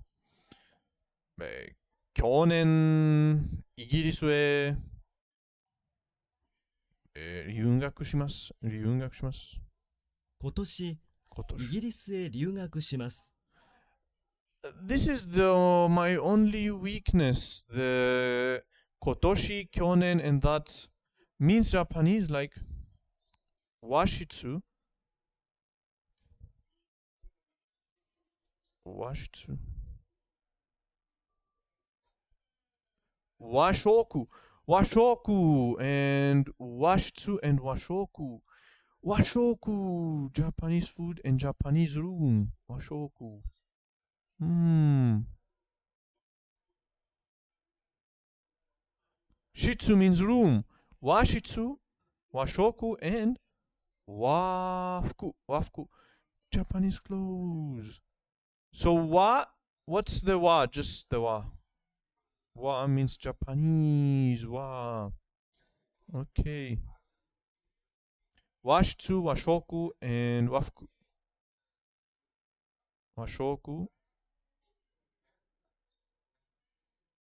去年、イギリスへ、留学します。留学します。今年、イギリスへ留学します。This is my only weakness. The 今年、去年 and that means Japanese like 和室和室和食和食 and 和室 and 和食和食 Japanese food and Japanese room 和食室 means room 和室和食 and 和服 Japanese clothes. So what's the wa? Just the wa. Wa means Japanese. Wa. Okay. Washitsu, washoku, and wafuku. Washoku.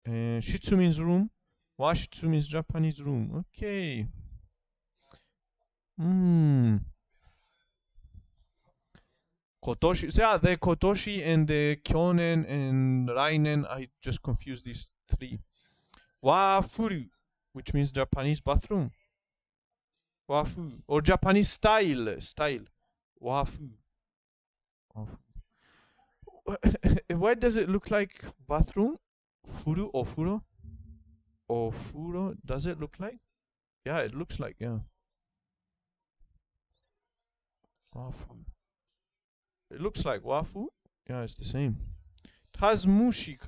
And shitsu means room. Washitsu means Japanese room. Okay. Kotoshi. Yeah, the kotoshi and the kyonen and rainen, I just confused these three. Wafuru, which means Japanese bathroom. Wafu. Or Japanese style. Style. Wafu. Wafu. Why does it look like bathroom? Furu or furo? Or furo? Does it look like? Yeah, it looks like, yeah. Wafu. It looks like wafu. Yeah, it's the same. It has mushi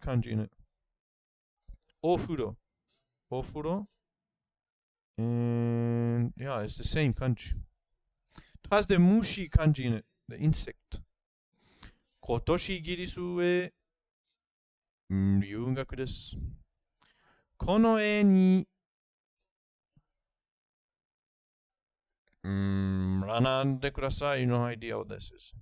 kanji in it. Ofuro. Ofuro. And yeah, it's the same kanji. It has the mushi kanji in it, the insect. 今年イギリスへ留学です。この絵に学んでください。No idea what this is.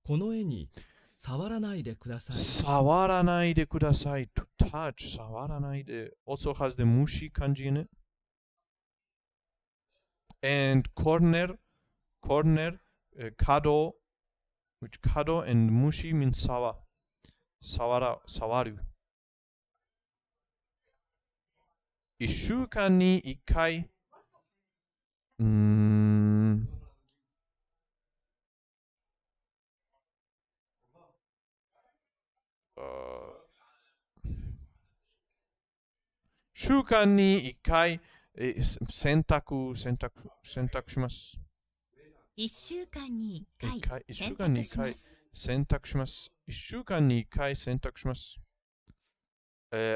この絵に触らないでください。触らないでください。To touch. 触らないで。Also has the mushi kanji in it. And corner, kado, which kado and mushi means sawa. Sawaru. 一週間に一回。週間に一回洗濯します。1週間に1回一洗週間に一回濯します。洗濯します。一週間に一回洗濯します。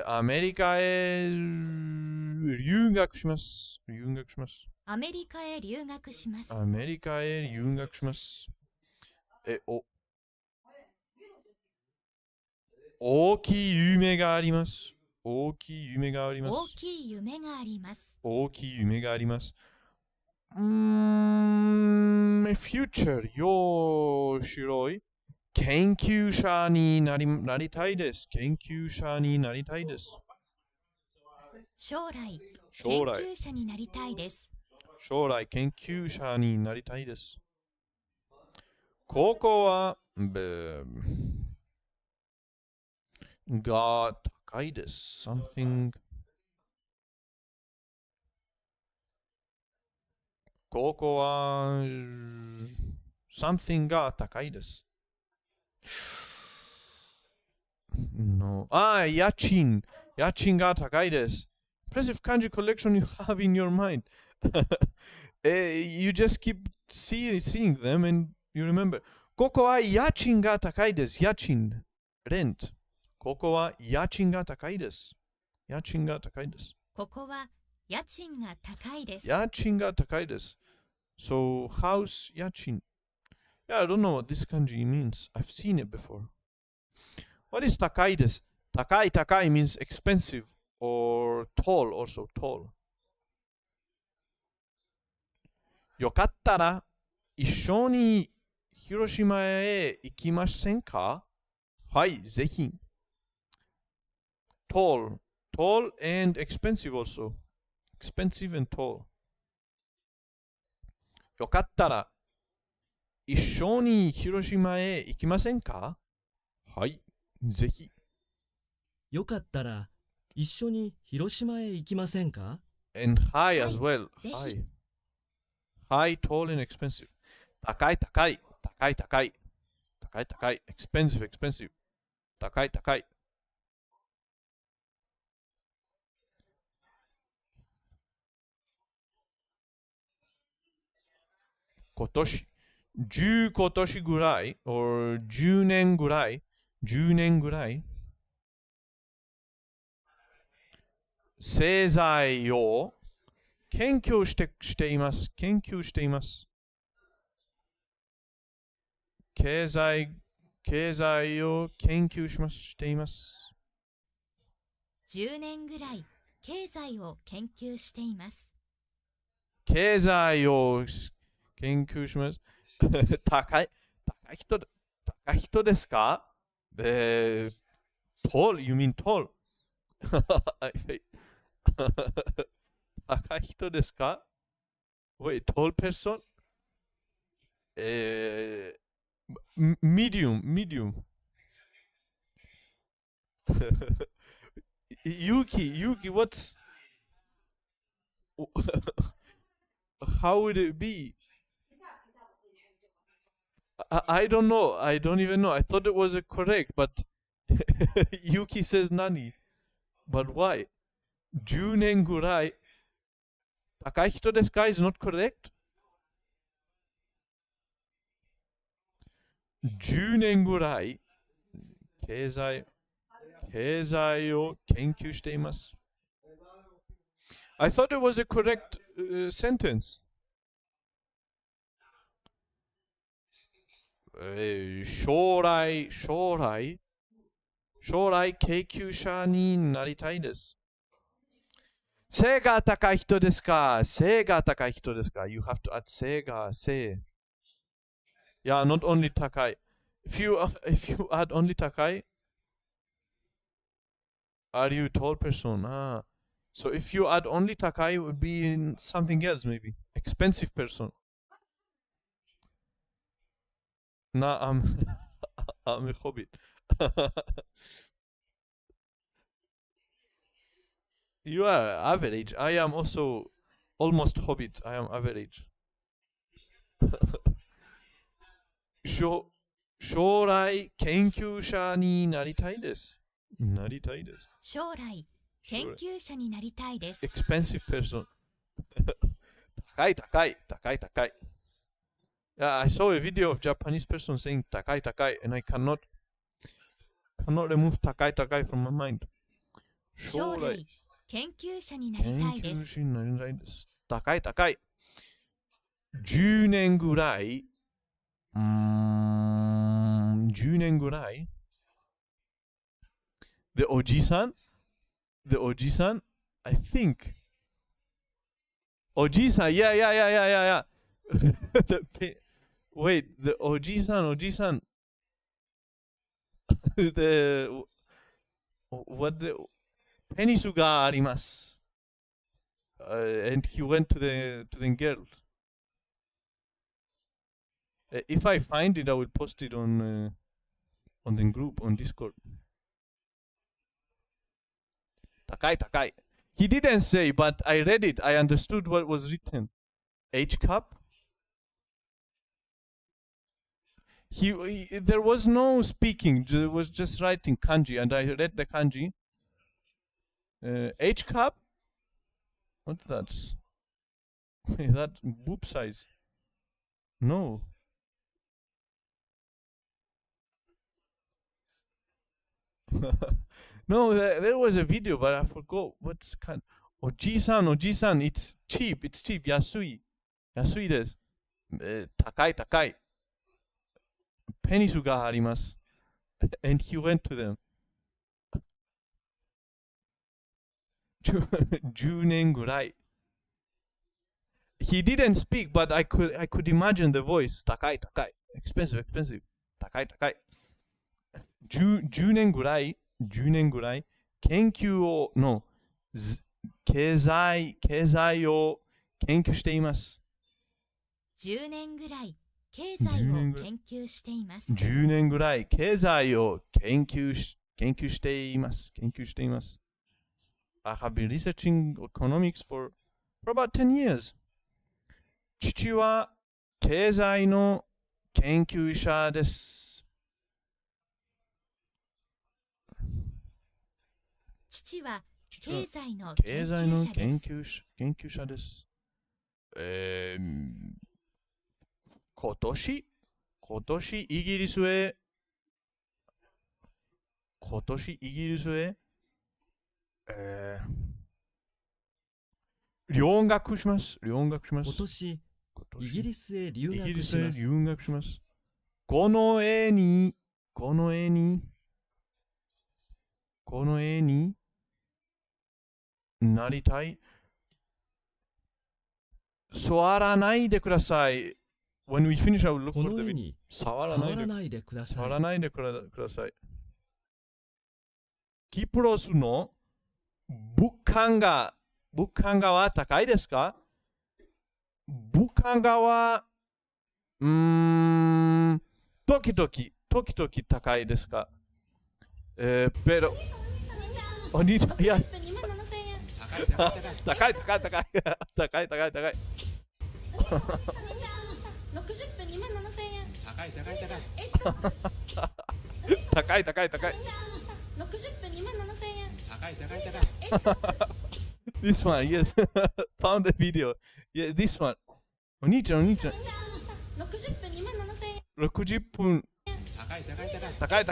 アメリカへ留学します。留学します。アメリカへ留学します。アメリカへ留学します。大きい夢があります。大きい夢があります。大きい夢があります。大きい夢があります。future よ白い。研究者になりたいです。研究者になりたいです。将来、研究者になりたいです。将来、研究者になりたいです。ここは、が高いです。something ここは something が高いです。No. 家賃。家賃が高いです。Impressive kanji collection you have in your mind. You just keep seeing them and you remember. ここは家賃が高いです。家賃。rent。ここは家賃が高いです。家賃が高いです。ここは家賃が高いです。家賃が高いです。So, house 家賃。Yeah, I don't know what this kanji means. I've seen it before. What is 高いです? 高い means expensive or tall also tall. よかったら一緒に広島へ行きませんか? はい、ぜひ。Tall and expensive also. Expensive and tall. よかったら一緒に広島へ行きませんか? はい、ぜひ。よかったら一緒に広島へ行きませんか? And high as well. ぜひ。High, tall and expensive. 高い。expensive. 高い。今年ぐらい or 10年ぐらい製剤を研究しています。経済を研究しています。10年ぐらい経済を研究しています。経済を研究します。高い人ですか? Tall, you mean tall? 高い人ですか? Wait, tall person? Medium. Yuki, what's... How would it be? I don't know. I don't even know. I thought it was correct, but Yuki says nani. But why? 10年ぐらい高い人ですか is not correct. 10年ぐらい経済を研究しています。I thought it was a correct sentence. 将来研究者になりたいです。背が高い人ですか? You have to add 背。Yeah, not only 高い。If you add only 高い, are you tall person? So if you add only 高い, it would be in something else maybe. Expensive person. I'm a hobbit. You are average. I am also almost hobbit. I am average. 将来研究者になりたいです。将来研究者になりたいです。Expensive person. 高い。Yeah, I saw a video of Japanese person saying 高い and I cannot remove 高い from my mind. 将来研究者になりたいです。高い。10年ぐらい。10年ぐらい The おじさん I think おじさん yeah Wait, the おじさんthe what the ペニスがあります。And he went to the girl. If I find it, I will post it on the group on Discord. 高い。He didn't say, but I read it. I understood what was written. H cup? There was no speaking, there was just writing kanji, and I read the kanji. H cup? What's that? Is that boob size? No. No, there was a video, but I forgot what's kind. Oji-san, it's cheap, yasui. Yasui desu. Takai. Penisu ga arimasu. And he went to them. 10年ぐらい. He didn't speak, but I could imagine the voice. 高い. Expensive. 高い. 10年ぐらい研究をの経済を研究しています。10年ぐらい経済を研究しています。10年ぐらい経済を研究しています。I have been researching economics for about 10 years. 父は経済の研究者です。父は経済の研究者です。今年イギリスへ留学します。今年イギリスへ留学します。この絵になりたい。触らないでください。When we finish, I will look こ for の the 絵 video. に触触らないでください。キプロスの物価がは高いですか？物価がは時々高いですか？pero お兄ちゃん、いや高い。60分27000円。高い。60分27000円。This one, yes. Found the video. Yeah, this one. お兄ちゃん。60分27000円。60分。高い。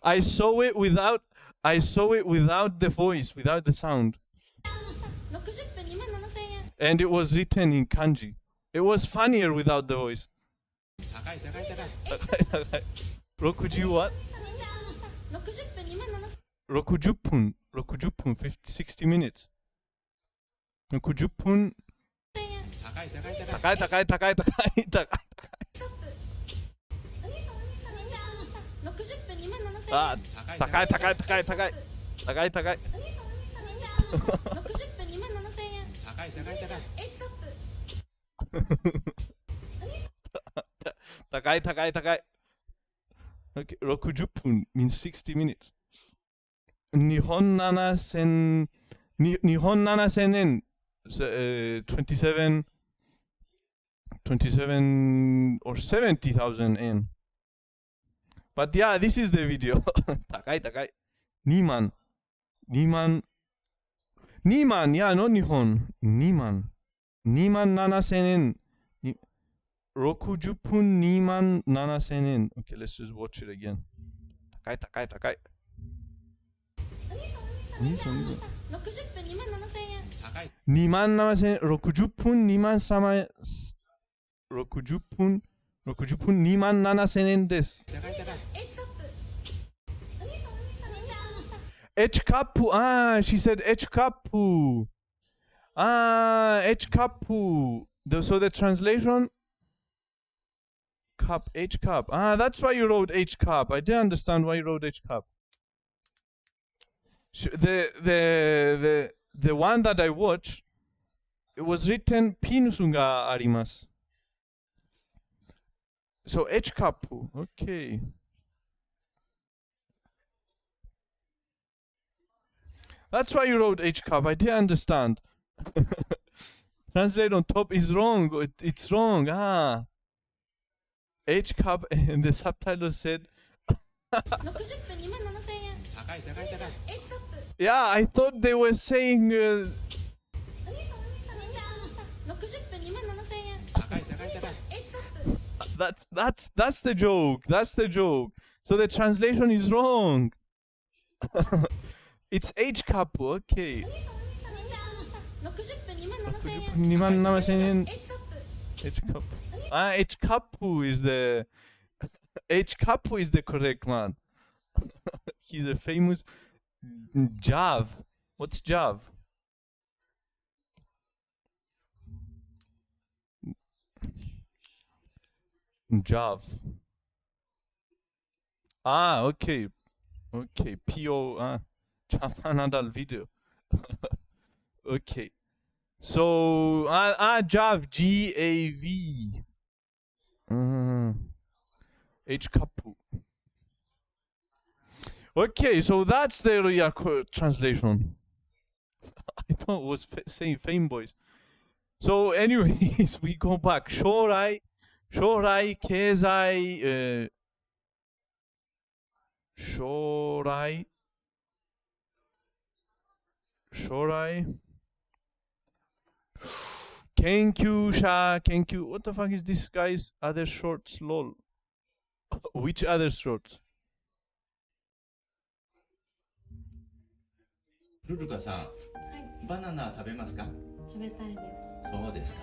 I saw it without the voice, without the sound. 60分27000円。And it was written in kanji. It was funnier without the voice. 60 what? 60分27000円。60分 60 minutes. 60分高い。60分27000円。あ、高い。60分27000円。高い。Okay, 60分 means 60 minutes. 日本7000円、27 or 70,000 yen. But yeah, this is the video. 高い。2万。Yeah, no 日本。2万7000円。60分2万7000円。Okay, let's just watch it again. 高い。60分2万7000円。2万7000円。60分2万3円。60分2万7000円です。H カップ。she said H カップ。H カップ。So the translation? Cup, H cup. That's why you wrote H cup. I didn't understand why you wrote H cup. The one that I watched, it was written Pinusu ga arimasu. So H cup. Okay. That's why you wrote H cup. I didn't understand. Translate on top is wrong. It's wrong. Ah. H cup and the subtitle said. Yeah, I thought they were saying. That's the joke. That's the joke. So the translation is wrong. It's H cup. Okay. 27000円 H cup. Ah, H cup is the H cup is the correct one. He's a famous Jav. What's Jav? Jav. Ah, okay. Okay. PO. Japan Adal video. Okay. So, Jav. G-A-V. H Kapu. Okay, so that's the real translation. I thought it was saying Fame Boys. So, anyways, we go back. Shorai, Kezai, Shorai, Kenkyu. What the fuck is this guy's other shorts? Lol. Which other shorts? ルルカさん、バナナ食べますか？食べたいです。そうですか。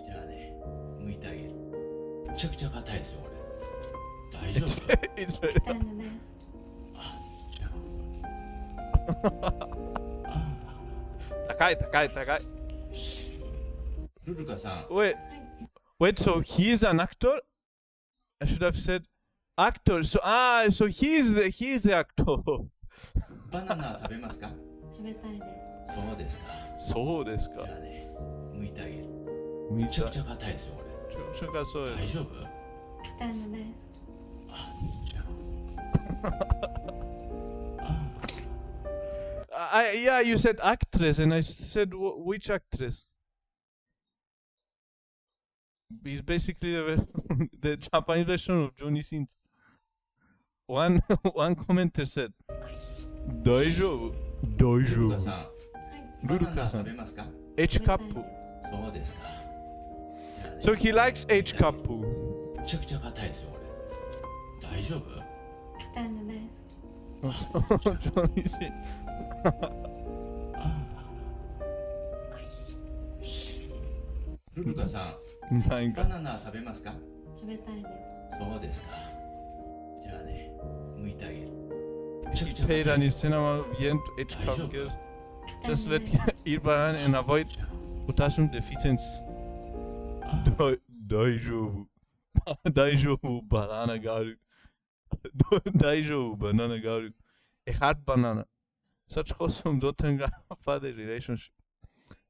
じゃあね、剥いてあげる。めちゃくちゃ硬いですよ、これ。大丈夫？硬いのね。あ、じゃあ。高い。ルルカさん。Wait, so he is an actor? I should have said actor. So he is the actor. バナナ食べますか？食べたいです。そうですか。そうですか。じゃあね、剥いてあげる。めちゃくちゃ硬いですよ、これ。大丈夫？硬いのね。あ、じゃあ。Yeah, you said actress, and I said which actress? He's basically the Japanese version of Johnny Sins. One commenter said, 大丈夫。ルルカさん、ルルカさん。バナナ食べますか？ H カップ。そうですか。So he likes H カップ。めちゃくちゃ硬いですよ、これ。大丈夫？硬いのね。Johnny Sins. ルルカさん、バナナ食べますか？食べたいです。そうですか。じゃあね、剥いてあげる。Peter in cinema viento H cup gears. Just let eat banana and avoid potassium deficiency. 大丈夫。大丈夫、バナナがある。大丈夫、バナナがある。A hard banana. Such wholesome daughter and grandfather relationship.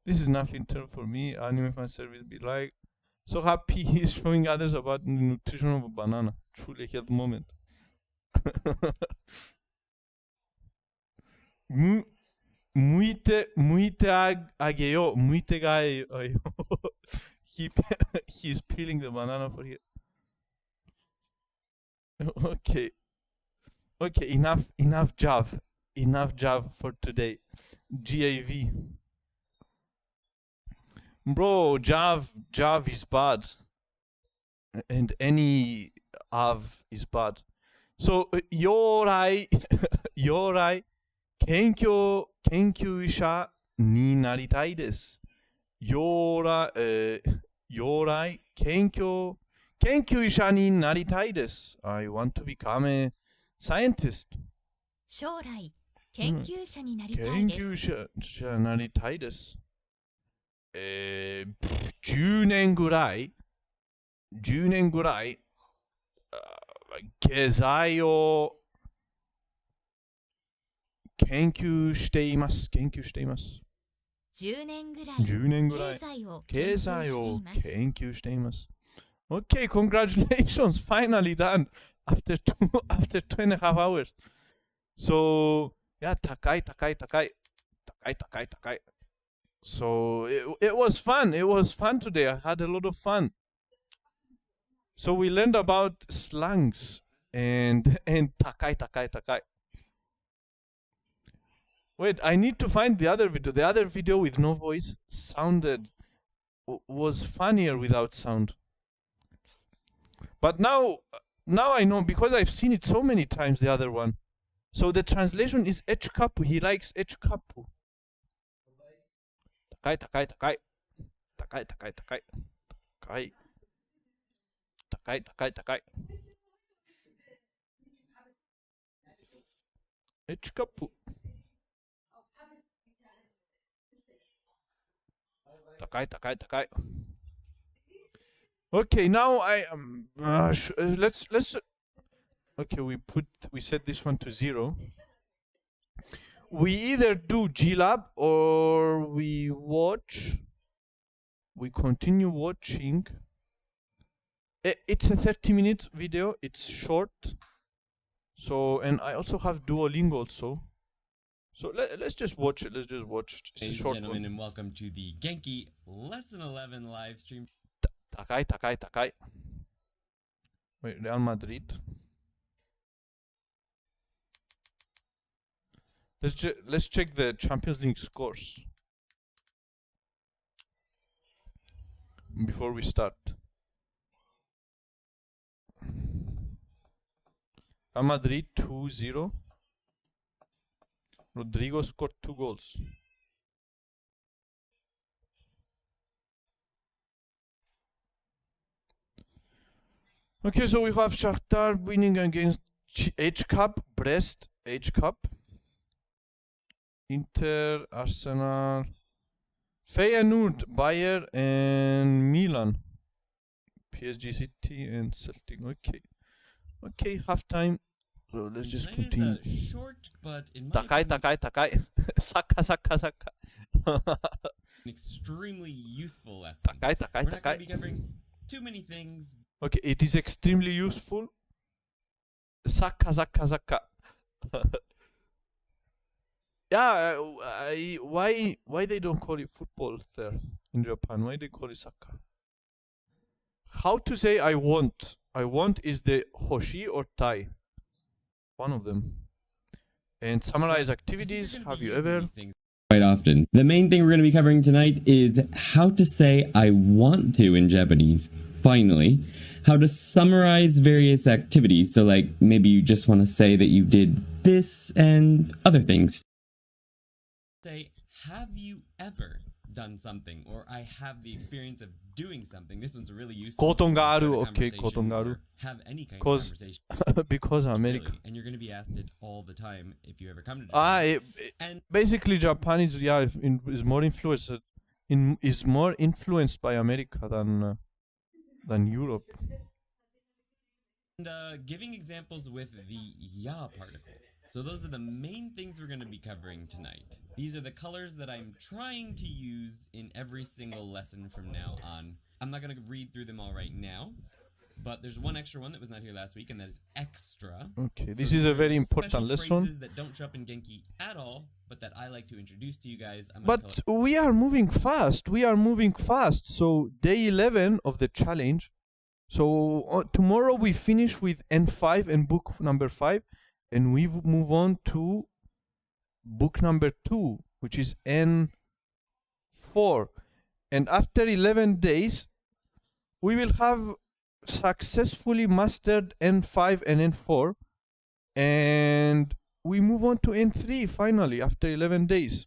This is nothing turn for me. Anime fan service be like. So happy he's showing others about the nutrition of a banana. Truly a health moment. 向いてあげよう。向いてがえよ。He's peeling the banana for you. Okay. Okay, enough Jav. Enough Jav for today. GAV. Bro, Jav is bad. And any Av is bad. So, yorai, 研究者になりたいです。将来研究者になりたいです。I want to become a scientist. 将来研究者になりたい研です。究者になりたいです。10年ぐらい、経済を研究しています。10年ぐらい経済を研究しています。Okay, congratulations, finally done after 2.5 hours. So Yeah, takai, takai, takai. Takai, takai, takai. So it was fun. It was fun today. I had a lot of fun. So we learned about slangs and takai, takai, takai. Wait, I need to find the other video. The other video with no voice was funnier without sound. But now I know because I've seen it so many times, the other one. So the translation is Echkapu. He likes Echkapu. Takai, takai, takai. Takai, takai, takai. Takai. Takai, takai, takai. Echkapu. Takai, takai, takai. Okay, now let's okay, we set this one to 0. We either do GLab or we continue watching. It's a 30-minute video. It's short. So, and I also have Duolingo also. So let's just watch it. Let's just watch it. Ladies and gentlemen, and welcome to the Genki Lesson 11 live stream. Takai, takai, takai. Wait, Real Madrid. Let's check the Champions League scores before we start. Real Madrid 2-0. Rodrigo scored 2 goals. Okay, so we have Shakhtar winning against H Cup, Brest, H Cup. Inter, Arsenal, Feyenoord, Bayern, and Milan. PSG City and Celtic. Okay, halftime. So let's just continue. Short, but in my Takai, takai, takai. Saka, saka, saka. an extremely useful lesson. Takai, takai, We're not going takai. to be covering too many things. Okay, it is extremely useful. Saka, saka, saka. Yeah, why they don't call it football there in Japan? Why they call it soccer? How to say I want? I want is the hoshi or tai. One of them. And summarize activities. Have you ever? Quite often. The main thing we're going to be covering tonight is how to say I want to in Japanese. Finally, how to summarize various activities. So like maybe you just want to say that you did this and other things. Say, have you ever done something? Or I have the experience of doing something. This one's really useful. Koton ga aru. Start a Okay, conversation koton ga aru. or have any kind of conversation. Because America. Really. And you're going to be asked it all the time if you ever come to Japan. And basically Japan is is more influenced by America than Europe. And giving examples with the ya particle. So those are the main things we're going to be covering tonight. These are the colors that I'm trying to use in every single lesson from now on. I'm not going to read through them all right now, but there's one extra one that was not here last week, and that is extra. Okay, this is a very important lesson. Phrases that don't show up in Genki at all, but that I like to introduce to you guys. But we are moving fast. So day 11 of the challenge. So tomorrow we finish with N5 and book number 5. And we move on to book number 2, which is N4. And after 11 days, we will have successfully mastered N5 and N4. And we move on to N3 finally after 11 days.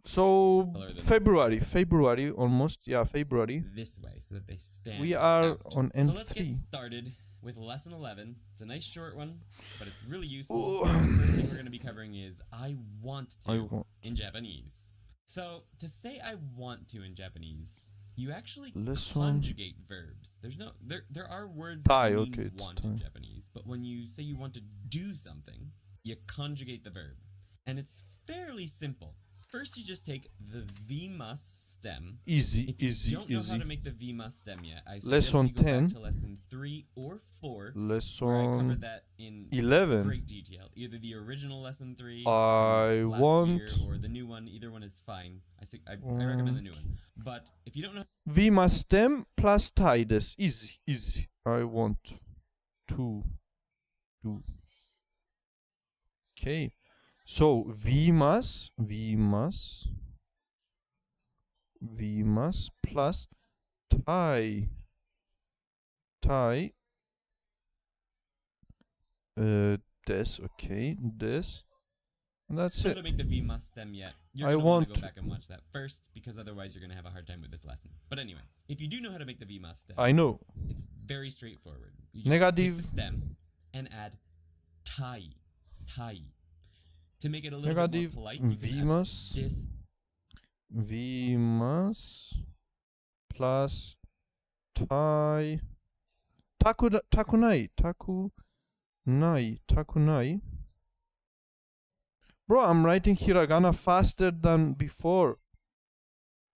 So February almost. Yeah, February. This way so that they stand We are out. on N3. So let's get started with lesson 11. It's a nice short one, but it's really useful. The first thing we're going to be covering is I want to in Japanese. So to say I want to in Japanese, you actually conjugate verbs. There are words that mean want in Japanese, but when you say you want to do something, you conjugate the verb. And it's fairly simple. First, you just take the V must stem. Easy, if you easy, don't know easy. how to make the V must stem yet, I suggest Lesson you go 10. back to lesson 3 or 4, Lesson where I covered that in 11. great detail. Either the original lesson 3 I from last want year or the new one. Either one is fine. I recommend the new one. But if you don't know, V must stem plus tie this. Easy, easy. I want to do. Okay. So V must plus tie this, okay, this. And that's how it. to make the V must stem yet, you're going to want to go back and watch that first, because otherwise you're going to have a hard time with this lesson. But anyway, if you do know how to make the V must stem, I know. It's very straightforward. You just Negative. take the stem and add tai. To make it a little Negative bit more polite, you can add this. V must plus tai. Takunai. Bro, I'm writing hiragana faster than before.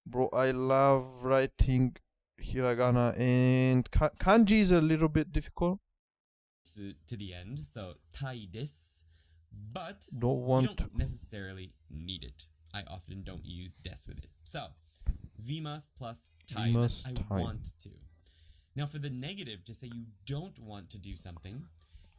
Bro, I love writing hiragana, and kanji is a little bit difficult. To the end, so tai desu, but you don't necessarily need it. I often don't use des with it. So, vimas plus tai, I want to. Now for the negative, to say you don't want to do something,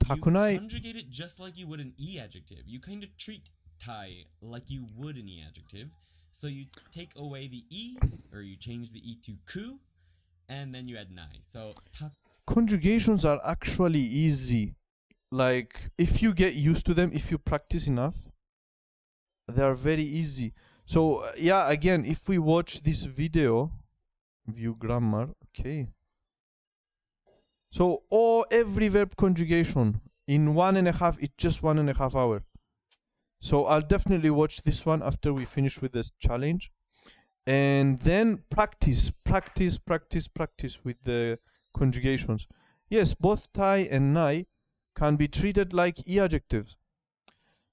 Takunai. you conjugate it just like you would an e adjective. You kind of treat tai like you would an e adjective. So you take away the e, or you change the e to ku, and then you add nai. So conjugations are actually easy. Like, if you get used to them, if you practice enough, they are very easy. So yeah, again, if we watch this video, view grammar, okay. So every verb conjugation in 1.5, it's just 1.5 hours. So I'll definitely watch this one after we finish with this challenge, and then practice with the conjugations. Yes, both tai and nai can be treated like e adjectives.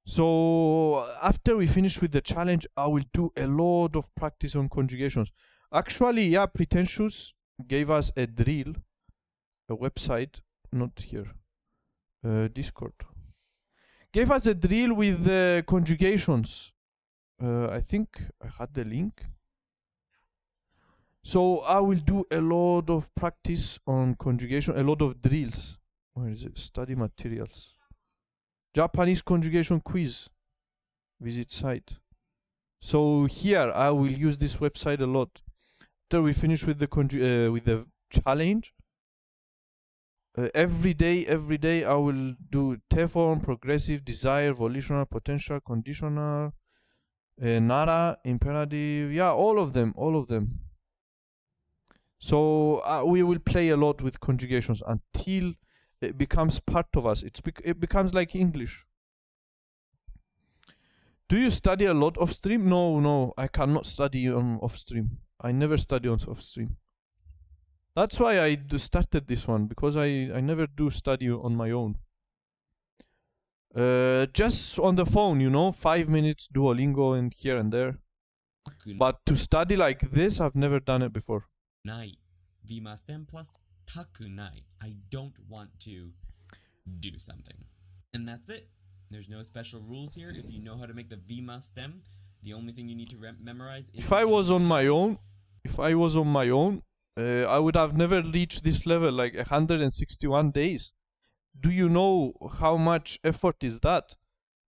So after we finish with the challenge, I will do a lot of practice on conjugations. Actually, yeah, Pretentious gave us a drill, a website, not here, Discord. Gave us a drill with the conjugations. I think I had the link. So I will do a lot of practice on conjugation, a lot of drills. Where is it? Study materials. Japanese conjugation quiz. Visit site. So here I will use this website a lot. After we finish with the challenge, every day I will do te form, progressive, desire, volitional, potential, conditional, nara, imperative, yeah, all of them. So we will play a lot with conjugations until it becomes part of us. It becomes like English. Do you study a lot off stream? No, I cannot study off stream. I never study on off stream. That's why I started this one, because I never do study on my own. Just on the phone, 5 minutes Duolingo and here and there. But to study like this, I've never done it before. Nai. Vima stem plus takunai. I don't want to do something. And that's it. There's no special rules here. If you know how to make the vima stem, the only thing you need to memorize is... If I was on my own, I would have never reached this level, like 161 days. Do you know how much effort is that?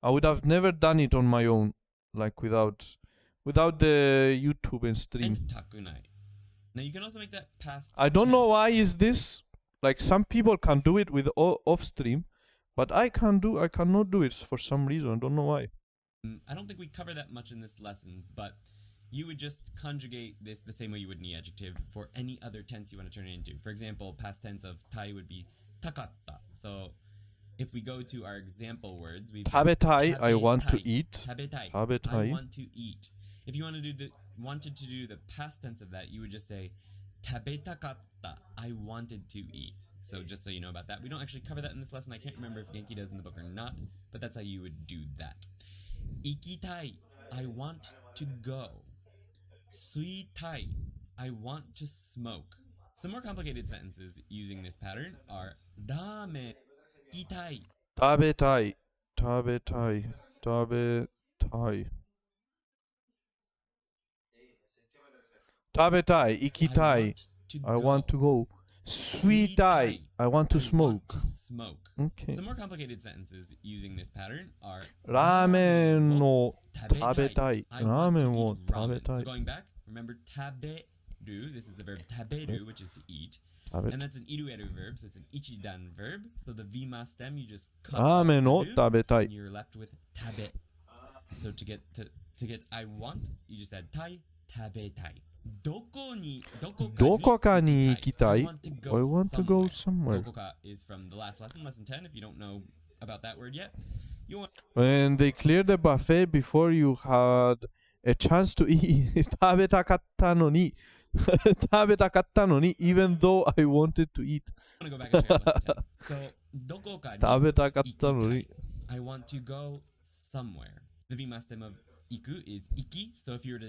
I would have never done it on my own, like without the YouTube and stream. And takunai. Now you can also make that past I don't know tense. why is this. Like, some people can do it with off stream, but I cannot do it for some reason. I don't know why. I don't think we cover that much in this lesson, but you would just conjugate this the same way you would an adjective for any other tense you want to turn it into. For example, past tense of tai would be takatta. So if we go to our example words, we tabetai, I want to eat. Tabetai, Tabetai. I want to eat. If you wanted to do the past tense of that, you would just say tabetakatta, I wanted to eat. So just so you know about that. We don't actually cover that in this lesson. I can't remember if Genki does in the book or not, but that's how you would do that. Ikitai, I want to go. Suitai, I want to smoke. Some more complicated sentences using this pattern are ramen ikitai. 食べたい、食べたい、食べたい。食べたい、行きたい。I want to go. 吸いたい。I want to smoke. Okay. Some more complicated sentences using this pattern are ラーメンを食べたい。ラーメンを食べたい。 So going back, remember taberu. This is the verb taberu, which is to eat. And that's an irueru verb, so it's an ichidan verb. So the vima stem, you just cut off the do, and you're left with tabe. So to get I want, you just add tai, tabetai. どこかに行きたい。 I want to go somewhere. どこか is from the last lesson, lesson 10. If you don't know about that word yet, you want. When they cleared the buffet before you had a chance to eat. 食べたかったのに。食べたかったのに even though I wanted to eat. I want to go back and check out lesson 10. So どこかに食べたかったのに。 I want to go somewhere. The vima stem of iku is iki. So if you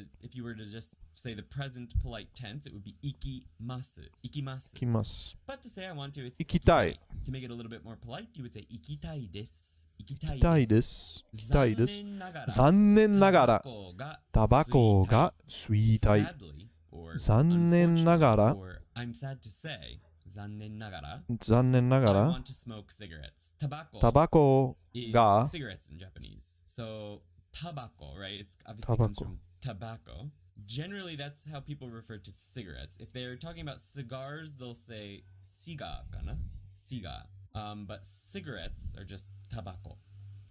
were to just say the present polite tense, it would be ikimasu. Ikimasu. Ikimasu. But to say I want to, it's ikitai. To make it a little bit more polite, you would say ikitai desu. 行きたいです。行きたいです。残念ながら、タバコが吸いたい。残念ながら、I'm sad to say, 残念ながら、残念ながら、 I want to smoke cigarettes. タバコが、 is cigarettes in Japanese. So tabako, right? It's obviously comes from tobacco. Generally, that's how people refer to cigarettes. If they're talking about cigars, they'll say siga, kana? Siga. But cigarettes are just tabako.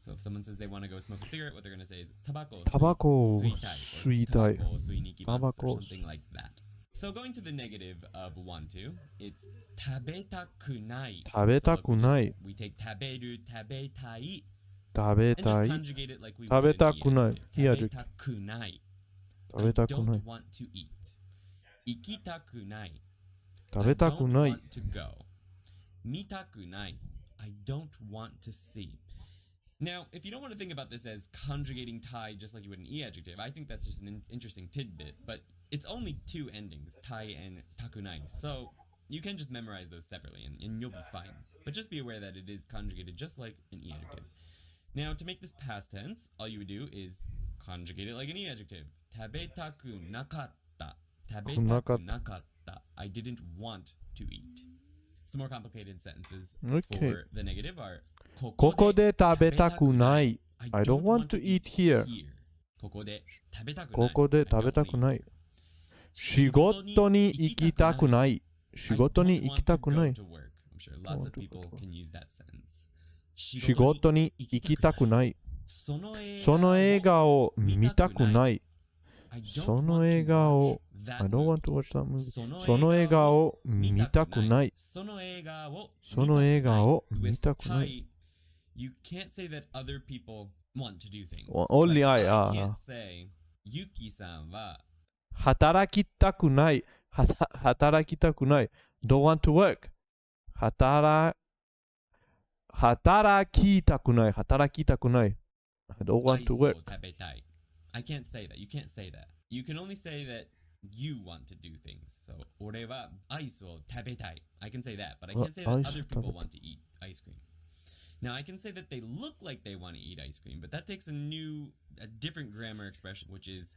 So if someone says they want to go smoke a cigarette, what they're going to say is tabako, タバコを吸吸いたい。 or something like that. So going to the negative of want to, it's 食べたくない. 食べたくない。 We take 食べる、食べたい. 食べたい。 And just conjugate it like we 食べ would た in くない。 the adjective. 食べたくない. 食べた I くない。 don't want to eat. 行きたくない. 食べたくない。 I don't want to go. 見たくない. I don't want to see. Now, if you don't want to think about this as conjugating tai just like you would an e adjective, I think that's just an interesting tidbit, but it's only two endings, tai and takunai, so you can just memorize those separately and you'll be fine. But just be aware that it is conjugated just like an e adjective. Now, to make this past tense, all you would do is conjugate it like an e adjective. 食べたくなかった. 食べたくなかった. I didn't want to eat. Some more complicated sentences for the negative are ここで食べたくない。I don't want to eat here. ここで食べたくない。ここで食べたくない。仕事に行きたくない。仕事に行きたくない。仕事に行きたくない。その映画を見たくない。その映画を I don't want to watch that movie. その映画を見たくない。その映画を見たくない。You can't say that other people want to do things. Only like, I can't say, Yuki-san は働きたくない。働きたくない。Don't want to work. 働きたくない。働きたくない。I don't want to work. I can't say that. You can't say that. You can only say that you want to do things. So, 俺はアイスを食べたい. I can say that, but I can't say that other people want to eat ice cream. Now, I can say that they look like they want to eat ice cream, but that takes a different grammar expression, which is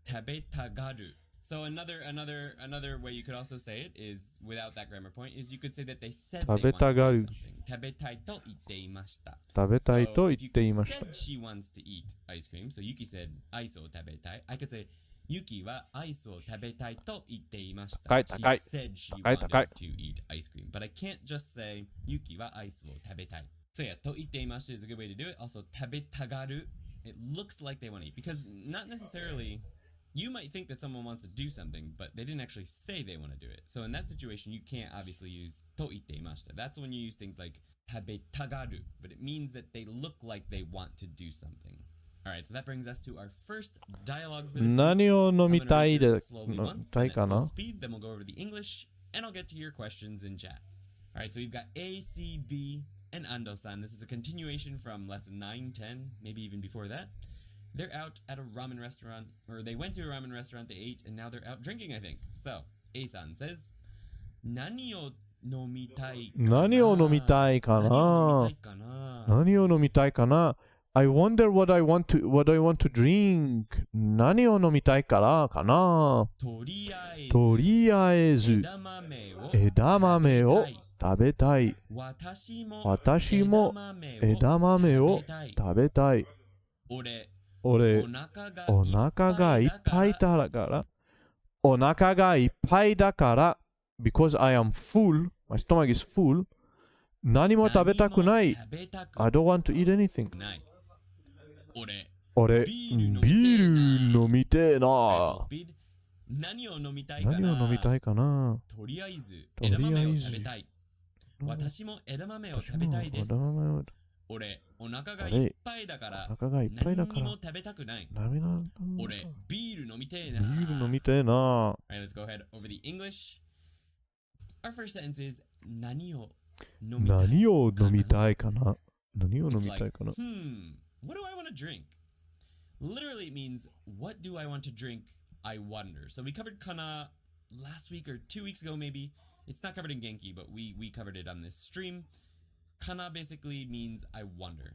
食べたがる. So another way you could also say it is, without that grammar point, is you could say that they said they want to do something. 食べたいと言っていました. 食べたいと言っていました. So if you said she wants to eat ice cream, so Yuki said アイスを食べたい. I could say Yuki はアイスを食べたいと言っていました. She said she wanted to eat ice cream. But I can't just say Yuki はアイスを食べたい. So yeah, と言っていました is a good way to do it. Also, 食べたがる. It looks like they want to eat. Because not necessarily, you might think that someone wants to do something, but they didn't actually say they want to do it. So in that situation, you can't obviously use と言っていました. That's when you use things like 食べたがる. But it means that they look like they want to do something. Alright, so that brings us to our first dialogue for this week. 何を飲みたいで、飲みたいかな? Speed, then we'll go over the English, and I'll get to your questions in chat. Alright, so we've got A, C, B, and Ando-san. This is a continuation from lesson 9, 10, maybe even before that. they're out at a ramen restaurant, or they went to a ramen restaurant, they ate, and now they're out drinking, I think. So, A-san says, 何を飲みたいかな?何を飲みたいかな?何を飲みたいかな? I wonder what I want to drink. 何を飲みたいからかな?とりあえず枝豆を食べたい。私も枝豆を食べたい。俺、お腹がいっぱいだから。お腹がいっぱいだから。Because I am full, my stomach is full. 何も食べたくない。I don't want to eat anything. 俺、ビール飲みてえな。何を飲みたいかな?とりあえず枝豆を食べたい。私も枝豆を食べたいです。俺、お腹がいっぱいだから何にも食べたくない。俺、ビール飲みてえな。Alright, let's go ahead over the English. Our first sentence is 何を飲みたいかな? What do I want to drink? Literally it means what do I want to drink? I wonder. So we covered kana last week or 2 weeks ago maybe. It's not covered in Genki, but we covered it on this stream. Kana basically means I wonder.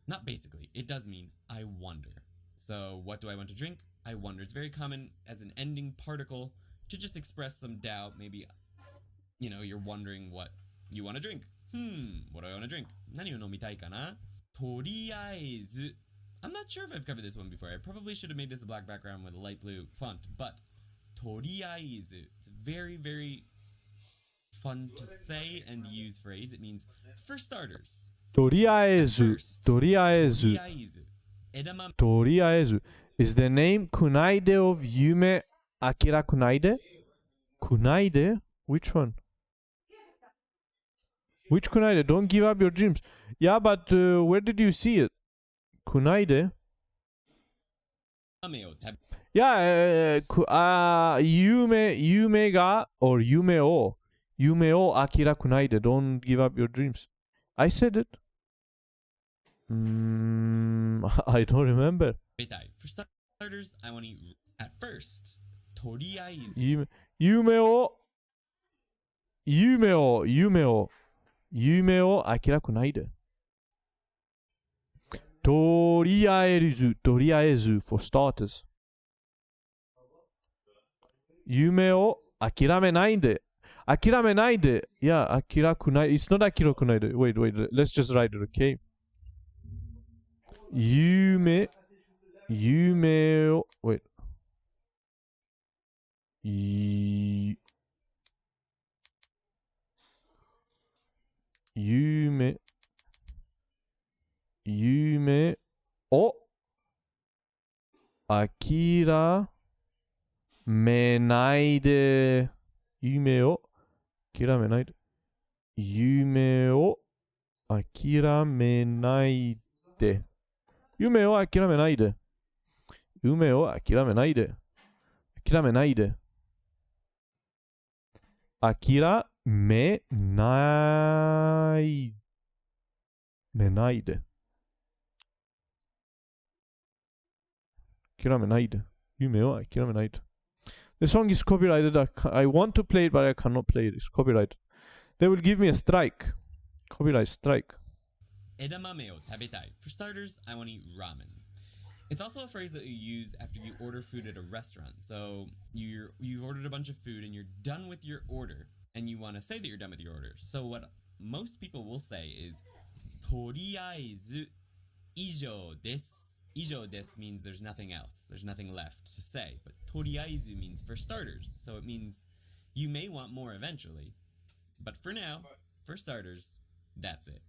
Not basically, it does mean I wonder. So what do I want to drink? I wonder. It's very common as an ending particle to just express some doubt. Maybe, you know, you're wondering what you want to drink. What do I want to drink? 何を飲みたいかな?とりあえず I'm not sure if I've covered this one before. I probably should have made this a black background with a light blue font, but とりあえず it's a very, very fun to say and use phrase. It means for starters. とりあえず is the name Kunaide of Yume Akira Kunaide? Kunaide? Which one? Which Kunaide? Don't give up your dreams. Yeah, but where did you see it? Kunaide? Yeah, Yume ga or Yume o Akira Kunaide. Don't give up your dreams. I said it. I don't remember. For starters, I want to at first. とりあえず 夢を諦めないで。とりあえず for starters。夢を諦めないで。Yeah, 諦めない。It's not 諦めないで。Wait, let's just write it, okay? 夢を、wait. 夢を諦めないで。夢を諦めないで。夢を諦めないで。夢を諦めないで。夢を諦めないで。諦めないで。諦めないで。諦めないで。夢を諦めないで。The song is copyrighted. I want to play it, but I cannot play it. It's copyrighted. They will give me a strike. Copyright strike. 枝豆を食べたい. For starters, I want to eat ramen. It's also a phrase that you use after you order food at a restaurant. So you've ordered a bunch of food and you're done with your order, and you want to say that you're done with your order. So what most people will say is とりあえず以上です. 以上です means there's nothing else. There's nothing left to say. But とりあえず means for starters. So it means you may want more eventually. But for now, for starters, that's it.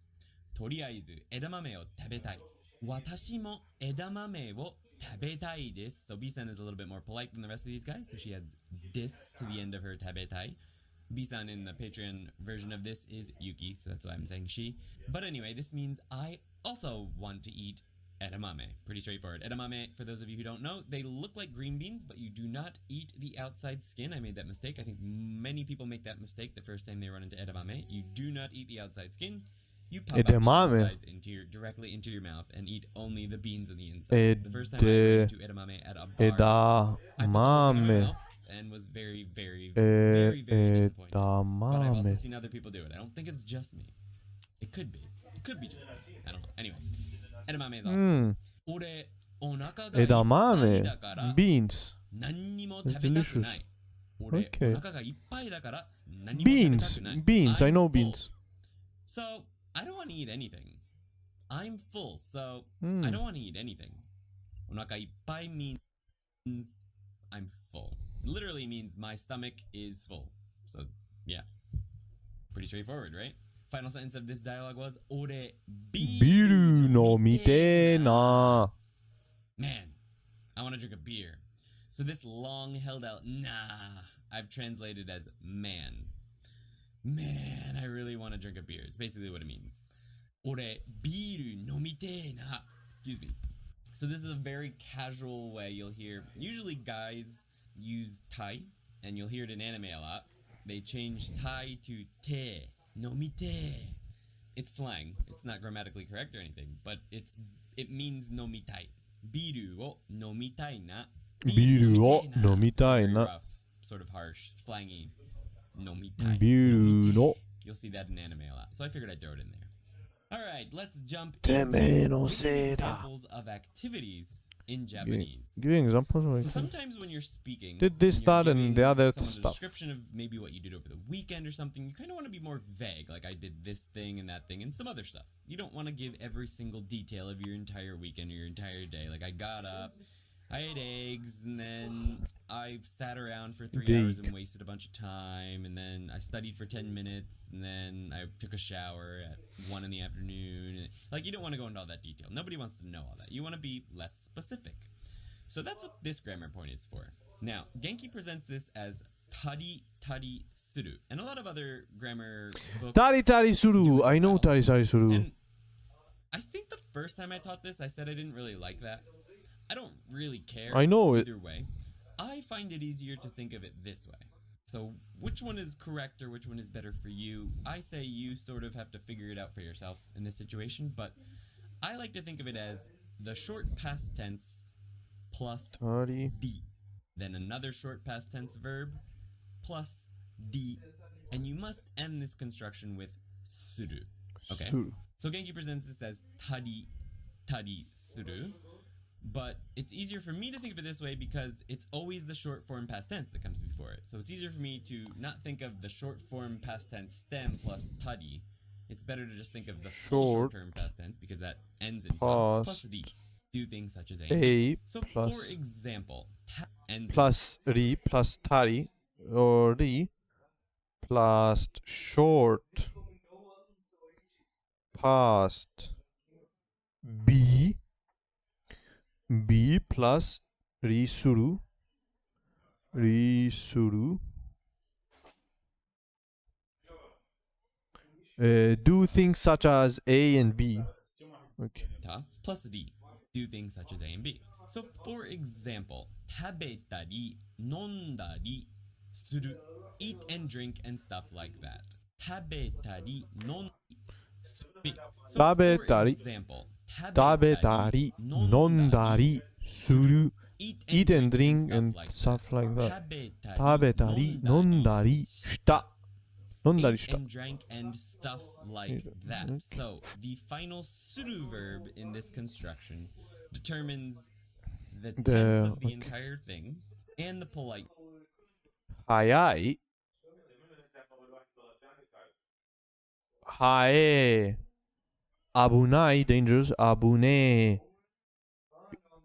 とりあえず枝豆を食べたい. 私も枝豆を食べたいです. So B-san is a little bit more polite than the rest of these guys. So she adds this to the end of her 食べたい. B-san in the Patreon version of this is Yuki. So that's why I'm saying she. But anyway, this means I also want to eat edamame. Pretty straightforward. Edamame, for those of you who don't know, they look like green beans, but you do not eat the outside skin. I made that mistake. I think many people make that mistake the first time they run into edamame. You do not eat the outside skin. You pop out the insides into directly into your mouth and eat only the beans on the inside. The first time I ran into edamame at a bar, I put the whole thing in my mouth and was very, very, very, very disappointed. But I've also seen other people do it. I don't think it's just me. It could be. It could be just me. I don't know. Anyway, edamame is awesome. Edamame. Beans. It's delicious. Okay. Beans. Beans. I know beans. So, I don't want to eat anything. I'm full, so I don't want to eat anything. Onaka ippai means I'm full. It literally means my stomach is full. So, yeah. Pretty straightforward, right? Final sentence of this dialogue was Ore biru no mite na. Man, I want to drink a beer. So this long held out nah, I've translated as man. Man, I really want to drink a beer. It's basically what it means. Ore biru nomite na. Excuse me. So this is a very casual way you'll hear. Usually guys use tai, and you'll hear it in anime a lot. They change tai to te, nomite. It's slang. It's not grammatically correct or anything, but it means nomitai. Biru o nomitai na. Biru o nomitai na. Rough, sort of harsh, slangy. Nomitai. Biru no. You'll see that in anime a lot. So I figured I'd throw it in there. Alright, let's jump into examples of activities in Japanese. Giving examples. So sometimes when you're speaking, did this, that, and the other stuff. A stuff. description of maybe what you did over the weekend or something. You kind of want to be more vague, like I did this thing and that thing and some other stuff. You don't want to give every single detail of your entire weekend or your entire day. Like I got up, I ate eggs, and then I sat around for 3 hours and wasted a bunch of time, and then I studied for 10 minutes, and then I took a shower at 1 in the afternoon. Like, you don't want to go into all that detail. Nobody wants to know all that. You want to be less specific. So that's what this grammar point is for. Now, Genki presents this as tari tari suru, and a lot of other grammar books. Tari tari suru. I know tari tari suru. And I think the first time I taught this, I said I didn't really like that. I don't really care. I know either way. I find it easier to think of it this way. So which one is correct or which one is better for you? I say you sort of have to figure it out for yourself in this situation, but I like to think of it as the short past tense plus D. Then another short past tense verb plus D. And you must end this construction with suru. Okay? Suru. So Genki presents this as tari tari suru. But it's easier for me to think of it this way because it's always the short form past tense that comes before it. So it's easier for me to not think of the short form past tense stem plus tari. It's better to just think of the short term past tense because that ends in plus D. Do things such as A. So for example, ends plus ri plus tari or ri plus short past B plus risuru do things such as A and B. Okay. Plus D. Do things such as A and B. So for example, tabetari, nondari, suru. Eat and drink and stuff like that. Tabetari, nondari, suru. So for example, tabetari, nondari, suru. Eat and drink and stuff like that. Tabetari, nondari, shita. Ate and drank and stuff like that. So the final suru verb in this construction determines the tense of the entire thing and the polite. Hayai. Hae. Abunai, dangerous. Abune.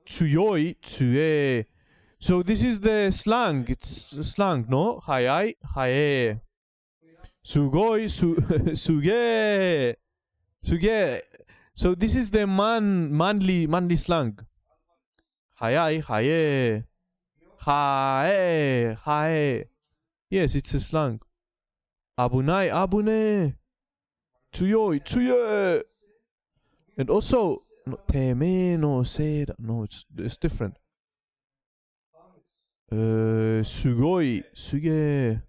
Tsuyoi, tsue. So this is the slang. It's slang, no? Hayai, hae. Sugoi, suge. Suge. So this is the manly slang. Hayai, hae. Hae, hae. Yes, it's a slang. Abunai, abune. Tsuyoi, tsuye. And also, teme no seda. No, it's different. Sugoi, suge.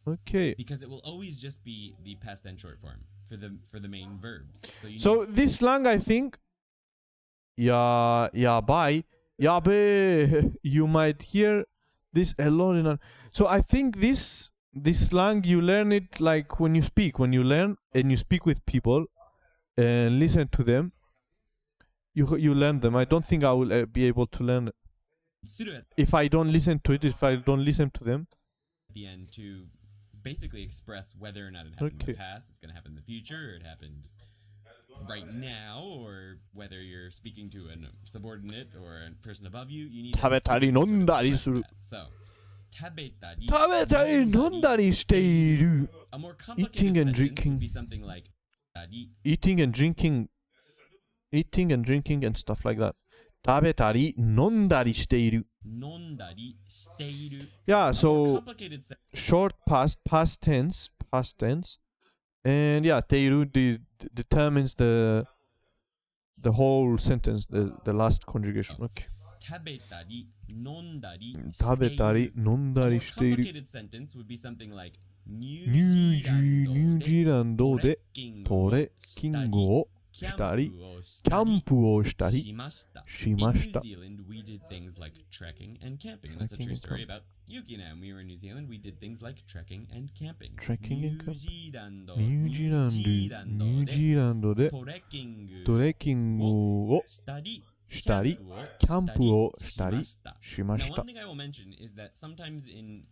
Okay. Because it will always just be the past tense short form. for the main verbs. So this slang, I think, yabai, yabe, you might hear this a lot so I think this slang, you learn it like when you learn and you speak with people and listen to them, you learn them. I don't think I will be able to learn it if I don't listen to it, if I don't listen to them. At the end to basically express whether or not it happened in the past, it's going to happen in the future, or it happened right now, or whether you're speaking to a subordinate or a person above you, you need to 食べたり飲んだりする。 So, 食べたり飲んだりしている。 A more Eating complicated and sentence drinking. would be something like Eating and drinking and stuff like that. 食べたり飲んだりしている。飲んだりしている。 Yeah, so complicated sentence. short past tense, and yeah, ている determines the whole sentence, the last conjugation. Okay. 食べたり飲んだり食べたり飲んだりしている。 complicated sentence would be something like ニュージーランドでトレッキングをしたり、キャンプをしたりしました。 In New Zealand, we did things like trekking and camping. And that's a true story about Yuki and I. When we were in New Zealand, we did things like trekking and camping. ニュージーランドでトレッキングをしたり、キャンプをしたりしまし Now, た。 one thing I will mention is that sometimes in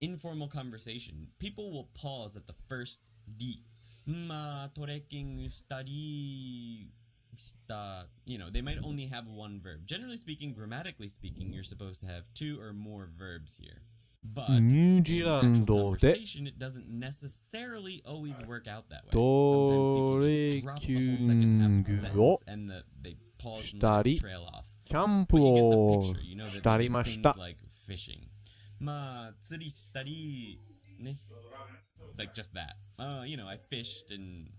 informal conversation, people will pause at the first D. まあ、トレッキングしたりした. You know, they might only have one verb. Generally speaking, grammatically speaking, you're supposed to have two or more verbs here. But ニュージー in ラン actual ドで conversation, it doesn't necessarily always work out that way. ト Sometimes レ people ッ just drop キ the whole second half ン of the グを sentence and they pause し and た let り it trail off. キャンプ But you get the を picture. You know し that た they り do まし things た。 like fishing. まあ、釣りしたりね. Like just that. You know, I fished and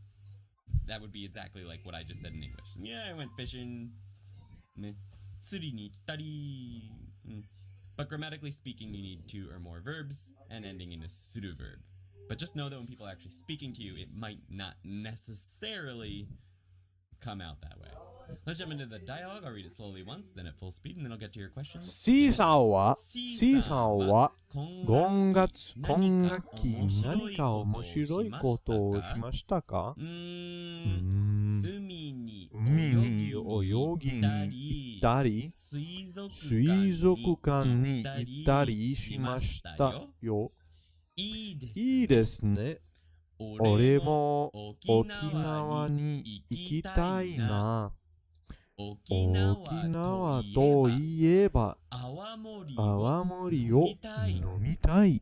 that would be exactly like what I just said in English. Yeah, I went fishing. ね。釣りに行ったり. But grammatically speaking, you need two or more verbs and ending in a pseudo verb. But just know that when people are actually speaking to you, it might not necessarily come out that way. Let's jump into the dialogue. I'll read it slowly once, then at full speed, and then I'll get to your questions. C さんは今学期何か面白いことをしましたか？海に泳ぎに行ったり、水族館に行ったりしましたよ。いいですね。俺も沖縄に行きたいな。沖縄といえば泡盛を飲みたい。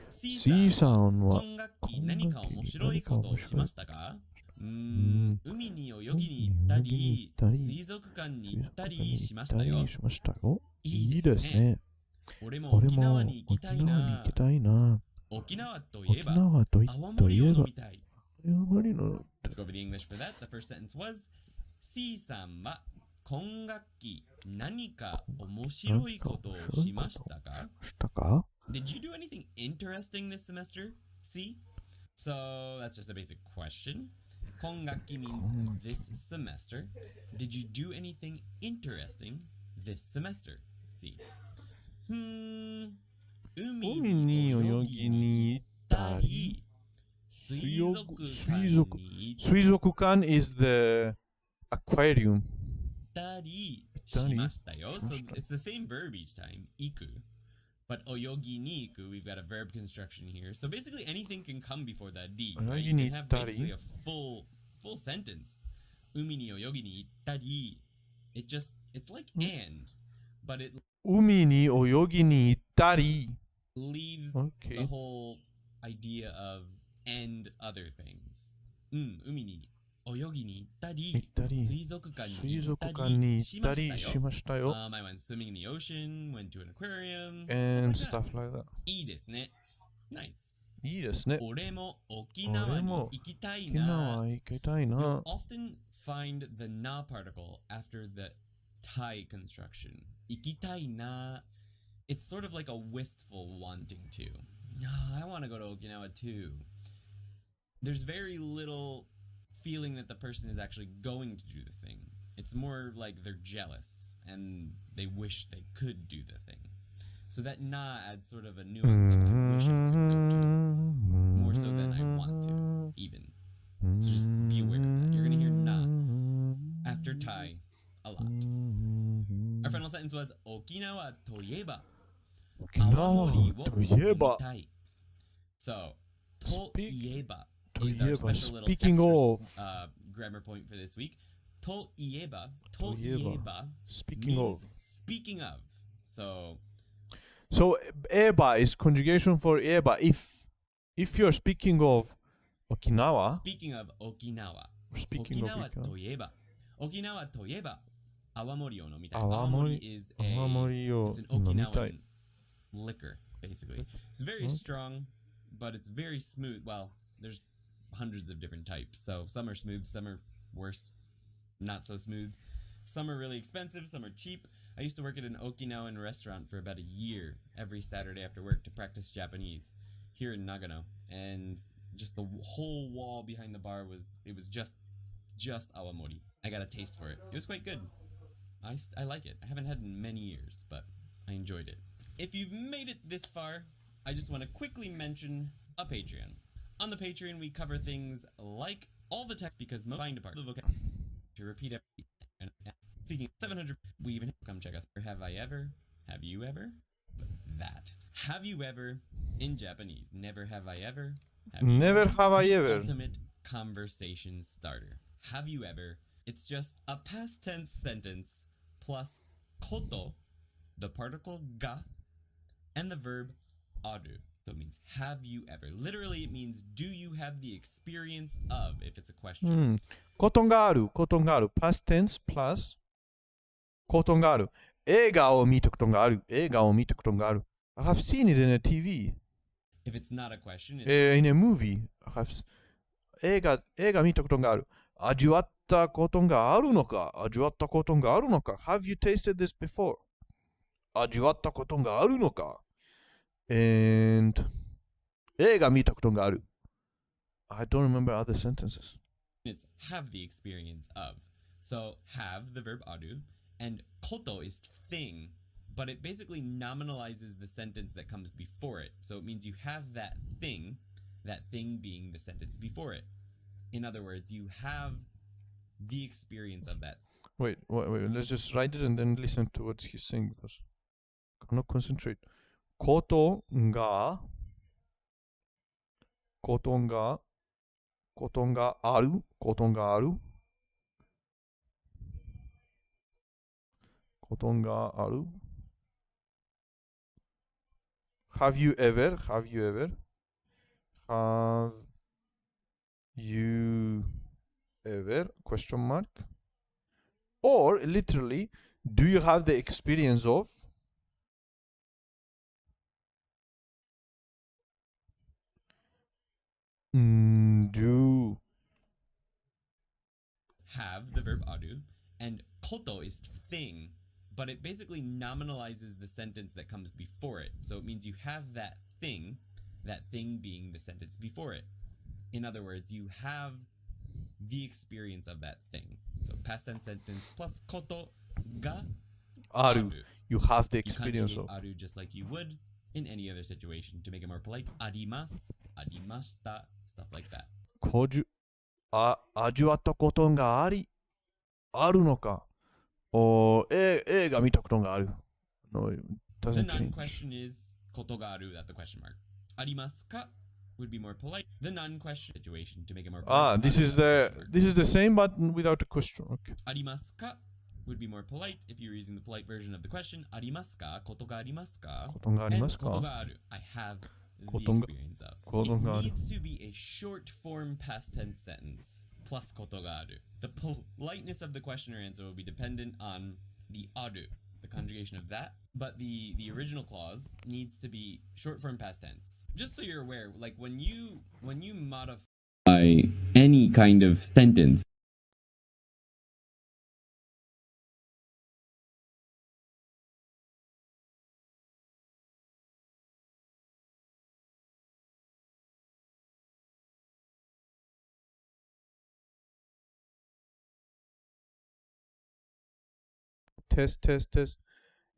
C さんは今学期何か面白いことをしましたか？海に泳ぎに行ったり、水族館に行ったりしましたよ。いいですね。俺も沖縄に行きたいな。沖縄といえば泡盛を飲みたい。Let's go over the English for that. The first sentence was C さんは今学期何か面白いことをしましたか？ Did you do anything interesting this semester? C? So that's just a basic question. 今学期 means this semester. Did you do anything interesting this semester? C. 海に泳ぎに行ったり、水族館 is the aquarium. たりしましたよ. So it's the same verb each time, 行く. But 泳ぎに行く, we've got a verb construction here. So basically anything can come before that D. Right? You can have basically a full sentence. 海に泳ぎに行ったり. It's like and, but it 海に泳ぎに行ったり leaves the whole idea of and other things. 海に泳ぎに行ったり、水族館に行ったりしましたよ。I went swimming in the ocean, went to an aquarium, and stuff like that. いいですね。Nice. いいですね。俺も沖縄に行きたいな。You'll often find the na particle after the tai construction. 行きたいな. It's sort of like a wistful wanting to. I want to go to Okinawa too. there's very little feeling that the person is actually going to do the thing. It's more like they're jealous and they wish they could do the thing. So that na adds sort of a nuance of I wish I could go to, more so than I want to, even. So just be aware of that. You're gonna hear na after tai a lot. Our final sentence was Okinawa toieba awamori wo nomitai. So toieba is our special little extra grammar point for this week. Toieba means speaking of. So eba is conjugation for eba. If you're speaking of Okinawa. Speaking of Okinawa. Okinawa toieba. Okinawa toieba. Awamori o nomitai. Awamori is it's an Okinawan liquor, basically. It's very strong, but it's very smooth. Well, there's hundreds of different types. So some are smooth, some are worse, not so smooth. Some are really expensive, some are cheap. I used to work at an Okinawan restaurant for about a year every Saturday after work to practice Japanese here in Nagano. And just the whole wall behind the bar was just awamori. I got a taste for it. It was quite good. I like it. I haven't had it in many years, but I enjoyed it. If you've made it this far, I just want to quickly mention a Patreon. On the Patreon, we cover things like all the text because find a part of the vocabulary to repeat everything. And speaking of 700, we even come check us. Have I ever? Have you ever? That. Have you ever in Japanese? Never have I ever. Never have I ever. Ultimate conversation starter. Have you ever? It's just a past tense sentence plus koto, the particle ga, and the verb aru. So it means have you ever. Literally it means do you have the experience of, if it's a question. ことがある past tense plus ことがある映画を見たことがある I have seen it in a TV. If it's not a question, in a movie. I have 映画見たことがある味わったことがあるのか Have you tasted this before? 味わったことがあるのか And 映画見たことがある I don't remember other sentences. It's have the experience of. So have, the verb aru, and koto is thing, but it basically nominalizes the sentence that comes before it. So it means you have that thing being the sentence before it. In other words, you have the experience of that. Wait, let's just write it and then listen to what he's saying because I cannot concentrate. ことがある Have you ever? Have you ever? Question mark. Or literally, do you have the experience of? Do. Have, the verb aru, and koto is thing, but it basically nominalizes the sentence that comes before it. So it means you have that thing being the sentence before it. In other words, you have the experience of that thing. So past tense sentence plus koto ga aru. You have the experience you of. Aru just like you would in any other situation. To make it more polite, arimasu, arimashita, stuff like that. 味わったことがあるのか映画見たことがある No, it The doesn't change. non-question is koto ga aru without the question mark. Arimasu ka would be more polite. The non-question situation to make it more polite. This is the same but without a question. Okay. Arimasu ka would be more polite if you're using the polite version of the question. Arimasu ka? Koto ga arimasu ka? And koto ga aru. I have the experience of. It needs to be a short form past tense sentence plus koto ga aru. The politeness of the question or answer will be dependent on the aru, the conjugation of that, but the original clause needs to be short form past tense. Just so you're aware, like when you modify any kind of sentence, test.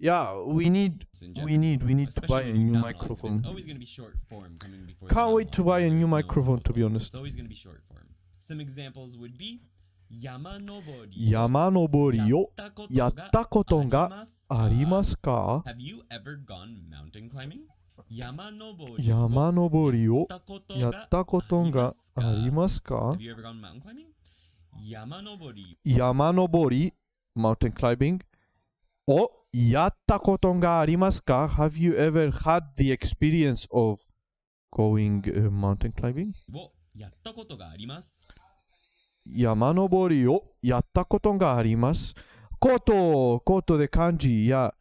Yeah, we need to buy a new microphone. It's always going to be short form coming before. Can't wait to buy a new microphone, to be honest. It's always going to be short form. Some examples would be 山登りをやったことがありますか？ Have you ever gone mountain climbing? 山登りをやったことがありますか？ Have you ever gone mountain climbing? 山登り mountain climbing をやったことがありますか？ Have you ever had the experience of going mountain climbing? をやったことがあります。山登りをやったことがあります。コートで漢字。Yeah,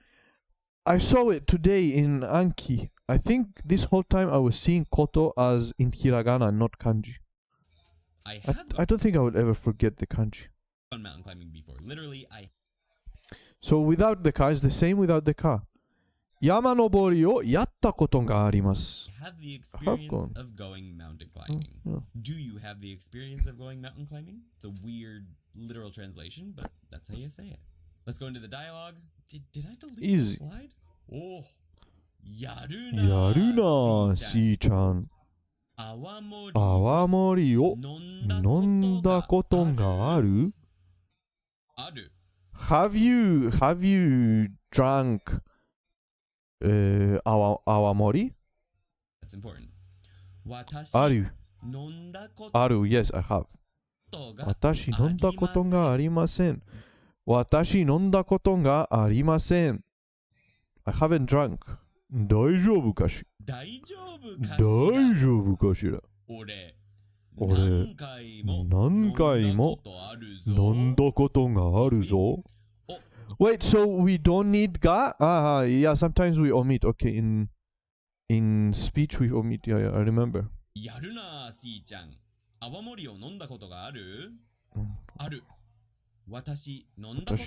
I saw it today in Anki. I think this whole time I was seeing koto as in hiragana, not kanji. I don't think I would ever forget the kanji. On mountain climbing before. Literally, So without the ka is the same without the ka. 山登りをやったことがあります。have the experience of going mountain climbing. Do you have the experience of going mountain climbing? It's a weird literal translation, but that's how you say it. Let's go into the dialogue. Did I delete the slide? Oh, やるな、しーちゃん。泡盛を飲んだことがある？ある。Have you drank泡盛？ That's important. ある。Yes, I have. 私飲んだことがありません。私飲んだことがありません。I haven't drunk. 大丈夫かしら？俺何回も飲んだことがあるぞ。Wait, so we don't need ga? Yeah, sometimes we omit. Okay, in speech we omit. Yeah, I remember. やるな、しーちゃん。泡盛を飲んだことがある？ある。私、飲んだ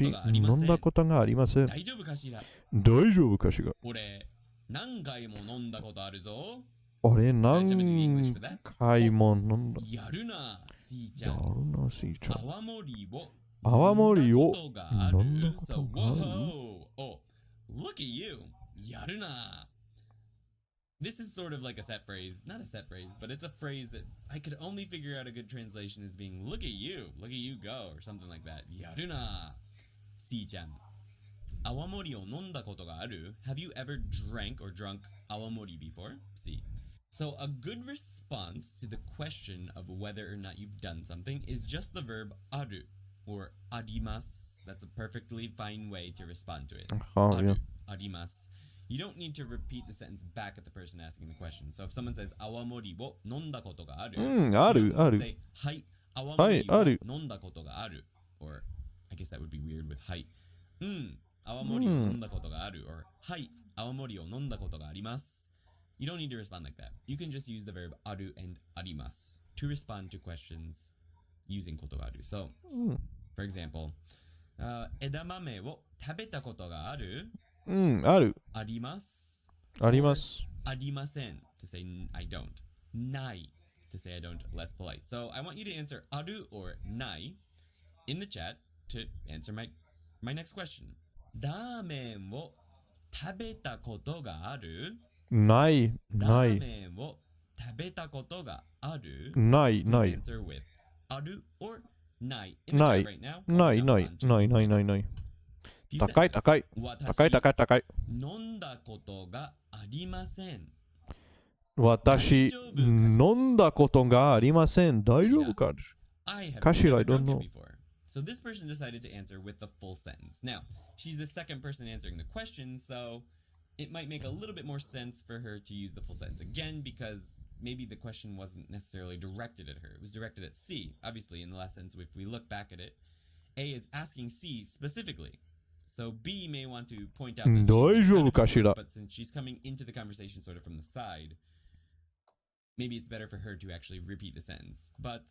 ことがありません。大丈夫かしら？俺、何回も飲んだことあるぞ。俺、何回も飲んだ。やるな、しーちゃん。泡盛を泡盛を飲んだ So, whoa! Oh, look at you! やるな! This is sort of like a set phrase. Not a set phrase, but it's a phrase that I could only figure out a good translation as being look at you go, or something like that. やるな! しーちゃん。泡盛を飲んだことがある? Have you ever drank or drunk 泡盛 before? See. So a good response to the question of whether or not you've done something is just the verb ある or あります. That's a perfectly fine way to respond to it. ある、あります. You don't need to repeat the sentence back at the person asking the question. So if someone says 泡盛を飲んだことがある, ある、ある。 say はい、泡盛を飲んだことがある. Or I guess that would be weird with はい。泡盛を飲んだことがある or はい、泡盛を飲んだことがあります. You don't need to respond like that. You can just use the verb ある and あります to respond to questions using ことがある. So, for example, 枝豆を食べたことがある? ある。あります。あります。ありません to say I don't. ない to say I don't, less polite. So I want you to answer ある or ない in the chat to answer my next question. ラーメンを食べたことがある? ない。ラーメンを食べたことがある? ない。Answer with ある or ない in the chat right now. ない。高い。飲んだことがありません。私、飲んだことがありません。大丈夫かしら？ I don't know. So this person decided to answer with the full sentence. Now, she's the second person answering the question, so it might make a little bit more sense for her to use the full sentence again because maybe the question wasn't necessarily directed at her. It was directed at C. Obviously, in the last sentence, if we look back at it, A is asking C specifically. So B may want to point out that but since she's coming into the conversation sort of from the side, maybe it's better for her to actually repeat the sentence. But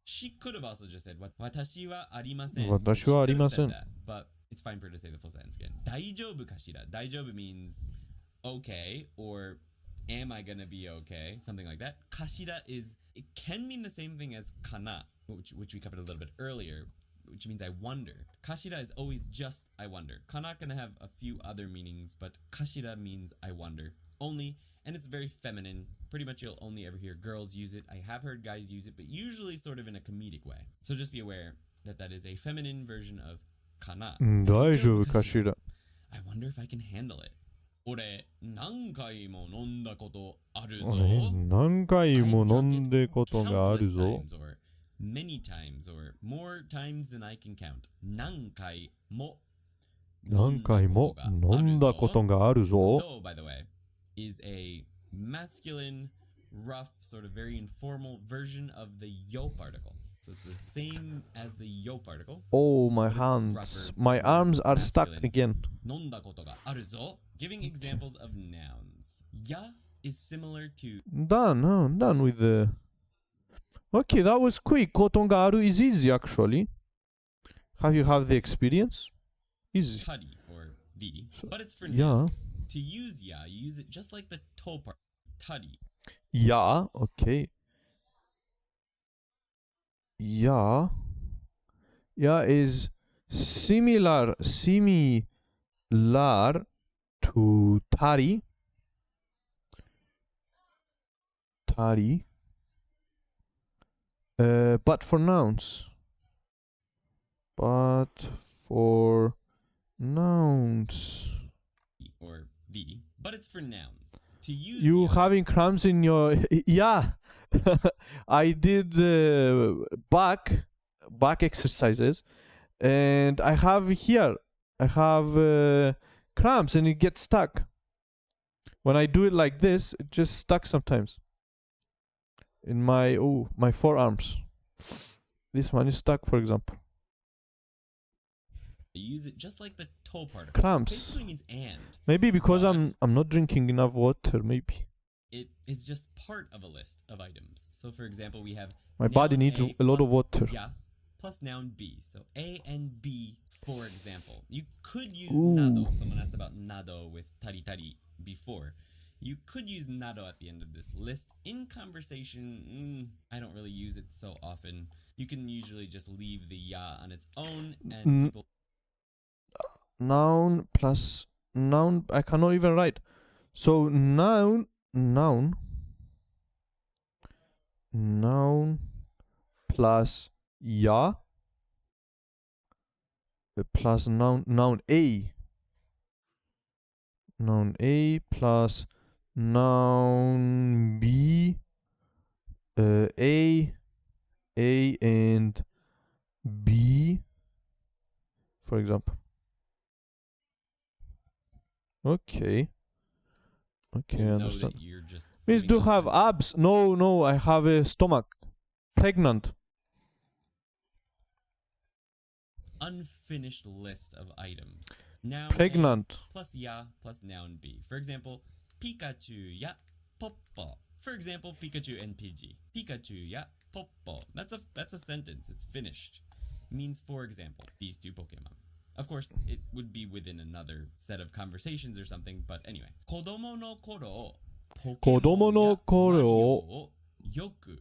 she could have also just said, 私はありません. She could have said that, but it's fine for her to say the full sentence again. 大丈夫かしら? 大丈夫 means okay, or am I gonna be okay? Something like that. かしら it can mean the same thing as kana, which we covered a little bit earlier. which means I wonder. Kashira is always just I wonder. Kana gonna have a few other meanings, but kashira means I wonder only, and it's very feminine. Pretty much you'll only ever hear girls use it. I have heard guys use it, but usually sort of in a comedic way. So just be aware that that is a feminine version of kana. 大丈夫かしら。I wonder if I can handle it. 俺、何回も飲んだことあるぞ。何回も飲んでことがあるぞ。Many times or more times than I can count. 何回も飲んだことがあるぞ。 So, by the way, is a masculine, rough, sort of very informal version of the yo particle. So it's the same as the yo particle. Oh, my hands. Rougher, my arms are stuck masculine. again. 飲んだことがあるぞ. Giving examples of nouns. Ya is similar to... Done with the... Okay, that was quick. Kotongaru is easy, actually. Have you had the experience? Easy. Tari or di, but it's for Yeah. nouns. To use ya, you use it just like the to part. Tari. Yeah, okay. Yeah. Yeah is similar to tari. Tari. But for nouns. But for nouns. Or di, but it's for nouns. To use You ya, having cramps in your... Yeah. I did back exercises. And I have here. I have cramps and it gets stuck. When I do it like this, it just stuck sometimes. In my forearms. This one is stuck, for example. use it just like the to particle. Cramps. It basically means and. Maybe because but I'm not drinking enough water, maybe. It is just part of a list of items. So for example, we have My body noun needs A a lot of plus water. Ya plus noun B. So A and B, for example. You could use Ooh. nado. Someone asked about nado with tari tari before. You could use nado at the end of this list. In conversation, I don't really use it so often. You can usually just leave the ya on its own and people... Noun plus noun. I cannot even write. So noun plus ya plus noun A plus noun B, A and B, for example. Okay, I know understand. that you're just Please giving do up have on- abs. No, I have a stomach. Pregnant. Unfinished list of items. Noun Pregnant. A plus ya plus noun B. For example, Pikachu ya Poppo. For example, Pikachu and PG. Pikachu ya Poppo. That's a sentence. It's finished. It means, for example, these two Pokemon. Of course, it would be within another set of conversations or something, but anyway. Kodomo no koro, Kodomo no koro Mario yoku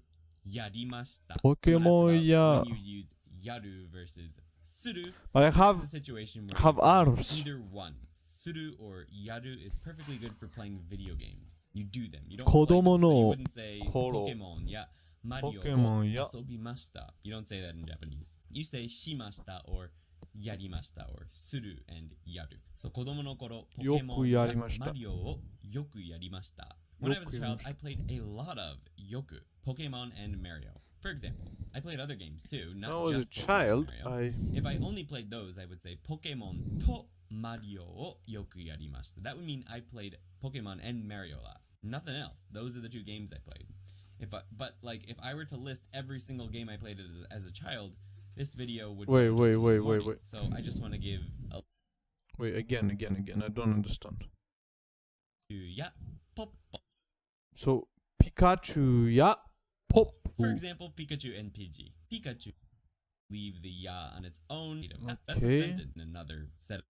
yarimashita. Pokemon ya- When you use yaru versus suru, But I this have is a situation where have you can use arms. either one. Suru or yaru is perfectly good for playing video games. You do them. You don't play Kodomo them, so you no wouldn't say koro. Pokemon ya Mario Pokemon ya- asobimashita. You don't say that in Japanese. You say shimashita or yarimashita or suru and yaru. So kodomo no koro Pokemon ya yarimashita. Mario o yoku yarimashita. When I was a Yoku child, yarimashita. I played a lot of yoku, Pokemon and Mario. For example, I played other games too, not When I was a just Pokemon child, and Mario. If I only played those, I would say Pokemon to Mario o yoku yarimashita. That would mean I played Pokemon and Mario a lot. Nothing else. Those are the two games I played. If I were to list every single game I played as a child, this video would Wait, go wait, until wait, morning. wait. So I just want to give a Wait, again. I don't understand. ya pop. So Pikachu ya pop. For example, Pikachu and PG. Pikachu leave the ya on its own. That's a Okay. sentence in another set of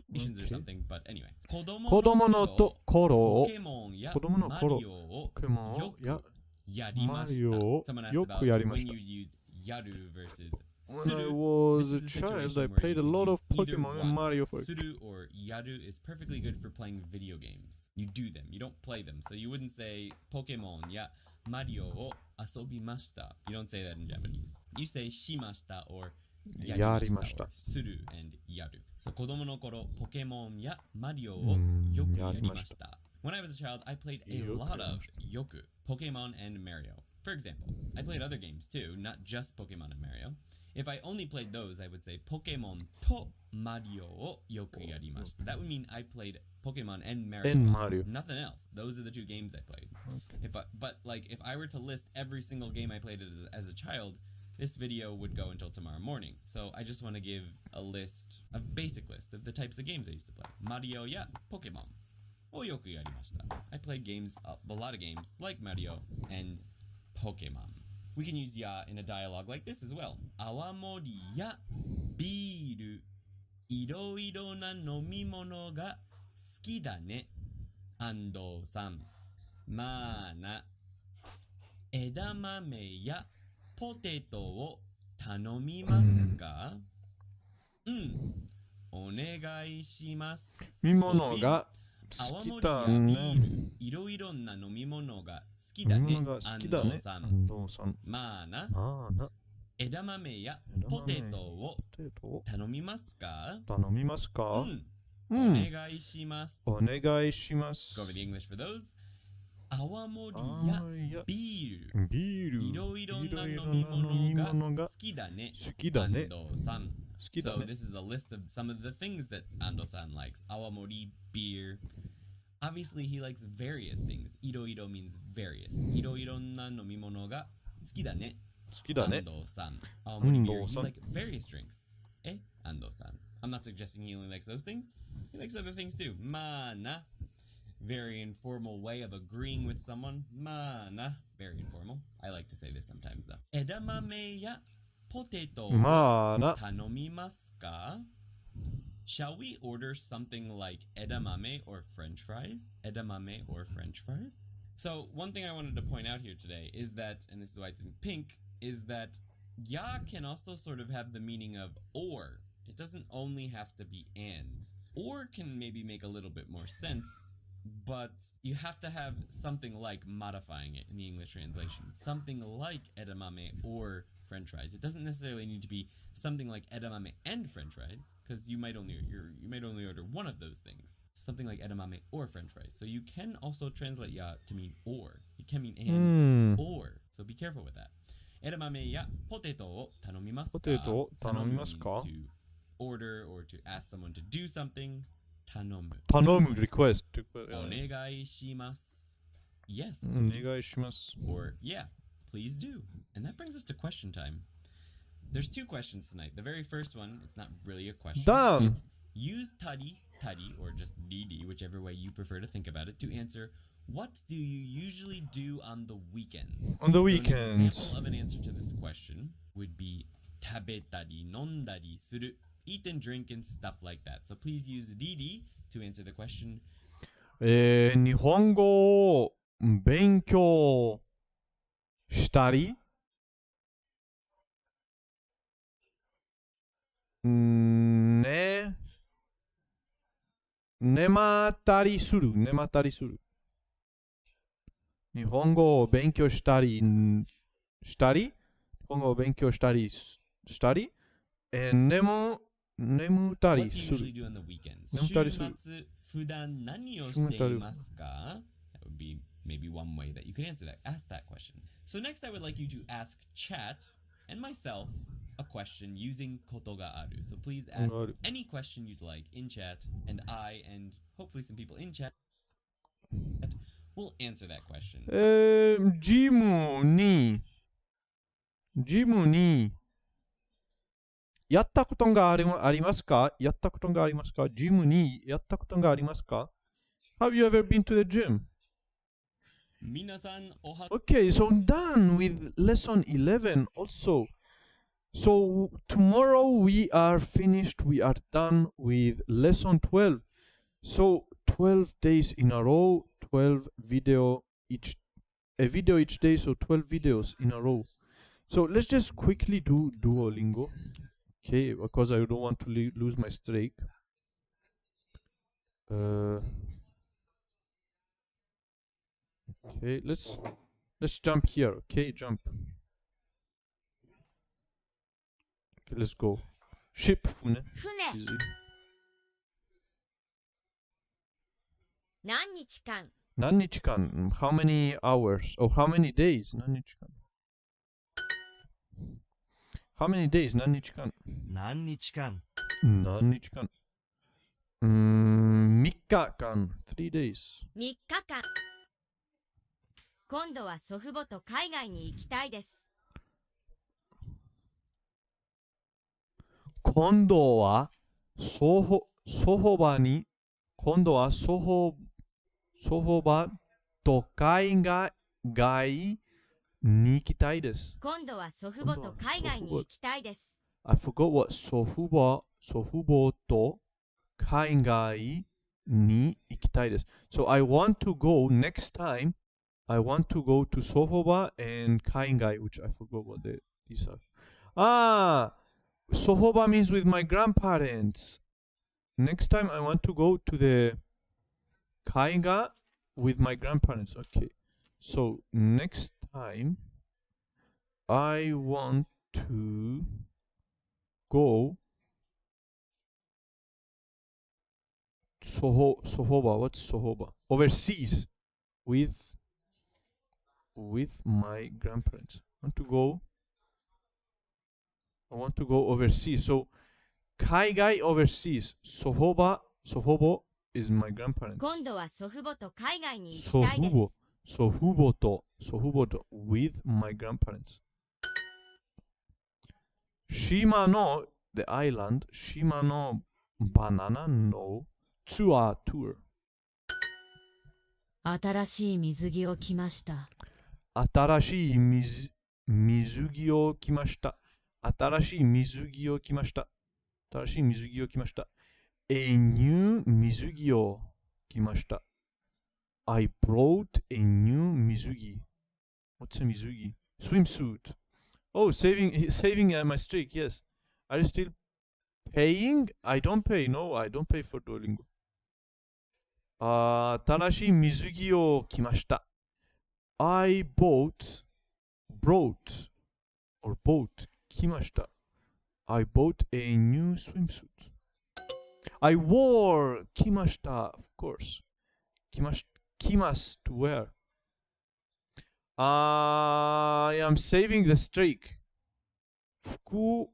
missions or Okay. something, but anyway. Kodomo no to koro. Pokemon ya Kodomo no koro. Mario o Pokemon ya yoku yarimashita. Mario Someone asked yoku about when yarimashita. you use yaru versus when I was a child, I played a lot of Pokemon and Mario. Suru or yaru is perfectly good for playing video games. You do them, you don't play them. So you wouldn't say Pokemon ya Mario o asobimashita. You don't say that in Japanese. You say shimashita or yarimashita. Or suru and yaru. So 子供の頃 Pokemon ya Mario o yoku yarimashita. When I was a child, I played a lot of yoku, Pokemon and Mario. For example, I played other games too, not just Pokemon and Mario. If I only played those, I would say Pokemon to Mario o yoku yarimashita. That would mean I played Pokemon and Mario. Nothing else. Those are the 2 games I played. Okay. If I were to list every single game I played as a child, this video would go until tomorrow morning. So I just want to give a basic list of the types of games I used to play. Mario ya Pokemon. Yoku yarimashita. I played a lot of games like Mario and Pokemon. We can use ya in a dialogue like this as well. Awamori ya biiru iroiro na nomimono ga suki da ne, Ando-san. Mana edamame ya potato o tanomimasu ka? Onegai shimasu. Mimono ga 泡盛やビール、いろいろな飲み物が好きだね、安藤さん。まあな、枝豆やポテトを頼みますか？お願いします。Go over the English for those. 泡盛やビール、いろいろな飲み物が好きだね、安藤さん。So this is a list of some of the things that Ando-san likes. Awamori, beer. Obviously, he likes various things. Iro-iro means various. Iro-iro na nomimono ga suki da ne. Ando-san. Awamori beer. He likes various drinks. Ando-san. I'm not suggesting he only likes those things. He likes other things too. Mana. Very informal way of agreeing with someone. Mana. Very informal. I like to say this sometimes though. Edamame ya potato tanomimasu ka? Shall we order something like edamame or french fries? Edamame or french fries? So one thing I wanted to point out here today is that, and this is why it's in pink, is that ya can also sort of have the meaning of or. It doesn't only have to be and. Or can maybe make a little bit more sense, but you have to have something like modifying it in the English translation. Something like edamame or french fries. It doesn't necessarily need to be something like edamame and french fries, because you might only order one of those things. Something like edamame or french fries. So you can also translate ya to mean or. It can mean and or. So be careful with that. Edamame ya potato o tanomimasu ka? Tanomu means to order or to ask someone to do something. Tanomu, request. Onegai shimasu. Yes. Onegai shimasu. Or yeah, please do. And that brings us to question time. There's 2 questions tonight. The very first one, it's not really a question. It's use tari, or just dd, whichever way you prefer to think about it, to answer what do you usually do on the weekends? On the weekends. An example of an answer to this question would be tabetari, nondari suru, eat and drink and stuff like that. So please use dd to answer the question. 日本語を勉強したり寝まったりする。日本語を勉強したり眠ったりする。普段何をしていますか? That would be maybe one way that you could answer that. Ask that question. So next I would like you to ask chat and myself a question using koto ga aru. So please ask any question you'd like in chat, and I and hopefully some people in chat will answer that question. ジムにやったことがありますか? ジムにやったことがありますか? Have you ever been to the gym? 皆さんおは Okay, so done with lesson 11 also. So tomorrow we are finished. We are done with lesson 12. So 12 days in a row, 12 a video each day, so 12 videos in a row. So let's just quickly do Duolingo. Okay, because I don't want to lose my streak. Okay, let's jump here. Okay, jump. Okay, let's go. Ship, fune. 船 Easy. 何日間 Nanichikan. How many hours? Or how many days? Nanichikan. How many days? Nanichikan. 何日間 Nanichikan. 3日間. 3 days. 3日間今度は祖父母と海外に行きたいです。今度は祖父母に今度は祖父母と海外に行きたいです。今度は祖父母と海外に行きたいです。I forgot what 祖父母と海外に行きたいです。So I want to go next time. I want to go to 祖父母 and 海外, which I forgot what these are. Ah, 祖父母 means with my grandparents. Next time I want to go to the 海外 with my grandparents. Okay. So next time I want to go Sohoba. What's Sohoba? Overseas with my grandparents. I want to go overseas. So Kaigai overseas. Sohoba is my grandparents. 今度は祖父母と海外に行きたいです。祖父母と with my grandparents. Shima no, the island, Shima no banana no tour. 新しい水着を着ました。新しい水着を着ました。新しい水着を着ました。新しい水着を着ました。A new 水着を着ました。I brought a new 水着。What's a 水着? Swimsuit. Oh, saving my streak, yes. Are you still paying? I don't pay. No, I don't pay for Duolingo. 新しい水着を着ました。I brought 着ました。I bought a new swimsuit. I wore 着ました。Of course. 着ます to wear. I am saving the streak. 福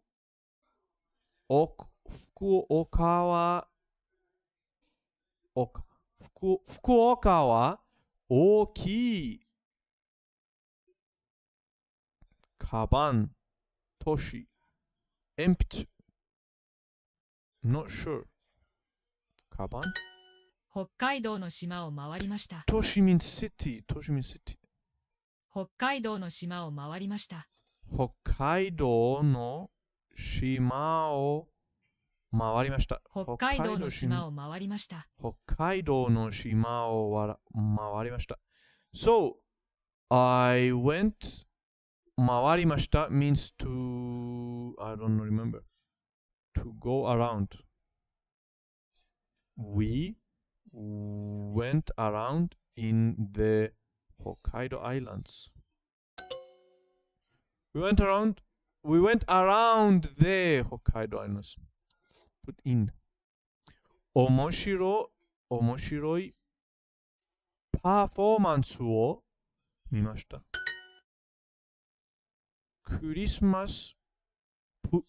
岡は大きいカバン都市 empty not sure カバン北海道の島を回りました。都市 means city 北海道の島を回りました。北海道の島を回りました。北海道の島を回りました。北海道の島を回りました。So, I went 回りました means to, I don't remember, to go around. We went around in the Hokkaido Islands. We went around the Hokkaido Islands. Put in. 面白いパフォーマンスを見ました。クリスマスプ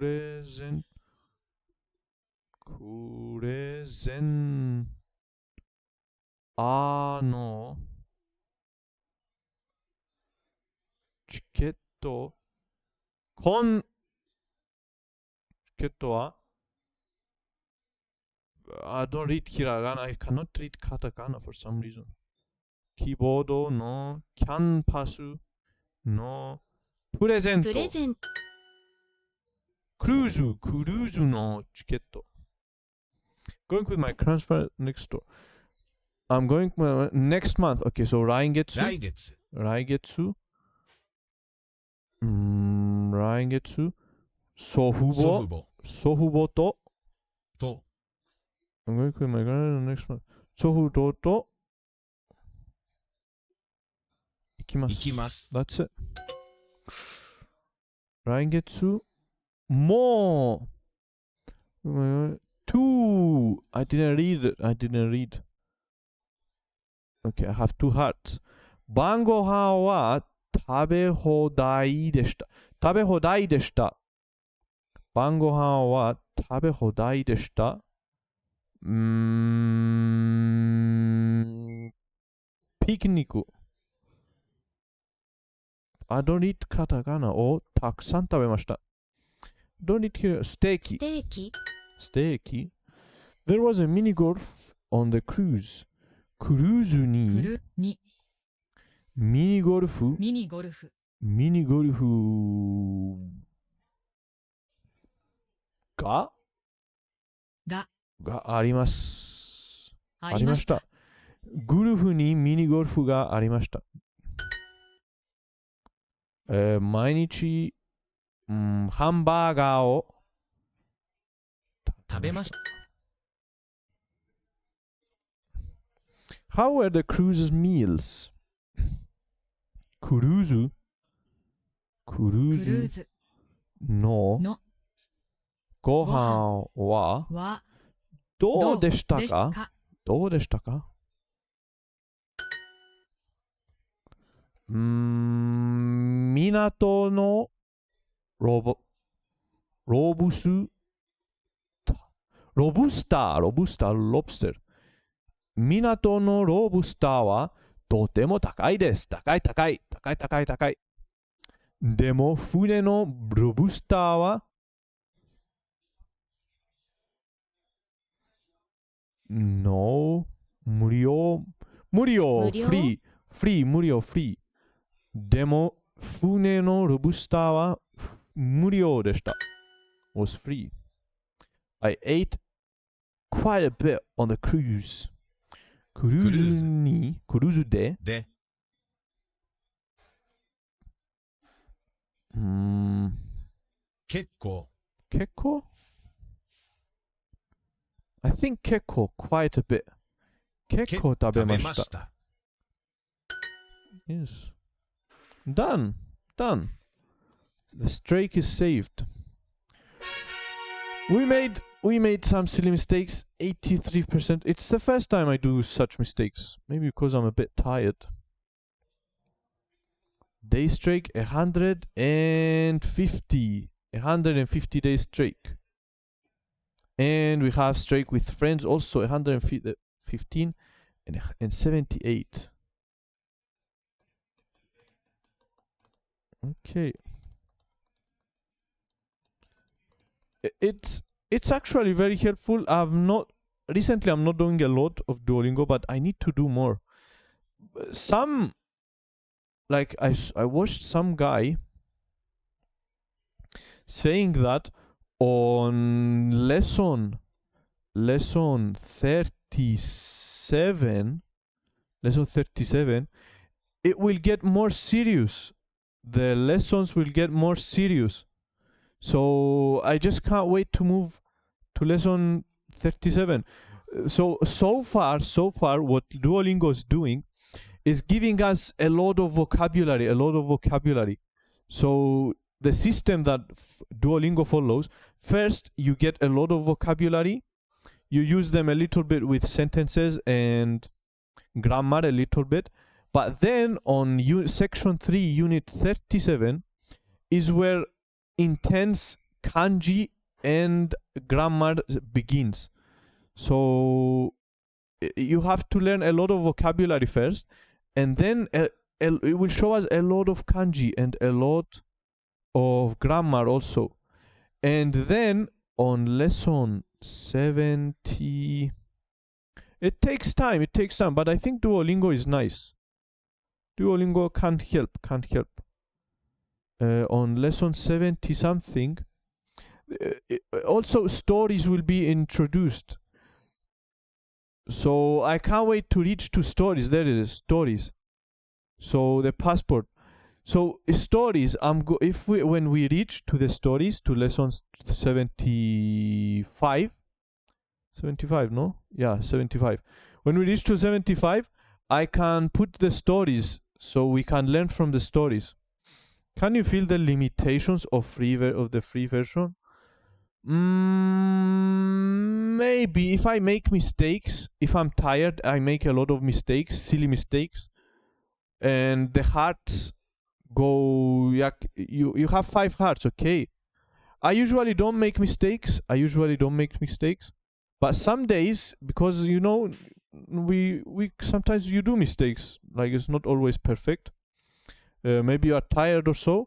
レゼンのチケットはI don't read hiragana. I cannot read katakana for some reason. キーボードのキャンパスのプレゼント。クルーズのチケット。Going with my transfer next door. I'm going next month. Okay, so 来月来月、祖父母、祖父母と、I'm going to my grandmother next month. 祖父母と、行きます。That's it. 来月、もう、two. I didn't read it. I didn't read. Okay, I have two hearts. 晩ご飯は食べ放題でした。食べ放題でした。晩ご飯は食べ放題でした。ピクニック。I don't eat カタカナをたくさん食べました。Don't eat here. ステーキ。ステーキ。There was a mini golf on the cruise. クルーズにミニゴルフがあります。ありました。ゴルフにミニゴルフがありました。毎日、ハンバーガーを食べました。How were the cruise's meals? クルーズのご飯はどうでしたか？どうでしたか？港のロブスター。港のロブスターはとても高いです。高い。でも、船のロブスターは無料。無料。でも、船のロブスターは無料でした。was free. I ate quite a bit on the cruise. クルーズで結構 I think 結構 quite a bit 結構食べました。Yes. Done. The streak is saved. We made some silly mistakes. 83%. It's the first time I do such mistakes. Maybe because I'm a bit tired. Day streak 150. 150 day streak. And we have streak with friends also 115 and 78. Okay. It's actually very helpful. Recently I'm not doing a lot of Duolingo, but I need to do more. I watched some guy saying that on lesson 37, it will get more serious. The lessons will get more serious. So I just can't wait to move to lesson 37. So far, what Duolingo is doing is giving us a lot of vocabulary. So the system that Duolingo follows, first you get a lot of vocabulary. You use them a little bit with sentences and grammar a little bit. But then on section 3, unit 37, is where intense kanji and grammar begins. So you have to learn a lot of vocabulary first, and then it will show us a lot of kanji and a lot of grammar also. And then on lesson 70, it takes time, but I think Duolingo is nice. Duolingo can't help. On lesson 70 something, also stories will be introduced. So I can't wait to reach to stories. There it is, stories. So the passport. So stories, if we when we reach to the stories, to lessons 75, 75, no? Yeah, 75. When we reach to 75, I can put the stories so we can learn from the stories. Can you feel the limitations of the free version? Maybe if I make mistakes, if I'm tired, I make a lot of mistakes, silly mistakes, and the hearts go. You have 5 hearts, okay? I usually don't make mistakes. But some days, because we sometimes you do mistakes. Like it's not always perfect. Maybe you are tired or so.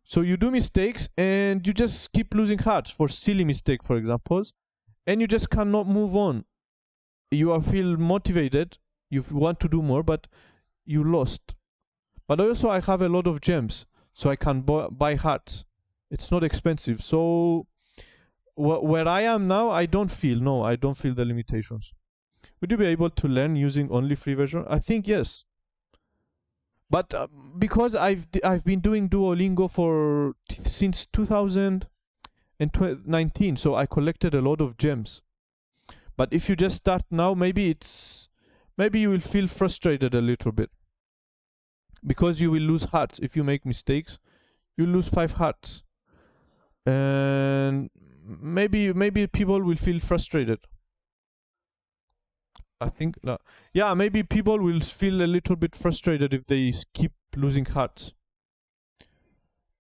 So you do mistakes and you just keep losing hearts for silly mistake, for example, and you just cannot move on. You are feel motivated, you want to do more, but you lost. But also I have a lot of gems, so I can buy hearts. It's not expensive. So where I am now, I don't feel the limitations. Would you be able to learn using only free version? I think yes. But because I've been doing Duolingo since 2019, so I collected a lot of gems. But if you just start now, maybe you will feel frustrated a little bit because you will lose hearts if you make mistakes. You lose 5 hearts, and maybe people will feel frustrated. I think yeah, maybe people will feel a little bit frustrated if they keep losing hearts.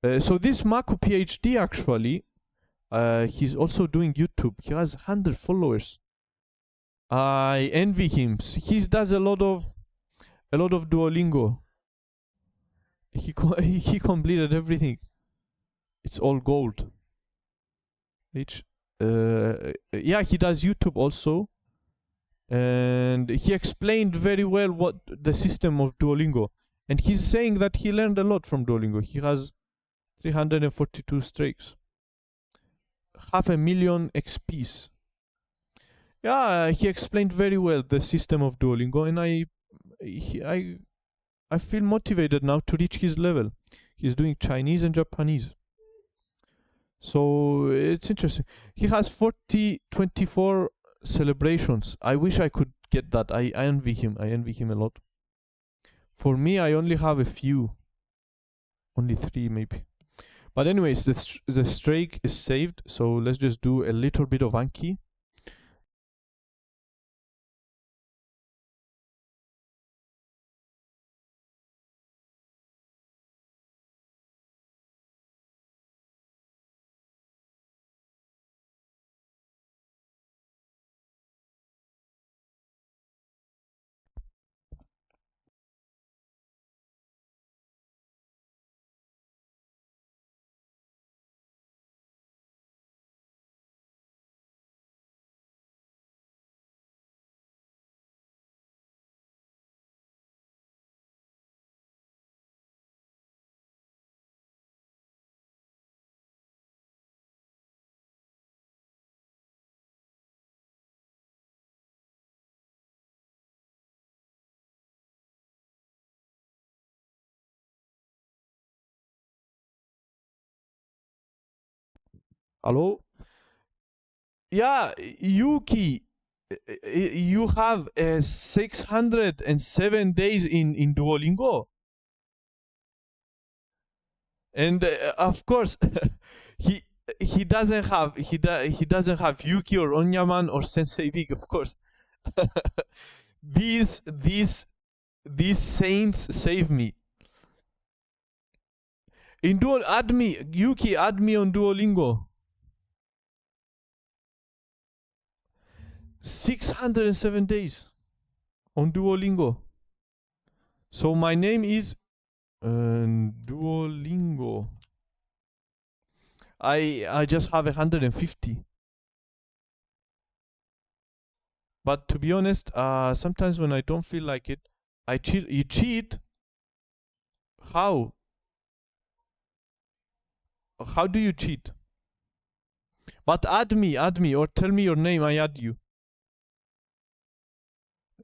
So this Marco PhD actually, he's also doing YouTube. He has 100 followers. I envy him. He does a lot of Duolingo. He completed everything. It's all gold. Yeah, he does YouTube also. And he explained very well what the system of Duolingo. And he's saying that he learned a lot from Duolingo. He has 342 streaks. 500,000 XPs. Yeah, he explained very well the system of Duolingo, and I feel motivated now to reach his level. He's doing Chinese and Japanese. So it's interesting. He has 24 celebrations. I wish I could get that. I envy him. I envy him a lot. For me, I only have a few. Only 3 maybe. But anyways, the streak is saved. So let's just do a little bit of Anki. Hello? Yeah, Yuki, you have 607 days in Duolingo. And of course, he doesn't have Yuki or Onyaman or Sensei Big, of course. these saints save me. In Yuki, add me on Duolingo. 607 days on Duolingo. So my name is Duolingo. I just have 150. But to be honest, sometimes when I don't feel like it, I cheat. You cheat? How? How do you cheat? But add me, or tell me your name, I add you.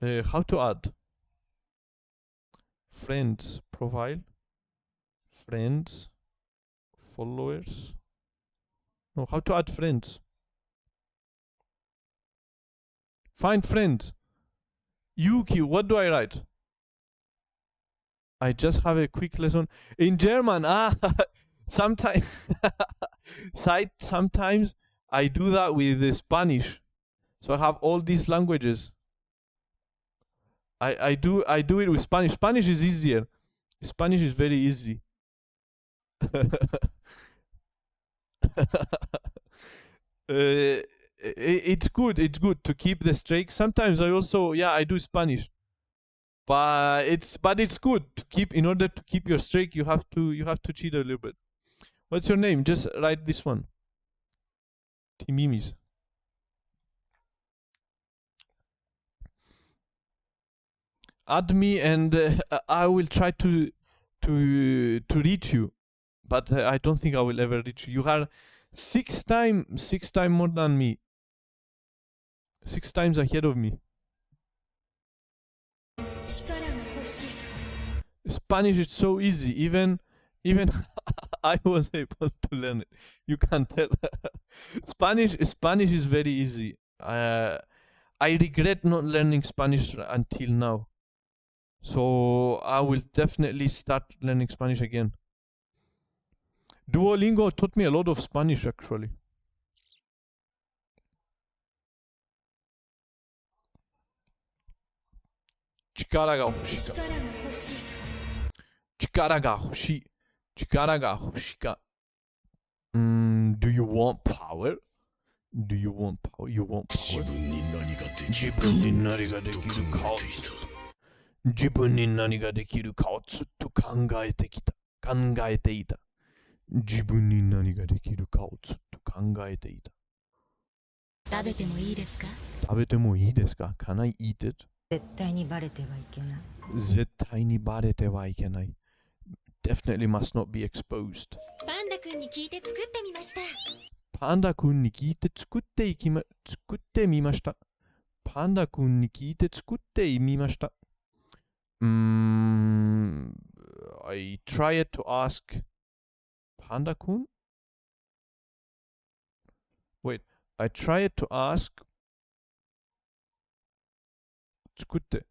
How to add? Friends, profile, friends, followers. No, how to add friends? Find friends. Yuki, what do I write? I just have a quick lesson in German. Sometimes, sometimes I do that with the Spanish. So I have all these languages. I do it with Spanish. Spanish is easier. Spanish is very easy. It's good. It's good to keep the streak. Sometimes I also I do Spanish, but it's good to keep. In order to keep your streak, you have to cheat a little bit. What's your name? Just write this one. Timimis. Add me and I will try to reach you, but I don't think I will ever reach you. You are six times more than me. 6 times ahead of me. Spanish is so easy. Even I was able to learn it. You can tell. Spanish is very easy. I regret not learning Spanish until now. So I will definitely start learning Spanish again. Duolingo taught me a lot of Spanish actually. Chikara ga hoshii. Chikara ga hoshii. Chikara ga hoshii ka. Do you want power? Do you want power? You want power? 自分に何ができるかを自分に何ができるかをずっと考えていた。自分に何ができるかをずっと考えていた。食べてもいいですか？食べてもいいですか？ Can I eat it? 絶対にバレてはいけない。絶対にバレてはいけない。Definitely must not be exposed. パンダくんに聞いて作ってみました。パンダくんに聞いて作ってみました。パンダくんに聞いて作ってみました。I tried to ask Panda Kun? Wait, I tried to ask 作って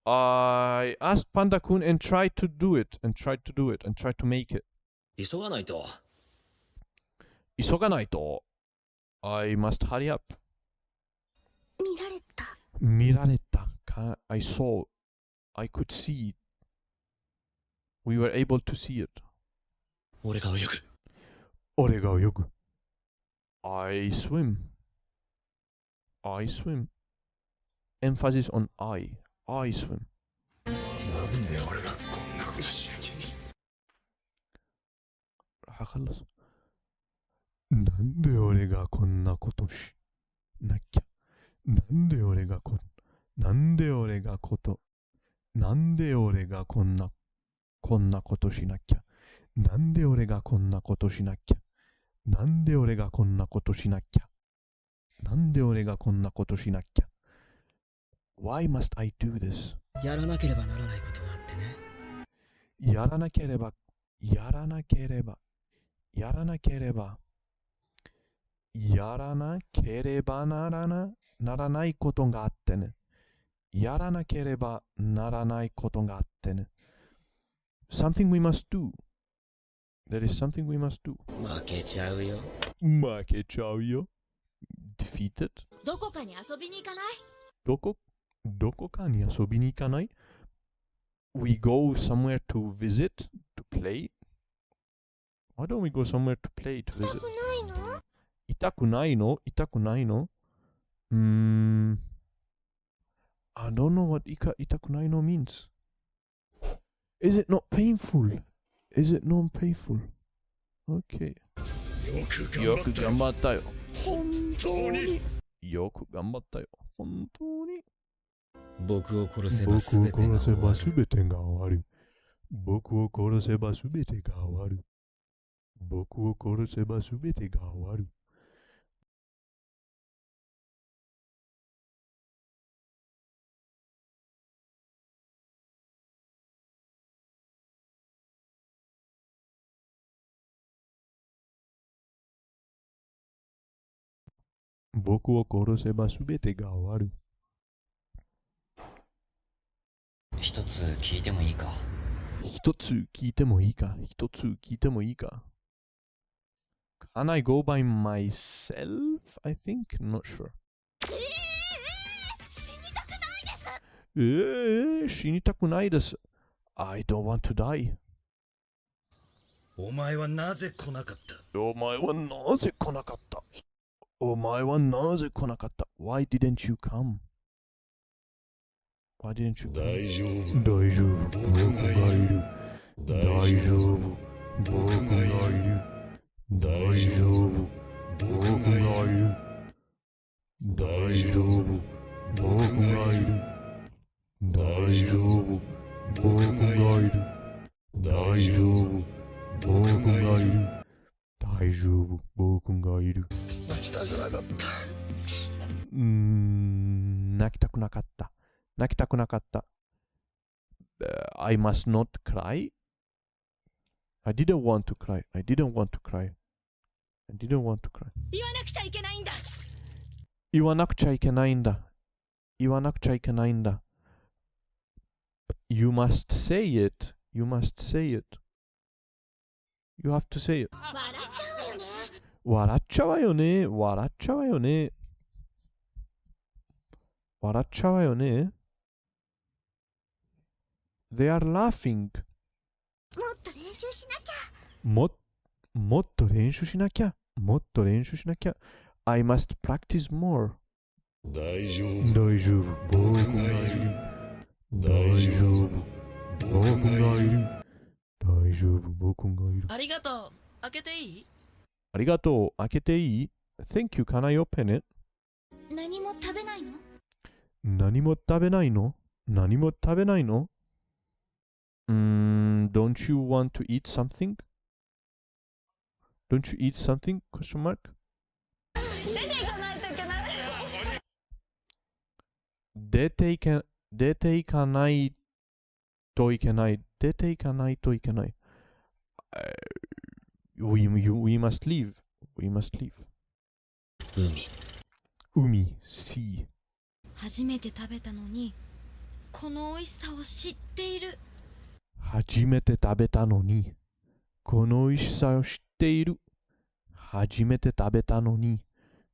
I asked Panda Kun and tried to do it and tried to make it. 急がないと。急がないと I must hurry up. 見られた I saw. I could see it. We were able to see it. 俺が泳ぐ。俺が泳ぐ I swim. I swim. Emphasis on I. I swim. なんで俺がこんなことしなきゃいけない。خلص. なんで俺がこんなことしなきゃ。なんで俺がこんなことしなきゃ。なんで俺がこんなことしなきゃ。なんで俺がこんなことしなきゃ。なんで俺がこんなことしなきゃ。Why must I do this? やらなければならないことがあってね。やらなければならないことがあってね。やらなければならないことがあってね。Something we must do. There is something we must do. 負けちゃうよ。Defeated? どこかに遊びに行かない？どこかに遊びに行かない？ We go somewhere to visit, to play? Why don't we go somewhere to play, to visit? 痛くないの？ I don't know what 痛くないの means. Is it not painful? Okay. よく頑張ったよ。本当に。よく頑張ったよ。本当に。僕を殺せば全てが終わる。僕を殺せば全てが終わる。僕を殺せば全てが終わる。僕を殺せばすべてが終わる。一つ聞いてもいいか？一つ聞いてもいいか？一つ聞いてもいいか？ Can I go by myself? I think? Not sure. 死にたくないです。死にたくないです。I don't want to die. お前はなぜ来なかった？お前はなぜ来なかった？お前はなぜ来なかった？ Why didn't you come? Why didn't you come? 大丈夫。大丈夫。僕がいる。大丈夫。僕がいる。大丈夫。僕がいる。大丈夫。僕がいる。大丈夫。僕がいる。大丈夫。僕がいる。大丈夫。僕がいる。泣きたくなかった。泣きたくなかった。泣きたくなかった。I must not cry. I didn't want to cry. I didn't want to cry. I didn't want to cry. 言わなくちゃいけないんだ。言わなくちゃいけないんだ。言わなくちゃいけないんだ。You must say it. You must say it. You have to say it. 笑っちゃうわよね。笑っちゃうわよね。笑っちゃうわよね。笑っちゃうわよね。They are laughing. もっと練習しなきゃ。もっと練習しなきゃ。もっと練習しなきゃ。I must practice more. 大丈夫。大丈夫。僕がいる。大丈夫。僕がいる。大丈夫。僕がいる。ありがとう。開けていい？ありがとう。開けていい？ Thank you. Can I open it? 何も食べないの？何も食べないの？何も食べないの？Don't you want to eat something? Don't you eat something? Question mark? 出ていかないといけない。出ていかないといけない。出ていかないといけない。We must leave. We must leave. 海、sea. 初めて食べたのに、この美味しさを知っている。初めて食べたのに、この美味しさを知っている。初めて食べたのに、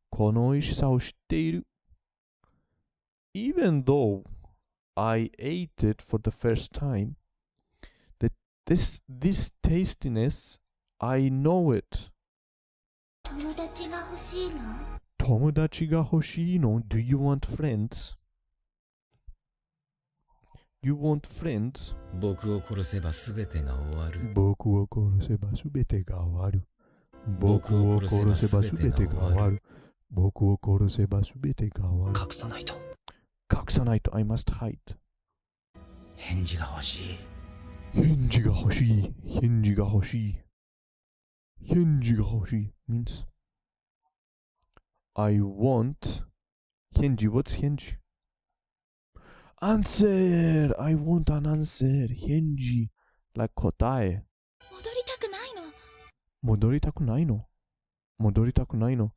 この美味しさを知っている。Even though I ate it for the first time, this tastiness, I know it. 友達が欲しいの？友達が欲しいの？ Do you want friends? You want friends? 僕を殺せばすべてが終わる。僕を殺せばすべてが終わる。僕を殺せばすべてが終わる。僕を殺せばすべてが終わる。隠さないと。隠さないと。I must hide. 返事が欲しい。返事が欲しい。返事が欲しい。返事が欲しい。means I want 返事 What's 返事 Answer I want an answer 返事 like 答え戻りたくないの？戻りたくないの戻りたくないの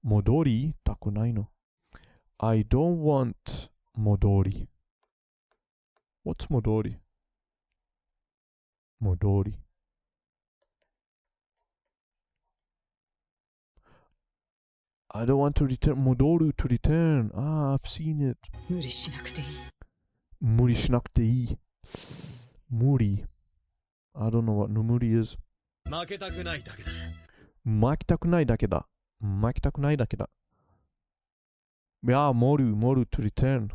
戻りたくないの I don't want 戻り What's 戻り戻りI don't want to return. 戻る to return. I've seen it. 無理しなくていい。無理しなくていい。無理。I don't know what 無理 is. 負けたくないだけだ。負けたくないだけだ。負けたくないだけだ。Yeah, 戻る to return.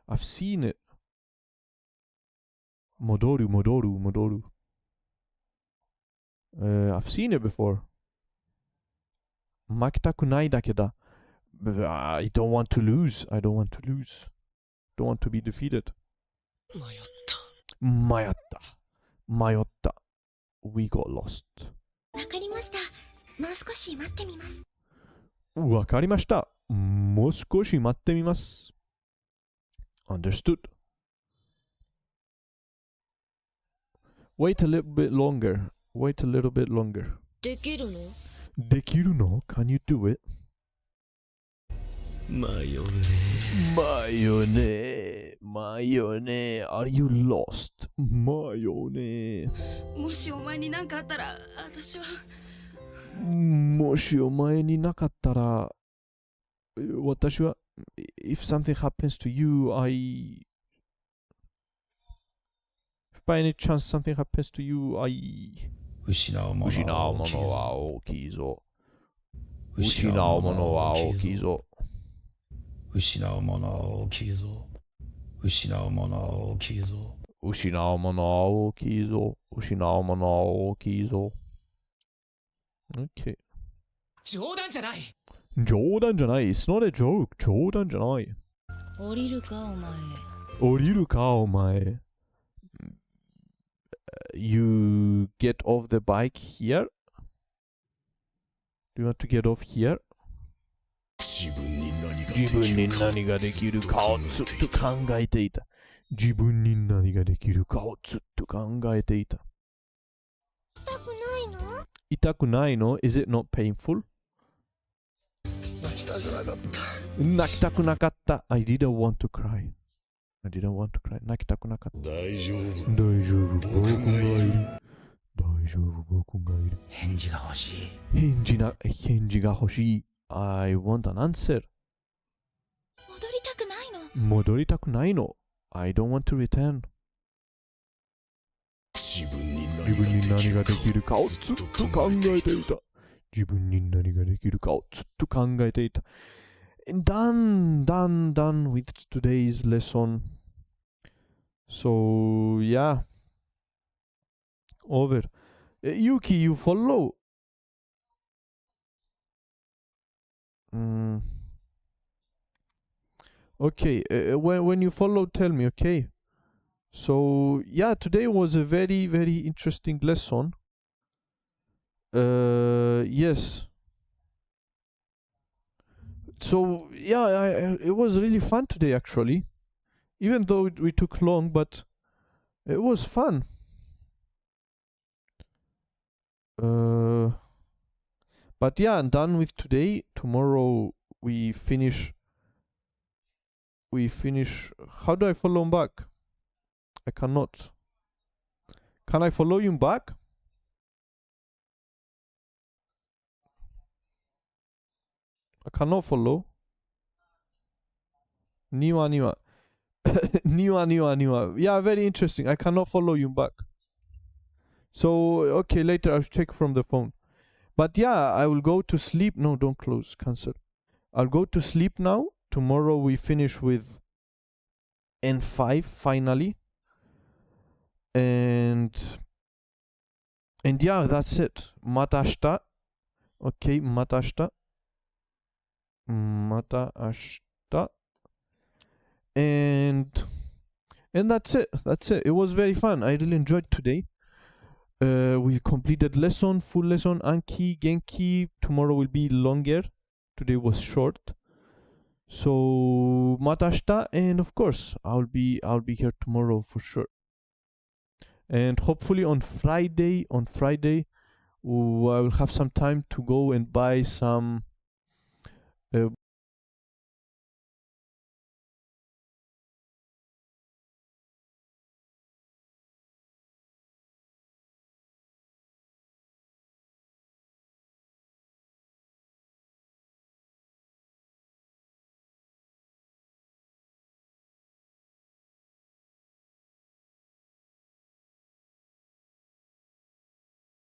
I've seen it. 戻る。I've seen it before. 負けたくないだけだ。I don't want to lose. I don't want to lose. Don't want to be defeated. 迷った。We got lost. わかりました。もう少し待ってみます。わかりました。もう少し待ってみます。Understood. Wait a little bit longer. Wait a little bit longer. できるの？できるの？ Can you do it? Mayone. Are you lost? Mayone. もしお前に何かあったら私は。もしお前になかったら、私は、if something happens to you, if by any chance something happens to you, 失うものは大きいぞ。失うものは大きいぞ。失うものは大きいぞ。失うものは大きいぞ。失うものは大きいぞ。失うものは大きいぞ。Okay. 冗談じゃない。冗談じゃない。It's not a joke. 冗談じゃない。降りるかお前。降りるかお前。You get off the bike here? Do you want to get off here? 自分に何ができるかをずっと考えていた。自分に何ができるかをずっと考えていた。痛くないの？痛くないの？ Is it not painful? 泣きたくなかった。泣きたくなかった。I didn't want to cry. I didn't want to cry. 泣きたくなかった。大丈夫。大丈夫。僕がいる。大丈夫。僕がいる。返事が欲しい。返事が欲しい。I want an answer. 戻りたくないの？戻りたくないの。I don't want to return. 自分に何ができるかをずっと考えていた。自分に何ができるかをずっと考えていた。Done with today's lesson. So, yeah. Over. Yuki, you follow? Okay, when you follow, tell me, okay? So, yeah, today was a very, very interesting lesson. Yes. So, yeah, it was really fun today, actually. Even though we took long, but it was fun. But yeah, I'm done with today. Tomorrow we finish. How do I follow him back? I cannot. Can I follow you back? I cannot follow. Niwa. Niwa. Yeah, very interesting. I cannot follow you back. So, okay, later I'll check from the phone. But yeah, I will go to sleep. No, don't close. Cancel. I'll go to sleep now. Tomorrow we finish with N5 finally. And yeah, that's it. Mata ashita. Okay, mata ashita. And that's it. It was very fun. I really enjoyed today. We completed full lesson, Anki, Genki. Tomorrow will be longer. Today was short. So matashita, and of course I'll be here tomorrow for sure. And hopefully on Friday, I will have some time to go and buy some